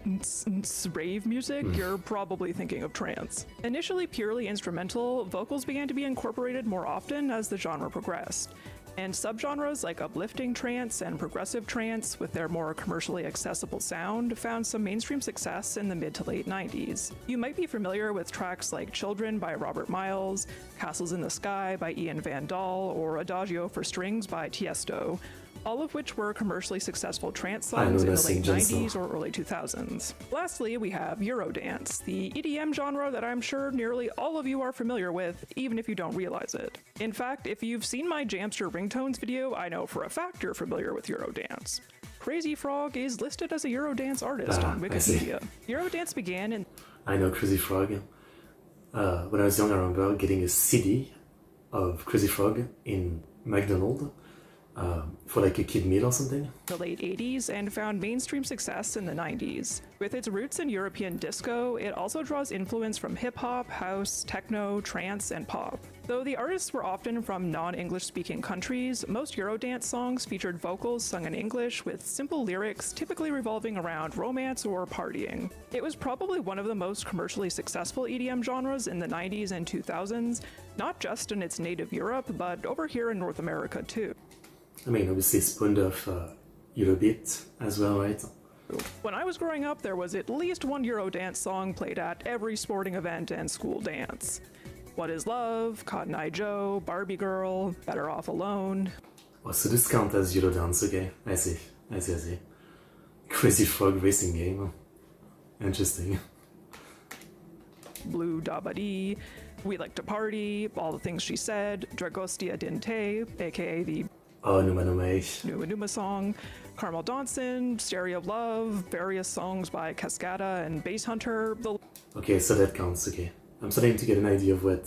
rave music, you're probably thinking of trance. Initially purely instrumental, vocals began to be incorporated more often as the genre progressed. And subgenres like uplifting trance and progressive trance, with their more commercially accessible sound, found some mainstream success in the mid to late 90s. You might be familiar with tracks like Children by Robert Miles, Castles in the Sky by Ian Van Dahl, or Adagio for Strings by Tiesto, all of which were commercially successful trance songs in the late 90s or early 2000s. Lastly, we have Eurodance, the EDM genre that I'm sure nearly all of you are familiar with, even if you don't realize it. In fact, if you've seen my Jamster Ringtones video, I know for a fact you're familiar with Eurodance. Crazy Frog is listed as a Eurodance artist on Wikipedia. Eurodance began in... I know Crazy Frog. When I was young, I remember getting a CD of Crazy Frog in McDonald's. For like a kid meal or something? The late 80s and found mainstream success in the 90s. With its roots in European disco, it also draws influence from hip-hop, house, techno, trance, and pop. Though the artists were often from non-English speaking countries, most Eurodance songs featured vocals sung in English with simple lyrics typically revolving around romance or partying. It was probably one of the most commercially successful EDM genres in the 90s and 2000s, not just in its native Europe, but over here in North America too. I mean, obviously spawned off Eurobeat as well, right? When I was growing up, there was at least one Eurodance song played at every sporting event and school dance. What is Love, Cotton Eye Joe, Barbie Girl, Better Off Alone. Oh, so this count as Eurodance, okay. I see. Crazy Frog racing game. Interesting. Blue Dabadi, We Like to Party, All the Things She Said, Dragostea Dinte, aka the Numa Numa song, Carmel Donson, Stereo Love, various songs by Cascada and Bass Hunter. The Okay, so that counts, okay. I'm starting to get an idea of what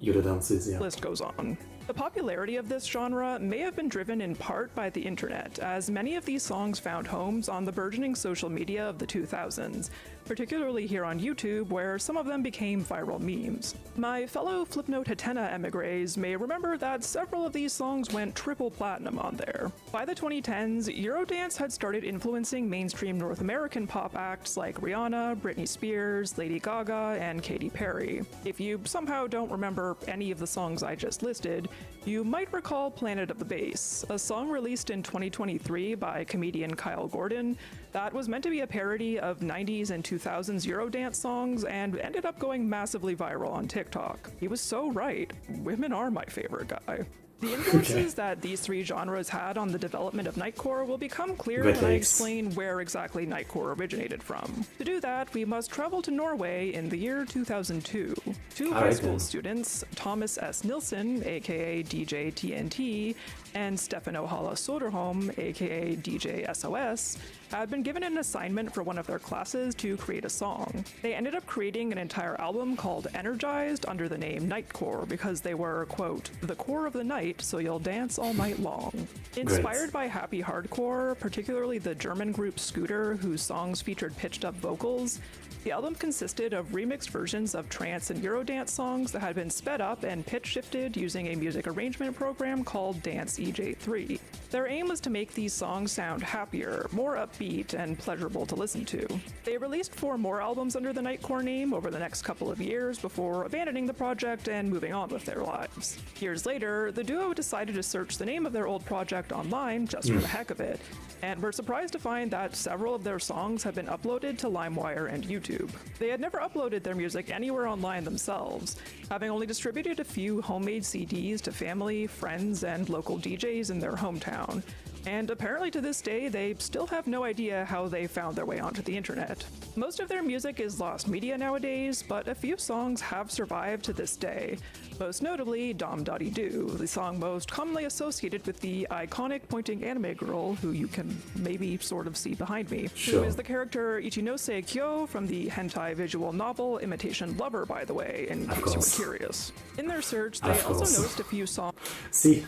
Eurodance is, yeah. list goes on. The popularity of this genre may have been driven in part by the internet, as many of these songs found homes on the burgeoning social media of the 2000s, particularly here on YouTube, where some of them became viral memes. My fellow Flipnote Hatena emigres may remember that several of these songs went triple platinum on there. By the 2010s, Eurodance had started influencing mainstream North American pop acts like Rihanna, Britney Spears, Lady Gaga, and Katy Perry. If you somehow don't remember any of the songs I just listed, you might recall Planet of the Bass, a song released in 2023 by comedian Kyle Gordon that was meant to be a parody of 90s and 2000s Eurodance songs and ended up going massively viral on TikTok. He was so right. Women are my favorite guy. The influences that these three genres had on the development of Nightcore will become clear when I explain where exactly Nightcore originated from. To do that, we must travel to Norway in the year 2002. Two high school students, Thomas S. Nilsson, aka DJ TNT, and Stefano Halla Soderholm, aka DJ SOS, had been given an assignment for one of their classes to create a song. They ended up creating an entire album called Energized under the name Nightcore because they were, quote, the core of the night, so you'll dance all night long. Inspired by happy hardcore, particularly the German group Scooter, whose songs featured pitched up vocals, the album consisted of remixed versions of trance and Eurodance songs that had been sped up and pitch shifted using a music arrangement program called Dance EJ3. Their aim was to make these songs sound happier, more upbeat, and pleasurable to listen to. They released 4 more albums under the Nightcore name over the next couple of years before abandoning the project and moving on with their lives. Years later, the duo decided to search the name of their old project online just for the heck of it, and were surprised to find that several of their songs had been uploaded to LimeWire and YouTube. They had never uploaded their music anywhere online themselves, having only distributed a few homemade CDs to family, friends, and local DJs in their hometown. And apparently to this day, they still have no idea how they found their way onto the internet. Most of their music is lost media nowadays, but a few songs have survived to this day. Most notably, Dom Dotty Doo, the song most commonly associated with the iconic pointing anime girl who you can maybe sort of see behind me, who is the character Ichinose Kyo from the hentai visual novel Imitation Lover, by the way, in case you were curious. In their search, they also noticed a few songs. See,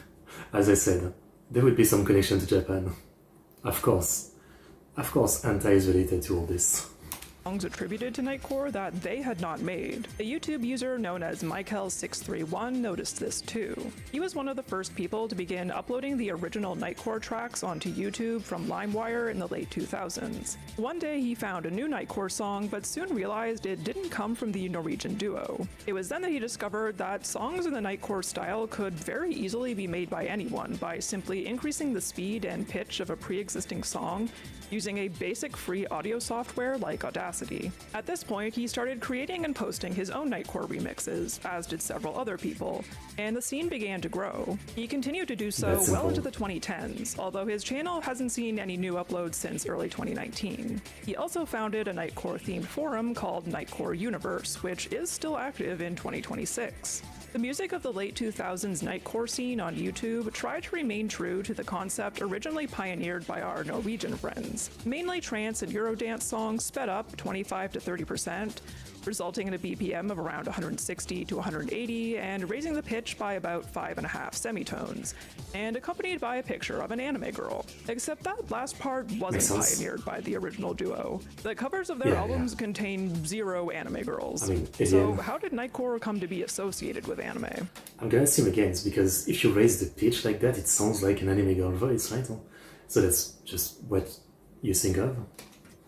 as I said, there would be some connection to Japan. Of course. Of course, Anta is related to all this. Songs attributed to Nightcore that they had not made. A YouTube user known as Michael631 noticed this too. He was one of the first people to begin uploading the original Nightcore tracks onto YouTube from LimeWire in the late 2000s. One day he found a new Nightcore song, but soon realized it didn't come from the Norwegian duo. It was then that he discovered that songs in the Nightcore style could very easily be made by anyone by simply increasing the speed and pitch of a pre-existing song using a basic free audio software like Audacity. At this point, he started creating and posting his own Nightcore remixes, as did several other people, and the scene began to grow. He continued to do so well into the 2010s, although his channel hasn't seen any new uploads since early 2019. He also founded a Nightcore-themed forum called Nightcore Universe, which is still active in 2026. The music of the late 2000s Nightcore scene on YouTube tried to remain true to the concept originally pioneered by our Norwegian friends. Mainly trance and Eurodance songs sped up 25 to 30%, resulting in a BPM of around 160 to 180 and raising the pitch by about 5.5 semitones, and accompanied by a picture of an anime girl. Except that last part wasn't pioneered by the original duo. The covers of their albums contain 0 anime girls. So how did Nightcore come to be associated with anime? I'm gonna assume again, it's because if you raise the pitch like that, it sounds like an anime girl voice, right? So that's just what you think of.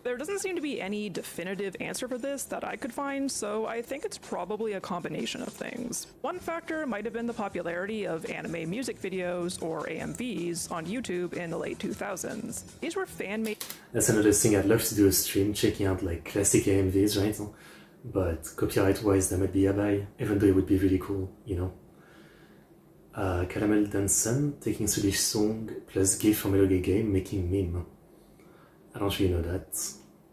There doesn't seem to be any definitive answer for this that I could find, so I think it's probably a combination of things. One factor might have been the popularity of anime music videos, or AMVs, on YouTube in the late 2000s. These were fan-made. That's another thing I'd love to do, a stream checking out like classic AMVs, right? But copyright-wise, that might be a buy, even though it would be really cool, you know. Caramel Danson, taking Swedish song plus GIF from a game, making meme. I don't really know that.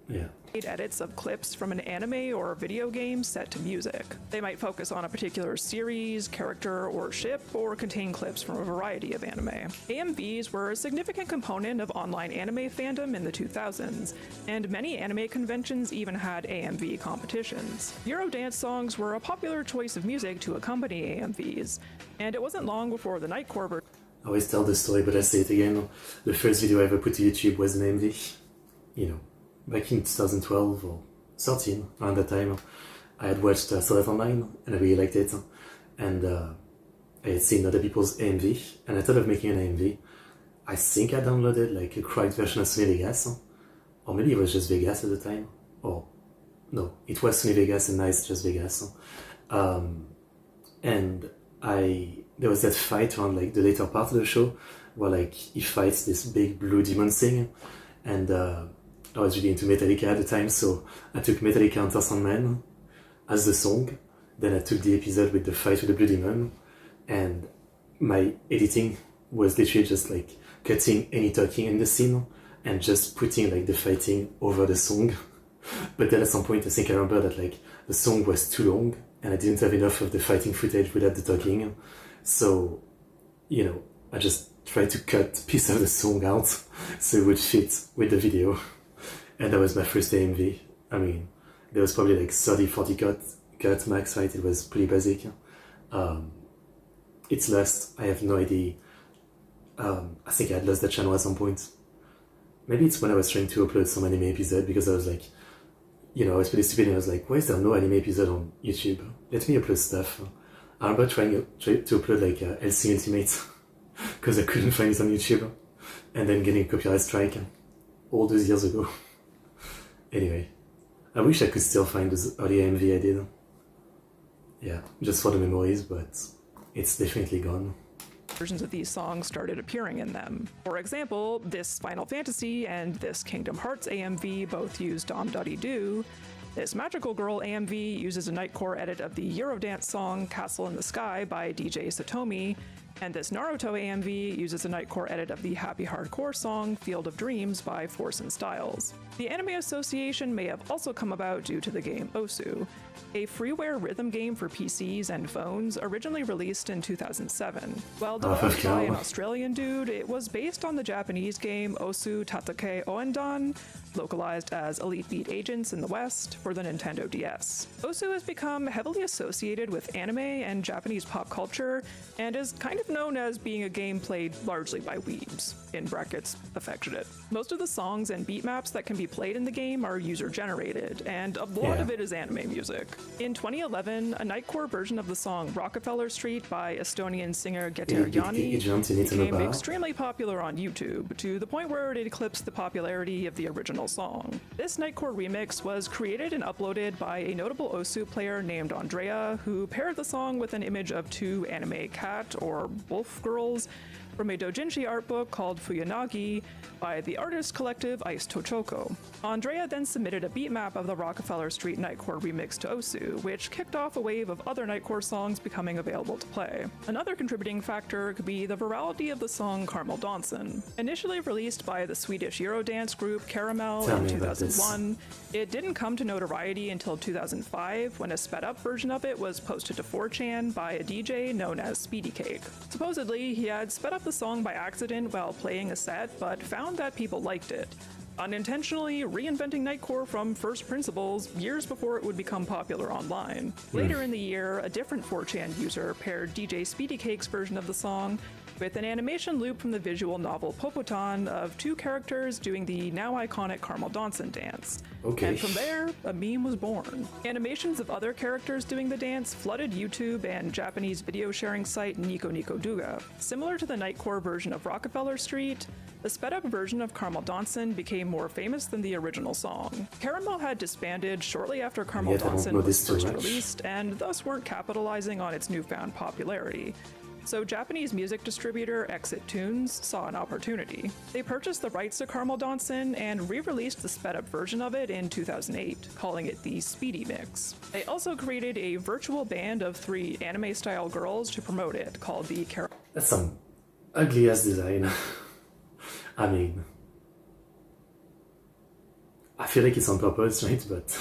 Yeah. Edits of clips from an anime or video game set to music. They might focus on a particular series, character, or ship, or contain clips from a variety of anime. AMVs were a significant component of online anime fandom in the 2000s, and many anime conventions even had AMV competitions. Eurodance songs were a popular choice of music to accompany AMVs, and it wasn't long before the Nightcore version. I always tell this story, but I say it again. The first video I ever put to YouTube was an AMV. You know, back in 2012 or 13, around that time, I had watched Sword Art Online and I really liked it. And I had seen other people's AMV, and I thought of making an AMV. I think I downloaded like a cracked version of Sony Vegas, or maybe it was just Vegas at the time. Or no, it was Sony Vegas and Nice just Vegas. And there was that fight around like the later part of the show where like he fights this big blue demon thing, and I was really into Metallica at the time, so I took Metallica Enter Sandman as the song, then I took the episode with the fight with the blue demon, and my editing was literally just like cutting any talking in the scene and just putting like the fighting over the song. But then at some point I think I remember that like the song was too long and I didn't have enough of the fighting footage without the talking, so you know, I just tried to cut a piece of the song out so it would fit with the video. And that was my first AMV. I mean, there was probably like 30-40 cut max, right? It was pretty basic. It's lost. I have no idea. I think I had lost that channel at some point. Maybe it's when I was trying to upload some anime episode, because I was like, you know, I was pretty stupid and I was like, why is there no anime episode on YouTube? Let me upload stuff. I remember trying to upload like LC Ultimate because I couldn't find it on YouTube, and then getting a copyright strike all those years ago. Anyway, I wish I could still find this early AMV I did. Yeah, just for the memories, but it's definitely gone. Versions of these songs started appearing in them. For example, this Final Fantasy and this Kingdom Hearts AMV both use Dom Duddy Doo. This Magical Girl AMV uses a Nightcore edit of the Eurodance song Castle in the Sky by DJ Satomi, and this Naruto AMV uses a Nightcore edit of the happy hardcore song Field of Dreams by Force and Styles. The anime association may have also come about due to the game Osu, a freeware rhythm game for PCs and phones originally released in 2007. While developed by an Australian dude, it was based on the Japanese game Osu Tatake Oendan, localized as Elite Beat Agents in the West for the Nintendo DS. Osu has become heavily associated with anime and Japanese pop culture, and is kind of of known as being a game played largely by weebs, in brackets, affectionate. Most of the songs and beat maps that can be played in the game are user-generated, and a lot of it is anime music. In 2011, a Nightcore version of the song Rockefeller Street by Estonian singer Getir Jani became extremely popular on YouTube, to the point where it eclipsed the popularity of the original song. This Nightcore remix was created and uploaded by a notable Osu player named Andrea, who paired the song with an image of two anime cat or wolf girls from a doujinshi art book called Fuyanagi by the artist collective Ice Tochoko. Andrea then submitted a beat map of the Rockefeller Street Nightcore remix to Osu, which kicked off a wave of other Nightcore songs becoming available to play. Another contributing factor could be the virality of the song Carmel Dansen. Initially released by the Swedish Eurodance group Caramel in 2001, it didn't come to notoriety until 2005 when a sped-up version of it was posted to 4chan by a DJ known as Speedy Cake. Supposedly, he had sped up the song by accident while playing a set, but found that people liked it, unintentionally reinventing Nightcore from first principles years before it would become popular online. Later in the year, a different 4chan user paired DJ Speedy Cake's version of the song with an animation loop from the visual novel Popotan of two characters doing the now iconic Carmel Dansen dance. And from there, a meme was born. Animations of other characters doing the dance flooded YouTube and Japanese video sharing site Nico Nico Duga. Similar to the Nightcore version of Rockefeller Street, the sped-up version of Carmel Dansen became more famous than the original song. Caramel had disbanded shortly after Carmel Dansen was first released, and thus weren't capitalizing on its newfound popularity. So Japanese music distributor Exit Tunes saw an opportunity. They purchased the rights to Carmel Dansen and re-released the sped-up version of it in 2008, calling it the Speedy Mix. They also created a virtual band of 3 anime-style girls to promote it, called the That's some ugly-ass design. I mean, I feel like it's on purpose, right? But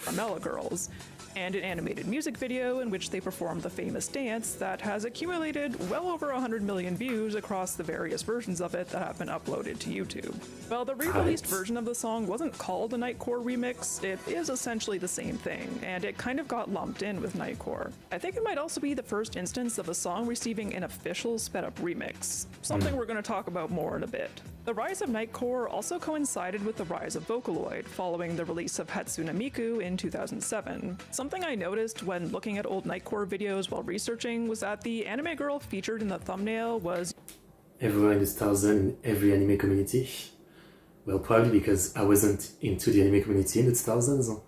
Carmela Girls, and an animated music video in which they performed the famous dance that has accumulated well over 100 million views across the various versions of it that have been uploaded to YouTube. While the re-released version of the song wasn't called a Nightcore remix, it is essentially the same thing, and it kind of got lumped in with Nightcore. I think it might also be the first instance of a song receiving an official sped-up remix, something we're going to talk about more in a bit. The rise of Nightcore also coincided with the rise of Vocaloid following the release of Hatsune Miku in 2007. Something I noticed when looking at old Nightcore videos while researching was that the anime girl featured in the thumbnail was everyone is 1000 in every anime community. Well, probably because I wasn't into the anime community in the 2000s.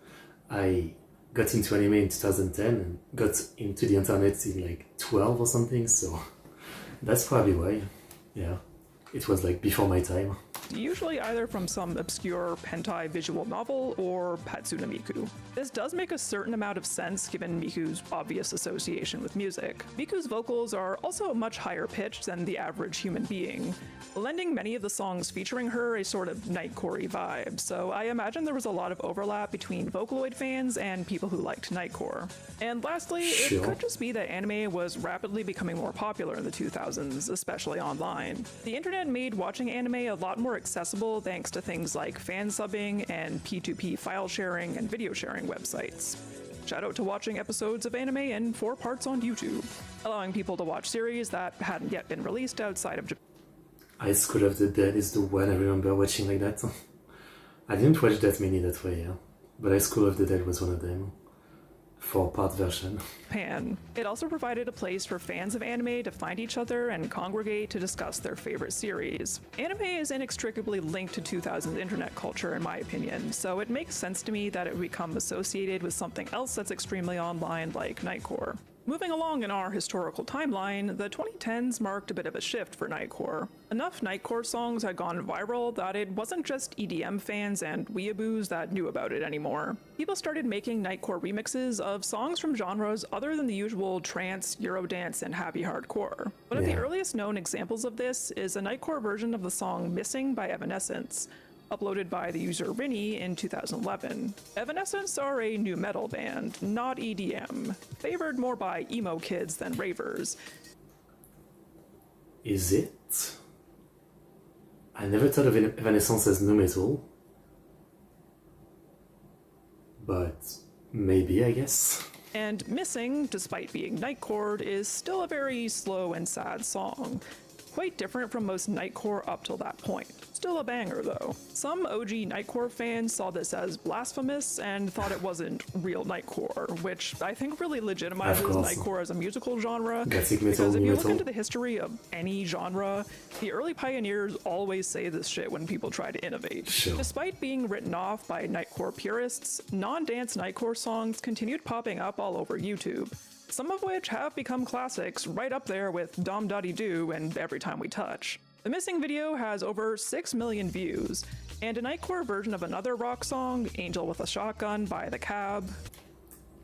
I got into anime in 2010 and got into the internet in like 12 or something, so that's probably why. Yeah. It was like before my time. Usually either from some obscure hentai visual novel or Hatsune Miku. This does make a certain amount of sense given Miku's obvious association with music. Miku's vocals are also much higher pitched than the average human being, lending many of the songs featuring her a sort of Nightcore-y vibe, so I imagine there was a lot of overlap between Vocaloid fans and people who liked Nightcore. And lastly, it could just be that anime was rapidly becoming more popular in the 2000s, especially online. The internet made watching anime a lot more accessible thanks to things like fan subbing and P2P file sharing and video sharing websites. Shout out to watching episodes of anime in 4 parts on YouTube, allowing people to watch series that hadn't yet been released outside of Japan. High School of the Dead is the one I remember watching like that. I didn't watch that many that way, yeah. But High School of the Dead was one of them. 4-part version. It also provided a place for fans of anime to find each other and congregate to discuss their favorite series. Anime is inextricably linked to 2000s internet culture in my opinion, so it makes sense to me that it would become associated with something else that's extremely online like Nightcore. Moving along in our historical timeline, the 2010s marked a bit of a shift for Nightcore. Enough Nightcore songs had gone viral that it wasn't just EDM fans and weeaboos that knew about it anymore. People started making Nightcore remixes of songs from genres other than the usual trance, Eurodance, and happy hardcore. One of the earliest known examples of this is a Nightcore version of the song Missing by Evanescence, uploaded by the user Rinny in 2011. Evanescence are a nu metal band, not EDM, favored more by emo kids than ravers. Is it? I never thought of Evanescence as nu metal. But maybe, I guess. And Missing, despite being Nightcore, is still a very slow and sad song. Quite different from most Nightcore up till that point. Still a banger though. Some OG Nightcore fans saw this as blasphemous and thought it wasn't real Nightcore, which I think really legitimizes Nightcore as a musical genre. Because if you look into the history of any genre, the early pioneers always say this shit when people try to innovate. Sure. Despite being written off by Nightcore purists, non-dance Nightcore songs continued popping up all over YouTube. Some of which have become classics right up there with Dom Dotty Doo and Every Time We Touch. The Missing video has over 6 million views, and a Nightcore version of another rock song, Angel with a Shotgun by The Cab.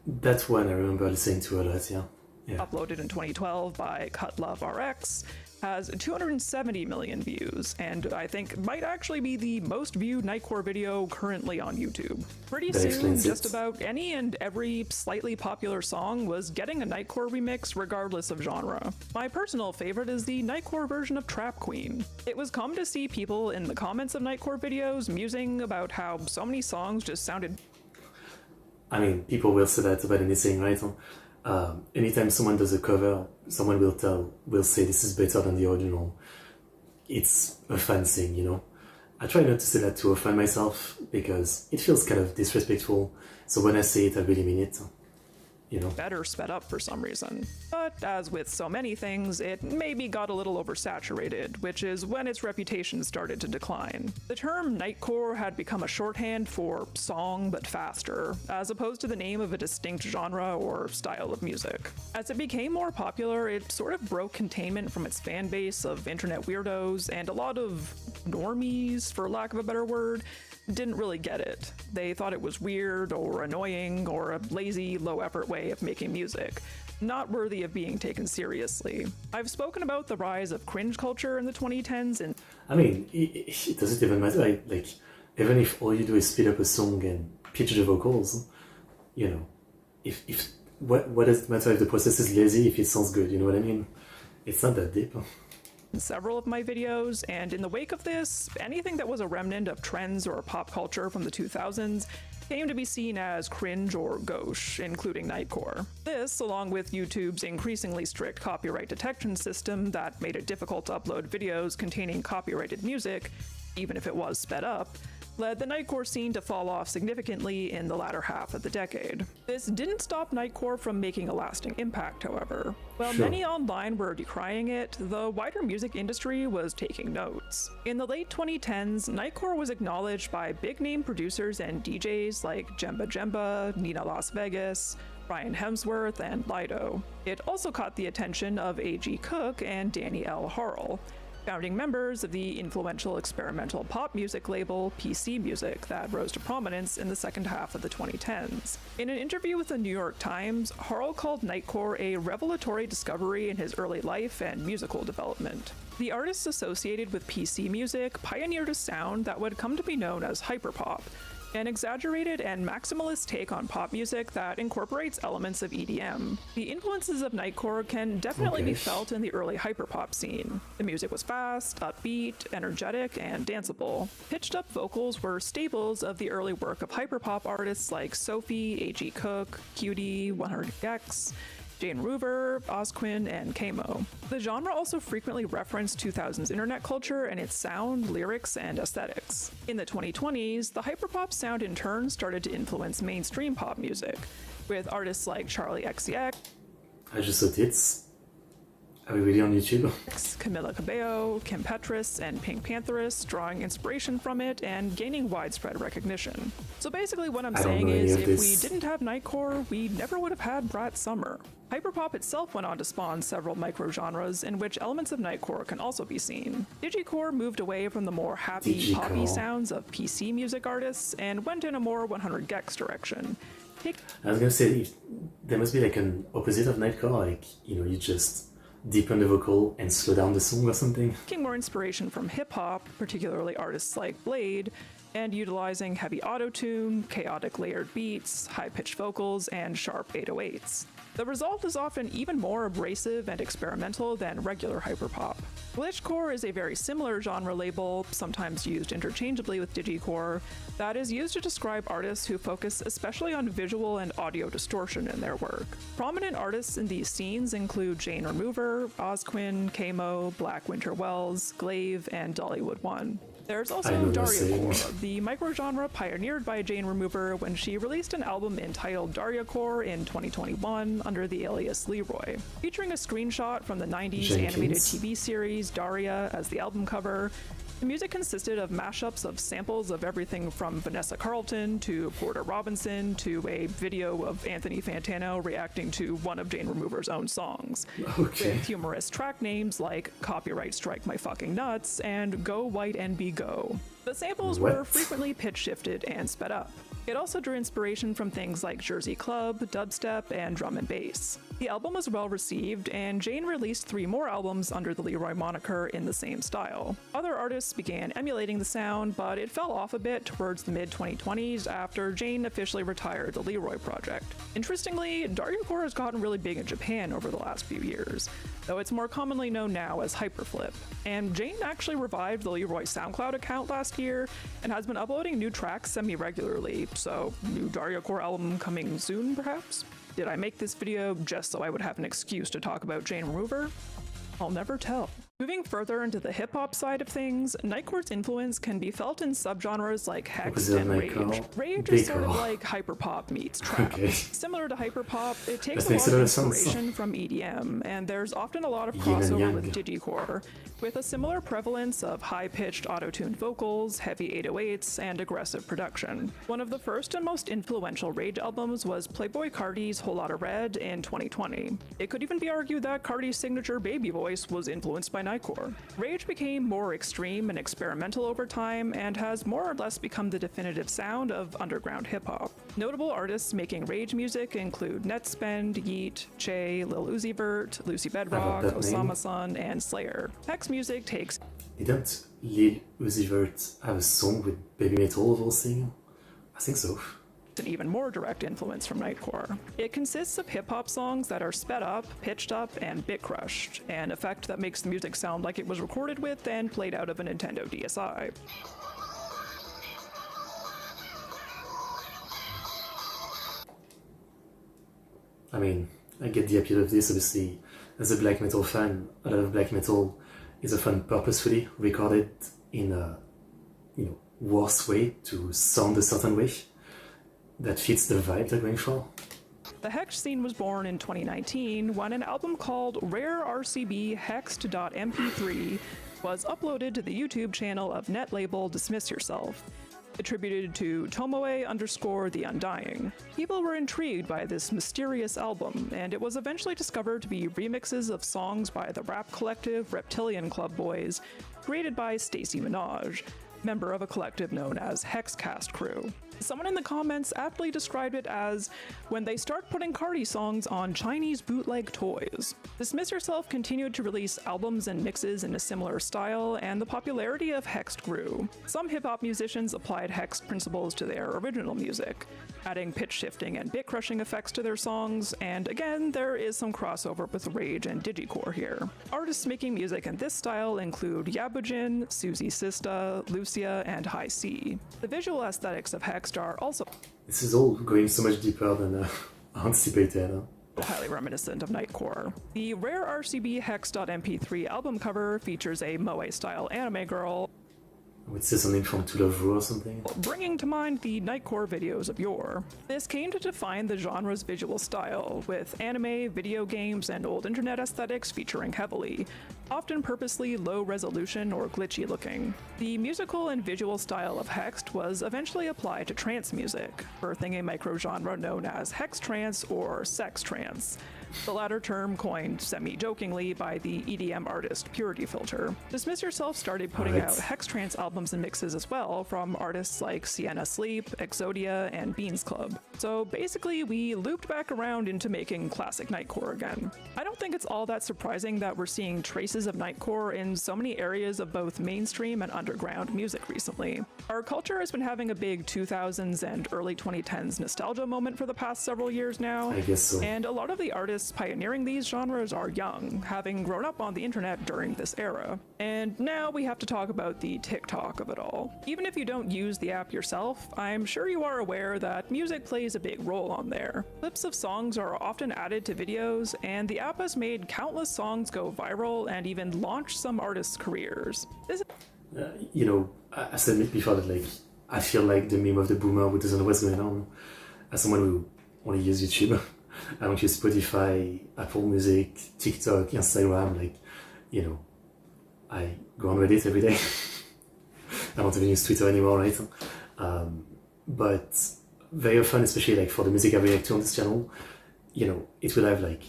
That's one I remember listening to a lot, yeah. Uploaded in 2012 by Cut Love RX, has 270 million views, and I think might actually be the most viewed Nightcore video currently on YouTube. Pretty soon, just about any and every slightly popular song was getting a Nightcore remix regardless of genre. My personal favorite is the Nightcore version of Trap Queen. It was common to see people in the comments of Nightcore videos musing about how so many songs just sounded... I mean, people will say that about anything, right? Anytime someone does a cover, someone will say this is better than the original. It's a fan thing, you know. I try not to say that too often myself because it feels kind of disrespectful. So when I say it, I really mean it. You know? Better sped up for some reason. But as with so many things, it maybe got a little oversaturated, which is when its reputation started to decline. The term Nightcore had become a shorthand for song but faster, as opposed to the name of a distinct genre or style of music. As it became more popular, it sort of broke containment from its fan base of internet weirdos, and a lot of normies, for lack of a better word, didn't really get it. They thought it was weird or annoying or a lazy, low-effort way of making music, not worthy of being taken seriously. I've spoken about the rise of cringe culture in the 2010s and... I mean, it doesn't even matter, like, even if all you do is speed up a song and pitch the vocals, you know, what does it matter if the process is lazy if it sounds good, you know what I mean? It's not that deep. Several of my videos, and in the wake of this, anything that was a remnant of trends or pop culture from the 2000s came to be seen as cringe or gauche, including Nightcore. This, along with YouTube's increasingly strict copyright detection system that made it difficult to upload videos containing copyrighted music, even if it was sped up, led the Nightcore scene to fall off significantly in the latter half of the decade. This didn't stop Nightcore from making a lasting impact, however. While many online were decrying it, the wider music industry was taking notes. In the late 2010s, Nightcore was acknowledged by big-name producers and DJs like Jemba Jemba, Nina Las Vegas, Ryan Hemsworth, and Lido. It also caught the attention of A.G. Cook and Danny L. Harrell, founding members of the influential experimental pop music label PC Music that rose to prominence in the second half of the 2010s. In an interview with the New York Times, Harrell called Nightcore a revelatory discovery in his early life and musical development. The artists associated with PC Music pioneered a sound that would come to be known as hyperpop, an exaggerated and maximalist take on pop music that incorporates elements of EDM. The influences of Nightcore can definitely be felt in the early hyperpop scene. The music was fast, upbeat, energetic, and danceable. Pitched-up vocals were staples of the early work of hyperpop artists like Sophie, A.G. Cook, Cutie, 100gex, Jane Ruver, Osquin, and Kamo. The genre also frequently referenced 2000s internet culture and its sound, lyrics, and aesthetics. In the 2020s, the hyperpop sound in turn started to influence mainstream pop music, with artists like Charlie XCX, I just saw tits. Are we really on YouTube? Camila Cabello, Kim Petras, and Pink Pantheress drawing inspiration from it and gaining widespread recognition. So basically what I'm saying is, if we didn't have Nightcore, we never would have had Brat Summer. Hyperpop itself went on to spawn several microgenres in which elements of Nightcore can also be seen. Digicore moved away from the more happy, poppy sounds of PC music artists and went in a more 100gex direction. I was gonna say, there must be like an opposite of Nightcore, like, you know, you just deepen the vocal and slow down the song or something. Taking more inspiration from hip-hop, particularly artists like Blade, and utilizing heavy auto-tune, chaotic layered beats, high-pitched vocals, and sharp 808s. The result is often even more abrasive and experimental than regular hyperpop. Glitchcore is a very similar genre label, sometimes used interchangeably with digicore, that is used to describe artists who focus especially on visual and audio distortion in their work. Prominent artists in these scenes include Jane Remover, Ozquin, Kamo, Black Winter Wells, Glaive, and Dollywood One. There's also Daryacore, the microgenre pioneered by Jane Remover when she released an album entitled Daryacore in 2021 under the alias Leroy. Featuring a screenshot from the 90s animated TV series Daria as the album cover, the music consisted of mashups of samples of everything from Vanessa Carlton to Porter Robinson to a video of Anthony Fantano reacting to one of Jane Remover's own songs, with humorous track names like Copyright Strike My Fucking Nuts and Go White NB Go. The samples were frequently pitch shifted and sped up. It also drew inspiration from things like Jersey Club, dubstep, and drum and bass. The album was well received, and Jane released 3 more albums under the Leroy moniker in the same style. Other artists began emulating the sound, but it fell off a bit towards the mid-2020s after Jane officially retired the Leroy project. Interestingly, Daryacore has gotten really big in Japan over the last few years, though it's more commonly known now as Hyperflip. And Jane actually revived the Leroy SoundCloud account last year and has been uploading new tracks semi-regularly, so new Daryacore album coming soon, perhaps? Did I make this video just so I would have an excuse to talk about Jane Remover? I'll never tell. Moving further into the hip-hop side of things, Nightcore's influence can be felt in subgenres like Hex and Rage. Rage is sort of like hyperpop meets trap. Similar to hyperpop, it takes a lot of inspiration from EDM, and there's often a lot of crossover with digicore, with a similar prevalence of high-pitched auto-tuned vocals, heavy 808s, and aggressive production. One of the first and most influential Rage albums was Playboi Carti's Whole Lotta Red in 2020. It could even be argued that Carti's signature baby voice was influenced by Nightcore. Rage became more extreme and experimental over time and has more or less become the definitive sound of underground hip-hop. Notable artists making Rage music include Netspend, Yeet, Che, Lil Uzi Vert, Lucy Bedrock, Osama-san, and Slayer. Hex music takes... Didn't Lil Uzi Vert have a song with Baby Metal of all singing? I think so. An even more direct influence from Nightcore. It consists of hip-hop songs that are sped up, pitched up, and bit crushed, an effect that makes the music sound like it was recorded with and played out of a Nintendo DSi. I mean, I get the appeal of this, obviously. As a black metal fan, a lot of black metal is often purposefully recorded in a, worse way to sound a certain way that fits the vibe they're going for. The Hex scene was born in 2019 when an album called Rare RCB Hexed.mp3 was uploaded to the YouTube channel of net label Dismiss Yourself, attributed to Tomoe_The Undying. People were intrigued by this mysterious album, and it was eventually discovered to be remixes of songs by the rap collective Reptilian Club Boys, created by Stacey Minaj, member of a collective known as Hexcast Crew. Someone in the comments aptly described it as when they start putting Carti songs on Chinese bootleg toys. Dismiss Yourself continued to release albums and mixes in a similar style, and the popularity of Hexed grew. Some hip-hop musicians applied Hexed principles to their original music, adding pitch shifting and bit crushing effects to their songs, and again, there is some crossover with Rage and digicore here. Artists making music in this style include Yabujin, Susie Sista, Lucia, and High C. The visual aesthetics of Hexed are also This is all going so much deeper than anticipated. Highly reminiscent of Nightcore. The Rare RCB Hex.mp3 album cover features a moe-style anime girl, I would say something from To Love Ru or something. bringing to mind the Nightcore videos of yore. This came to define the genre's visual style, with anime, video games, and old internet aesthetics featuring heavily, often purposely low resolution or glitchy looking. The musical and visual style of Hexed was eventually applied to trance music, birthing a microgenre known as hex trance or sex trance, the latter term coined semi-jokingly by the EDM artist Purity Filter. Dismiss Yourself started putting out hex trance albums and mixes as well from artists like Sienna Sleep, Exodia, and Beans Club. So basically, we looped back around into making classic Nightcore again. I don't think it's all that surprising that we're seeing traces of Nightcore in so many areas of both mainstream and underground music recently. Our culture has been having a big 2000s and early 2010s nostalgia moment for the past several years now. I guess so. And a lot of the artists pioneering these genres are young, having grown up on the internet during this era. And now we have to talk about the TikTok of it all. Even if you don't use the app yourself, I'm sure you are aware that music plays a big role on there. Clips of songs are often added to videos, and the app has made countless songs go viral and even launched some artists' careers. You know, I said it before that, like, I feel like the meme of the boomer who doesn't know what's going on. As someone who only uses YouTube, I don't use Spotify, Apple Music, TikTok, Instagram, like, you know, I go on Reddit every day. I don't even use Twitter anymore, right? But very often, especially like for the music I react to on this channel, you know, it will have like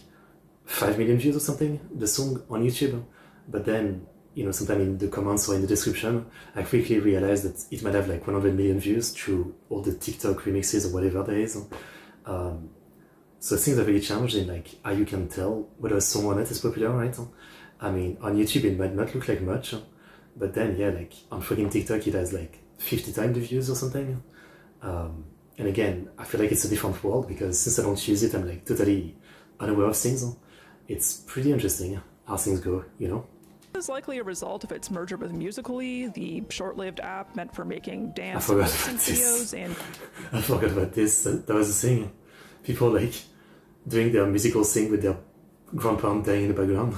5 million views or something, the song on YouTube, but then, you know, sometime in the comments or in the description, I quickly realized that it might have like 100 million views through all the TikTok remixes or whatever there is. So things are very challenging, like how you can tell whether a song or not is popular, right? I mean, on YouTube it might not look like much, but then, yeah, like on fucking TikTok it has like 50 times the views or something. And again, I feel like it's a different world because since I don't use it, I'm like totally unaware of things. It's pretty interesting how things go, you know? This is likely a result of its merger with Musical.ly, the short-lived app meant for making dance and lip sync videos, and I forgot about this. That was the thing. People like doing their musical thing with their grandpa dying in the background.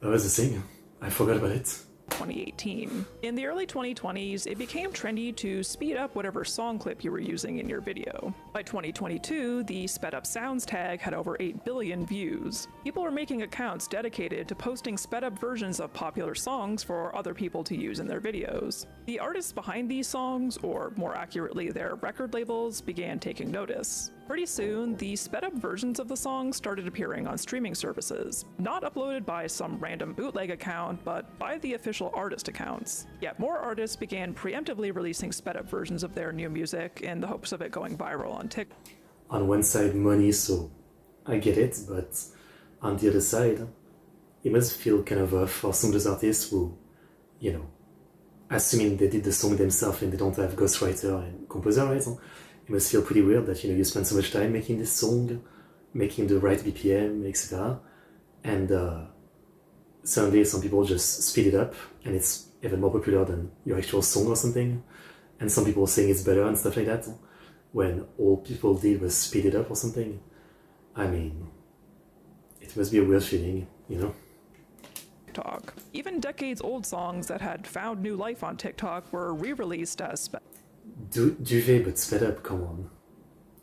That was the thing. I forgot about it. 2018. In the early 2020s, it became trendy to speed up whatever song clip you were using in your video. By 2022, the sped up sounds tag had over 8 billion views. People were making accounts dedicated to posting sped up versions of popular songs for other people to use in their videos. The artists behind these songs, or more accurately their record labels, began taking notice. Pretty soon, the sped up versions of the songs started appearing on streaming services, not uploaded by some random bootleg account, but by the official artist accounts. Yet more artists began preemptively releasing sped up versions of their new music in the hopes of it going viral on TikTok. On one side, money, so I get it, but on the other side, it must feel kind of rough for some of those artists who, you know, assuming they did the song themselves and they don't have ghostwriter and composer, right? It must feel pretty weird that, you know, you spend so much time making this song, making the right BPM, etc. And suddenly some people just speed it up and it's even more popular than your actual song or something. And some people saying it's better and stuff like that, when all people did was speed it up or something. I mean, it must be a weird feeling, you know? TikTok. Even decades-old songs that had found new life on TikTok were re-released as Duvet, but sped up, come on.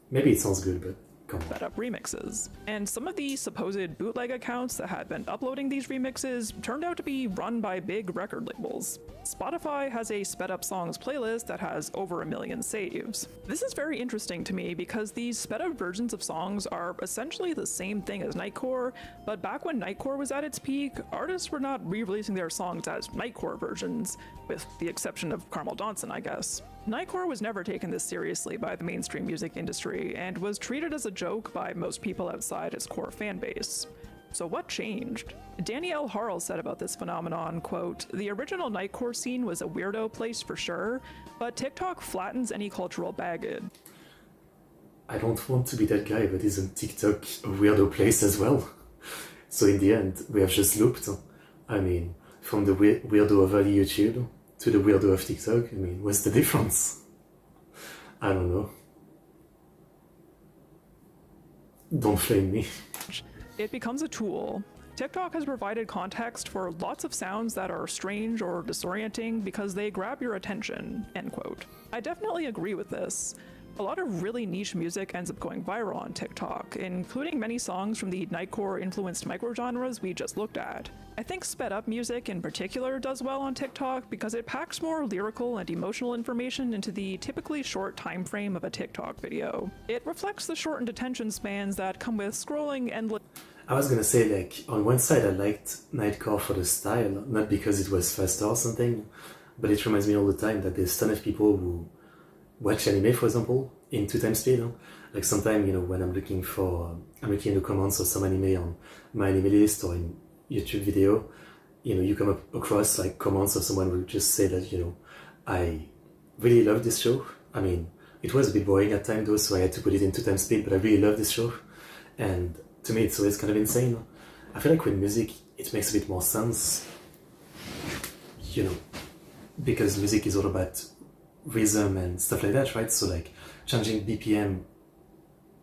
Maybe it sounds good, but come on. sped up remixes. And some of the supposed bootleg accounts that had been uploading these remixes turned out to be run by big record labels. Spotify has a sped up songs playlist that has over 1 million saves. This is very interesting to me because these sped up versions of songs are essentially the same thing as Nightcore, but back when Nightcore was at its peak, artists were not re-releasing their songs as Nightcore versions, with the exception of Carmel Johnson, I guess. Nightcore was never taken this seriously by the mainstream music industry and was treated as a joke by most people outside its core fanbase. So what changed? Danielle Harl said about this phenomenon, quote, "The original Nightcore scene was a weirdo place for sure, but TikTok flattens any cultural baggage." I don't want to be that guy, but isn't TikTok a weirdo place as well? So in the end, we have just looped. I mean, from the weirdo of early YouTube to the weirdo of TikTok, I mean, what's the difference? I don't know. Don't flame me. It becomes a tool. TikTok has provided context for lots of sounds that are strange or disorienting because they grab your attention, end quote. I definitely agree with this. A lot of really niche music ends up going viral on TikTok, including many songs from the Nightcore influenced microgenres we just looked at. I think sped up music in particular does well on TikTok because it packs more lyrical and emotional information into the typically short time frame of a TikTok video. It reflects the shortened attention spans that come with scrolling endless. I was gonna say, like, on one side I liked Nightcore for the style, not because it was faster or something, but it reminds me all the time that there's a ton of people who watch anime, for example, in 2x speed. Like sometimes, when I'm looking in the comments of some anime on my anime list or in YouTube video, you come across like comments of someone who just say that, I really love this show. I mean, it was a bit boring at times though, so I had to put it in 2x speed, but I really love this show. And to me, it's always kind of insane. I feel like with music, it makes a bit more sense, because music is all about rhythm and stuff like that, right? So like changing BPM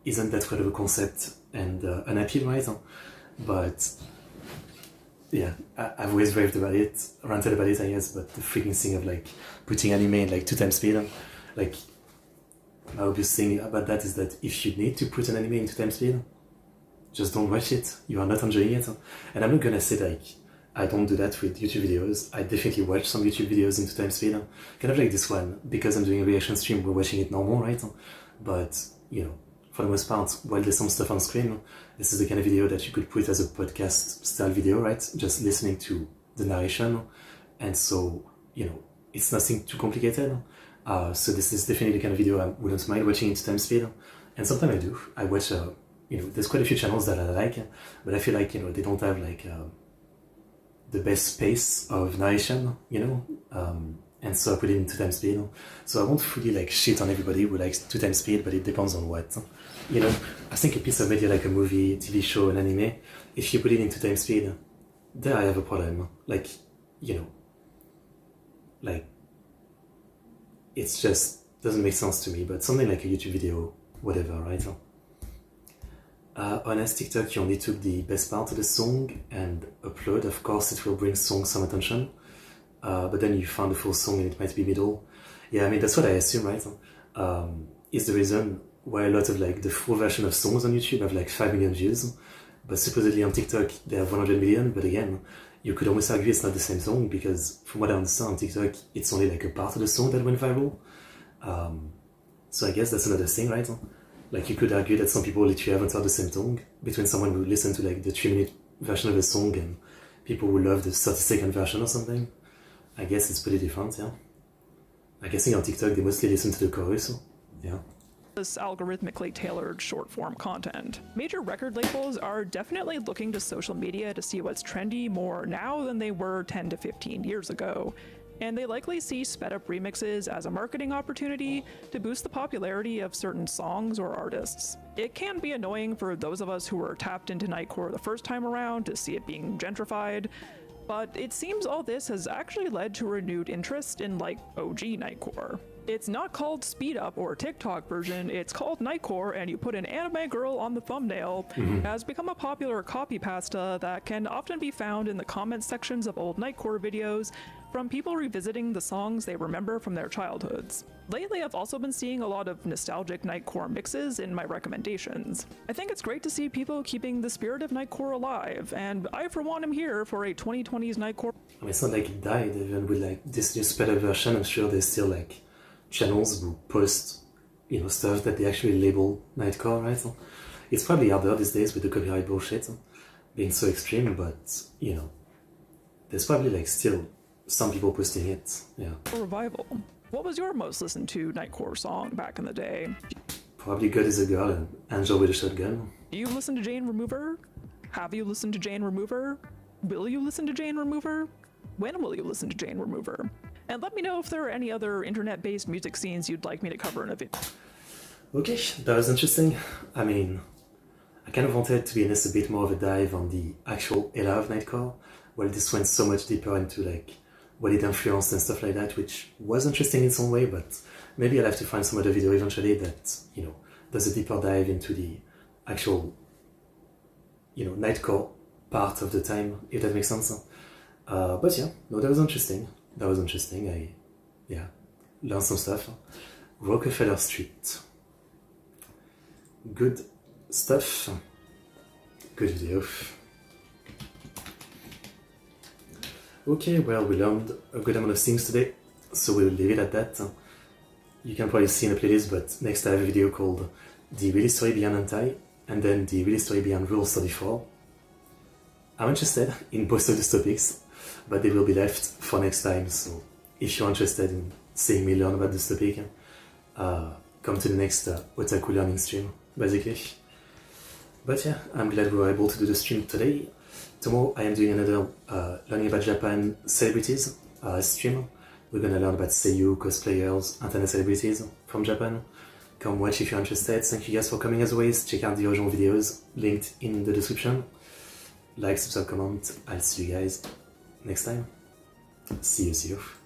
isn't that kind of a concept and an appeal, right? But yeah, I've always ranted about it, I guess, but the freaking thing of like putting anime in like 2x speed, like my obvious thing about that is that if you need to put an anime in 2x speed, just don't watch it. You are not enjoying it. And I'm not gonna say like I don't do that with YouTube videos. I definitely watch some YouTube videos in 2x speed. Kind of like this one, because I'm doing a reaction stream, we're watching it normal, right? But, for the most part, while there's some stuff on screen, this is the kind of video that you could put as a podcast style video, right? Just listening to the narration. And so, it's nothing too complicated. So this is definitely the kind of video I wouldn't mind watching in 2x speed. And sometimes I do. I watch, there's quite a few channels that I like, but I feel like, they don't have like the best pace of narration, and so I put it in 2x speed. So I won't fully like shit on everybody who likes 2x speed, but it depends on what. I think a piece of media like a movie, TV show, an anime, if you put it in 2x speed, there I have a problem. Like, like it's just doesn't make sense to me. But something like a YouTube video, whatever, right? On TikTok, you only took the best part of the song and upload. Of course, it will bring song some attention, but then you found the full song and it might be middle. Yeah, I mean, that's what I assume, right? Is the reason why a lot of like the full version of songs on YouTube have like 5 million views, but supposedly on TikTok they have 100 million. But again, you could almost argue it's not the same song, because from what I understand on TikTok, it's only like a part of the song that went viral. So I guess that's another thing, right? Like you could argue that some people literally haven't heard the same song, between someone who listened to like the 3-minute version of the song and people who love the 30-second version or something. I guess it's pretty different, yeah. I'm guessing on TikTok they mostly listen to the chorus, yeah. This algorithmically tailored short form content. Major record labels are definitely looking to social media to see what's trendy more now than they were 10 to 15 years ago. And they likely see sped up remixes as a marketing opportunity to boost the popularity of certain songs or artists. It can be annoying for those of us who were tapped into Nightcore the first time around to see it being gentrified, but it seems all this has actually led to a renewed interest in like OG Nightcore. It's not called Speed Up or TikTok version, it's called Nightcore, and you put an anime girl on the thumbnail. Has become a popular copy pasta that can often be found in the comment sections of old Nightcore videos from people revisiting the songs they remember from their childhoods. Lately, I've also been seeing a lot of nostalgic Nightcore mixes in my recommendations. I think it's great to see people keeping the spirit of Nightcore alive, and I for one am here for a 2020s Nightcore. I mean, it's not like it died, even with like this new sped up version. I'm sure there's still like channels who post, stuff that they actually label Nightcore, right? It's probably harder these days with the copyright bullshit being so extreme, but there's probably like still some people posting it, yeah. Revival. What was your most listened to Nightcore song back in the day? Probably God is a Girl and Angel with a Shotgun. Do you listen to Jane Remover? Have you listened to Jane Remover? Will you listen to Jane Remover? When will you listen to Jane Remover? And let me know if there are any other internet-based music scenes you'd like me to cover in a video. Okay, that was interesting. I mean, I kind of wanted, to be honest, a bit more of a dive on the actual era of Nightcore, while this went so much deeper into like what it influenced and stuff like that, which was interesting in some way, but maybe I'll have to find some other video eventually that, does a deeper dive into the actual, Nightcore part of the time, if that makes sense. But yeah, no, that was interesting. I learned some stuff. Rockefeller Street. good stuff. Good video. Okay, well, we learned a good amount of things today, so we'll leave it at that. You can probably see in the playlist, but next I have a video called The Really Story Beyond Hentai, and then The Really Story Beyond Rules 34. I'm interested in both of those topics, but they will be left for next time, so if you're interested in seeing me learn about this topic, come to the next Otaku learning stream, basically. But yeah, I'm glad we were able to do the stream today. Tomorrow I am doing another Learning About Japan Celebrities stream. We're gonna learn about seiyuu, cosplayers, internet celebrities from Japan. Come watch if you're interested. Thank you guys for coming as always. Check out the original videos linked in the description. Like, subscribe, comment. I'll see you guys next time. See you.